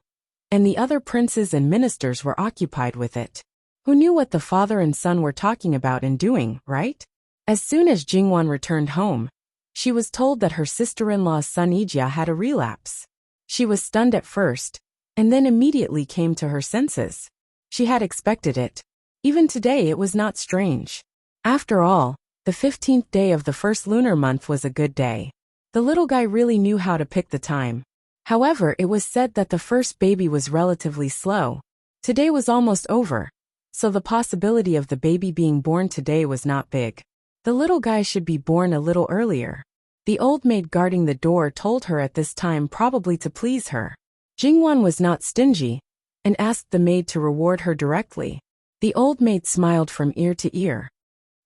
and the other princes and ministers were occupied with it. Who knew what the father and son were talking about and doing, right? As soon as Jingwan returned home, she was told that her sister-in-law's son Ijia had a relapse. She was stunned at first, and then immediately came to her senses. She had expected it. Even today it was not strange. After all, the 15th day of the first lunar month was a good day. The little guy really knew how to pick the time. However, it was said that the first baby was relatively slow. Today was almost over, so the possibility of the baby being born today was not big. The little guy should be born a little earlier. The old maid guarding the door told her at this time, probably to please her. Jingwan was not stingy, and asked the maid to reward her directly. The old maid smiled from ear to ear.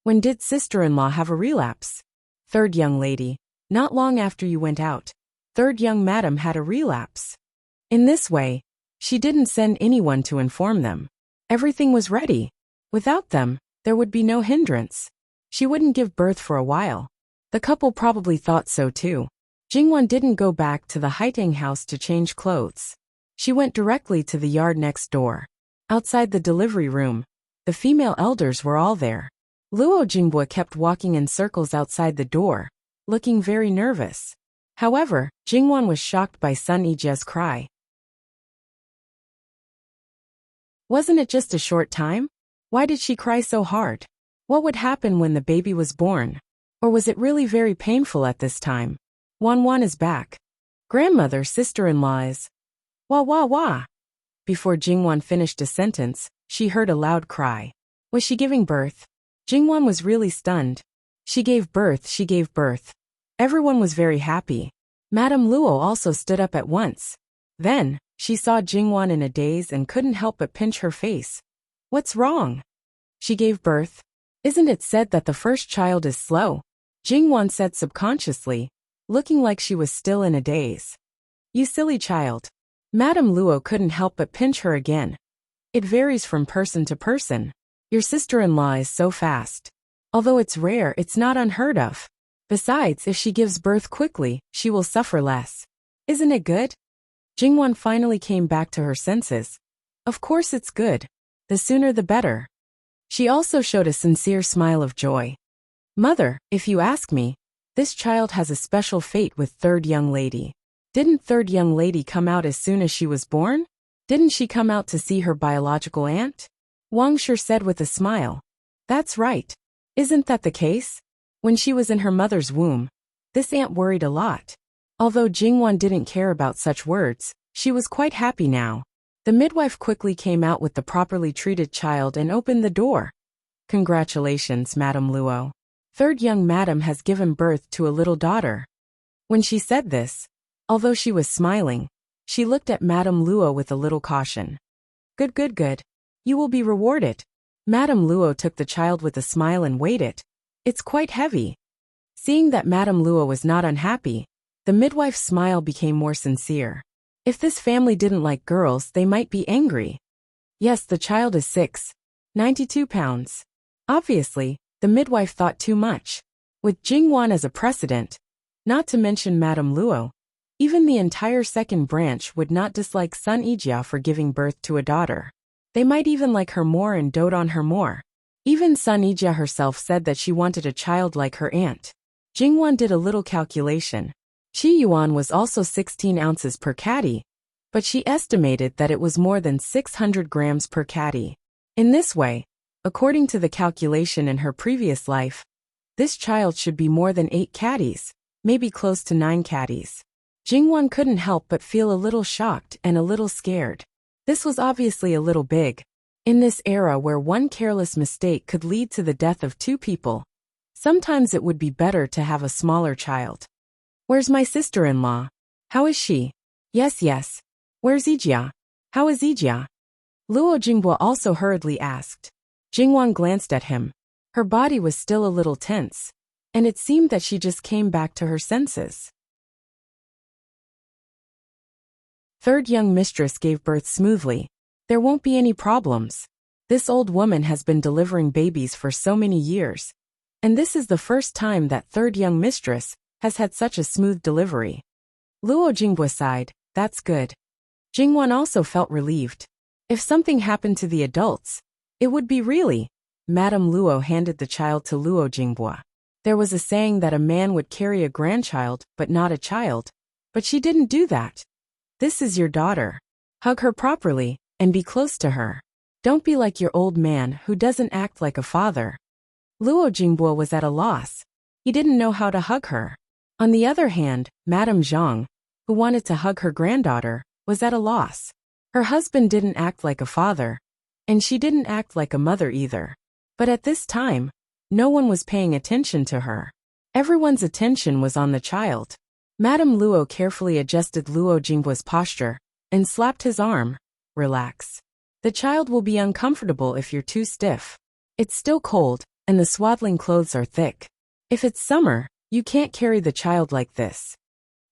When did sister-in-law have a relapse? Third young lady. Not long after you went out. Third young madam had a relapse. In this way, she didn't send anyone to inform them. Everything was ready. Without them, there would be no hindrance. She wouldn't give birth for a while. The couple probably thought so too. Jingwan didn't go back to the Haitang house to change clothes. She went directly to the yard next door. Outside the delivery room, the female elders were all there. Luo Jingbua kept walking in circles outside the door, looking very nervous. However, Jingwan was shocked by Sun Yijia's cry. Wasn't it just a short time? Why did she cry so hard? What would happen when the baby was born? Or was it really very painful at this time? Wan is back. Grandmother, sister-in-law is. Wah wah wah. Before Jingwan finished a sentence, she heard a loud cry. Was she giving birth? Jingwan was really stunned. She gave birth, she gave birth. Everyone was very happy. Madame Luo also stood up at once. Then, she saw Jingwan in a daze and couldn't help but pinch her face. What's wrong? She gave birth. Isn't it said that the first child is slow? Jingwan said subconsciously, looking like she was still in a daze. You silly child. Madame Luo couldn't help but pinch her again. It varies from person to person. Your sister-in-law is so fast. Although it's rare, it's not unheard of. Besides, if she gives birth quickly, she will suffer less. Isn't it good? Jingwan finally came back to her senses. Of course it's good. The sooner the better. She also showed a sincere smile of joy. Mother, if you ask me, this child has a special fate with third young lady. Didn't third young lady come out as soon as she was born? Didn't she come out to see her biological aunt? Wang Shi said with a smile. That's right. Isn't that the case? When she was in her mother's womb, this aunt worried a lot. Although Jingwan didn't care about such words, she was quite happy now. The midwife quickly came out with the properly treated child and opened the door. Congratulations, Madame Luo. Third young madam has given birth to a little daughter. When she said this, Although she was smiling, she looked at Madame Luo with a little caution. Good, good, good. You will be rewarded. Madame Luo took the child with a smile and weighed it. It's quite heavy. Seeing that Madame Luo was not unhappy, the midwife's smile became more sincere. If this family didn't like girls, they might be angry. Yes, the child is 92 pounds. Obviously, the midwife thought too much. With Jingwan as a precedent, not to mention Madame Luo, even the entire second branch would not dislike Sun Yijia for giving birth to a daughter. They might even like her more and dote on her more. Even Sun Yijia herself said that she wanted a child like her aunt. Jingwan did a little calculation. Qi yuan was also 16 ounces per catty, but she estimated that it was more than 600 grams per catty. In this way, according to the calculation in her previous life, this child should be more than 8 catties, maybe close to 9 catties. Jingwan couldn't help but feel a little shocked and a little scared. This was obviously a little big. In this era where one careless mistake could lead to the death of 2 people, sometimes it would be better to have a smaller child. Where's my sister-in-law? How is she? Yes. Where's Yijia? How is Yijia? Luo Jingbo also hurriedly asked. Jingwan glanced at him. Her body was still a little tense, and it seemed that she just came back to her senses. Third young mistress gave birth smoothly. There won't be any problems. This old woman has been delivering babies for so many years, and this is the first time that third young mistress has had such a smooth delivery. Luo Jingbo sighed. That's good. Jingwan also felt relieved. If something happened to the adults, it would be really. Madame Luo handed the child to Luo Jingbo. There was a saying that a man would carry a grandchild but not a child, but she didn't do that. This is your daughter. Hug her properly, and be close to her. Don't be like your old man who doesn't act like a father. Luo Jingbo was at a loss. He didn't know how to hug her. On the other hand, Madame Zhang, who wanted to hug her granddaughter, was at a loss. Her husband didn't act like a father, and she didn't act like a mother either. But at this time, no one was paying attention to her. Everyone's attention was on the child. Madame Luo carefully adjusted Luo Jingbo's posture and slapped his arm. Relax. The child will be uncomfortable if you're too stiff. It's still cold, and the swaddling clothes are thick. If it's summer, you can't carry the child like this.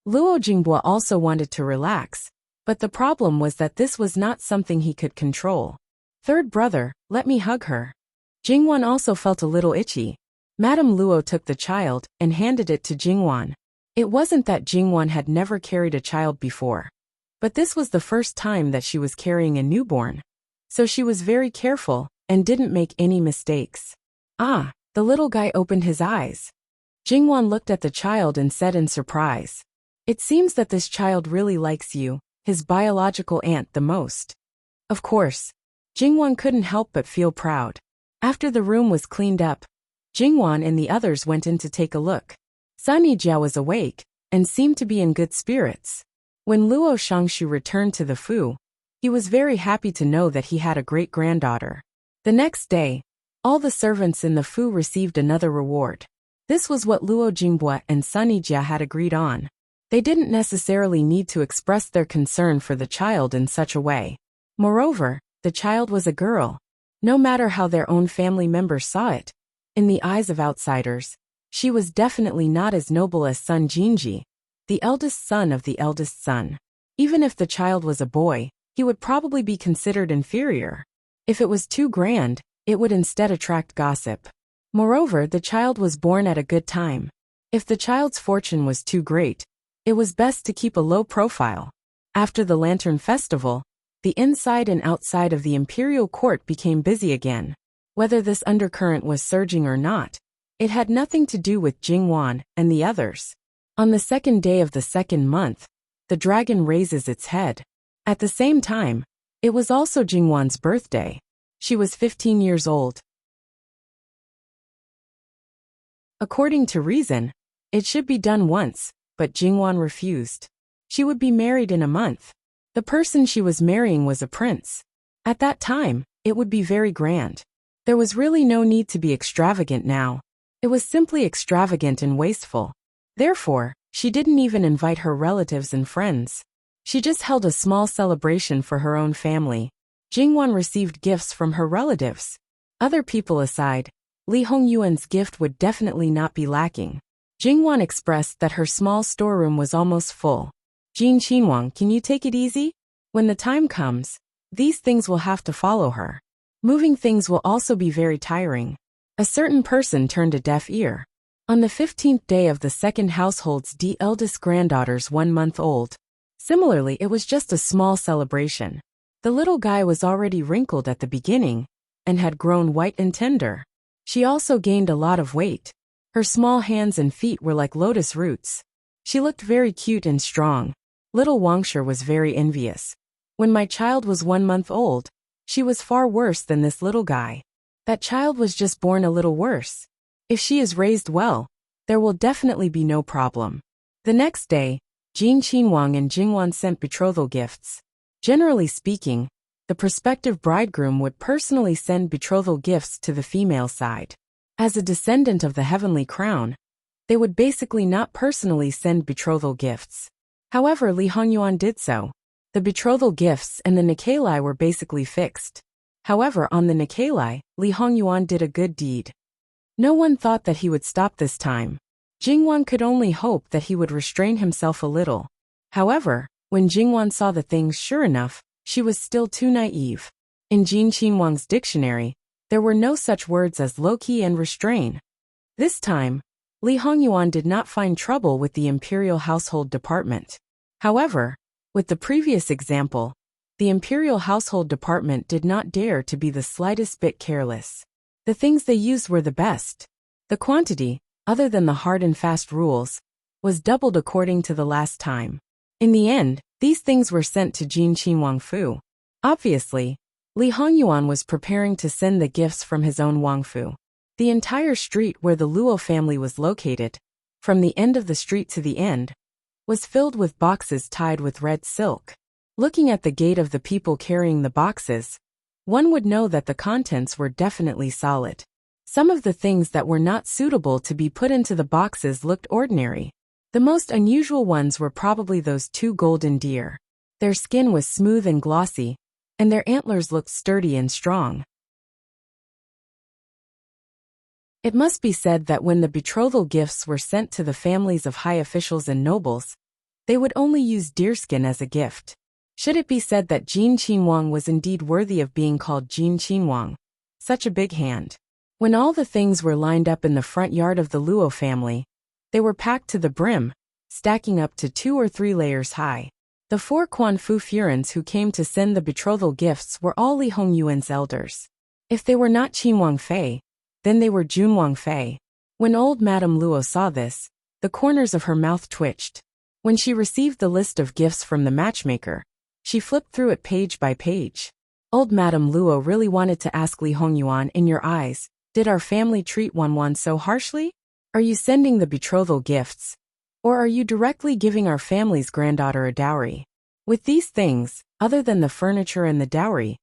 Luo Jingbo also wanted to relax, but the problem was that this was not something he could control. Third brother, let me hug her. Jingwan also felt a little itchy. Madame Luo took the child and handed it to Jingwan. It wasn't that Jingwan had never carried a child before, but this was the first time that she was carrying a newborn. So she was very careful and didn't make any mistakes. Ah, the little guy opened his eyes. Jingwan looked at the child and said in surprise, it seems that this child really likes you, his biological aunt, the most. Of course, Jingwan couldn't help but feel proud. After the room was cleaned up, Jingwan and the others went in to take a look. Sun Yijia was awake and seemed to be in good spirits. When Luo Shangshu returned to the Fu, he was very happy to know that he had a great-granddaughter. The next day, all the servants in the Fu received another reward. This was what Luo Jingbo and Sun Yijia had agreed on. They didn't necessarily need to express their concern for the child in such a way. Moreover, the child was a girl. No matter how their own family members saw it, in the eyes of outsiders, she was definitely not as noble as Sun Jinji, the eldest son of the eldest son. Even if the child was a boy, he would probably be considered inferior. If it was too grand, it would instead attract gossip. Moreover, the child was born at a good time. If the child's fortune was too great, it was best to keep a low profile. After the Lantern Festival, the inside and outside of the imperial court became busy again. Whether this undercurrent was surging or not, it had nothing to do with Jingwan and the others. On the second day of the second month, the dragon raises its head. At the same time, it was also Jingwan's birthday. She was 15 years old. According to reason, it should be done once, but Jingwan refused. She would be married in a month. The person she was marrying was a prince. At that time, it would be very grand. There was really no need to be extravagant now. It was simply extravagant and wasteful. Therefore, She didn't even invite her relatives and friends. She just held a small celebration for her own family. Jingwan received gifts from her relatives. Other people aside, Li Hongyuan's gift would definitely not be lacking. Jingwan expressed that her small storeroom was almost full. Jin Qinhuang, can you take it easy? When the time comes, these things will have to follow her. Moving things will also be very tiring. A certain person turned a deaf ear. On the 15th day of the second household's eldest granddaughter's 1 month old. Similarly, it was just a small celebration. The little guy was already wrinkled at the beginning and had grown white and tender. She also gained a lot of weight. Her small hands and feet were like lotus roots. She looked very cute and strong. Little Wangsher was very envious. When my child was 1 month old, she was far worse than this little guy. That child was just born a little worse. If she is raised well, there will definitely be no problem. The next day, Jin Qinhuang and Jingwan sent betrothal gifts. Generally speaking, the prospective bridegroom would personally send betrothal gifts to the female side. As a descendant of the heavenly crown, they would basically not personally send betrothal gifts. However, Li Hongyuan did so. The betrothal gifts and the nikalai were basically fixed. However, on the nikalai, Li Hongyuan did a good deed. No one thought that he would stop this time. Jingwan could only hope that he would restrain himself a little. However, when Jingwan saw the things, sure enough, she was still too naive. In Jin Qinhuang's dictionary, there were no such words as low-key and restrain. This time, Li Hongyuan did not find trouble with the Imperial Household Department. However, with the previous example, the Imperial Household Department did not dare to be the slightest bit careless. The things they used were the best. The quantity, other than the hard and fast rules, was doubled according to the last time. In the end, these things were sent to Jin Qinhuang Fu. Obviously, Li Hongyuan was preparing to send the gifts from his own Wangfu. The entire street where the Luo family was located, from the end of the street to the end, was filled with boxes tied with red silk. Looking at the gait of the people carrying the boxes, one would know that the contents were definitely solid. Some of the things that were not suitable to be put into the boxes looked ordinary. The most unusual ones were probably those 2 golden deer. Their skin was smooth and glossy, and their antlers looked sturdy and strong. It must be said that when the betrothal gifts were sent to the families of high officials and nobles, they would only use deerskin as a gift. Should it be said that Jin Qinhuang was indeed worthy of being called Jin Qinhuang? Such a big hand. When all the things were lined up in the front yard of the Luo family, they were packed to the brim, stacking up to 2 or 3 layers high. The 4 Quanfu Furans who came to send the betrothal gifts were all Li Hongyuan's elders. If they were not Qinhuang Fei, then they were Junwang Fei. When old Madame Luo saw this, the corners of her mouth twitched. When she received the list of gifts from the matchmaker, she flipped through it page by page. Old Madame Luo really wanted to ask Li Hongyuan, in your eyes, did our family treat Wanwan so harshly? Are you sending the betrothal gifts? Or are you directly giving our family's granddaughter a dowry? With these things, other than the furniture and the dowry,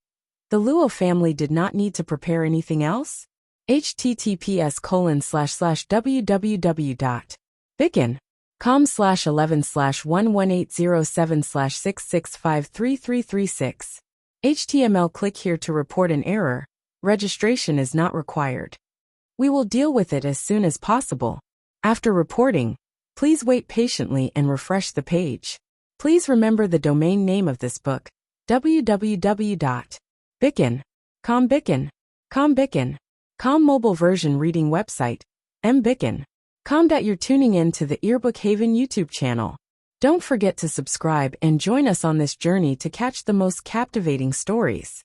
the Luo family did not need to prepare anything else? https://www.bicken.com/11/11807/6653336. HTML. Click here to report an error. Registration is not required. We will deal with it as soon as possible. After reporting, please wait patiently and refresh the page. Please remember the domain name of this book, www.bicken.com. Bicken.com mobile version reading website, mbicken.com. You're tuning in to the Earbook Haven YouTube channel. Don't forget to subscribe and join us on this journey to catch the most captivating stories.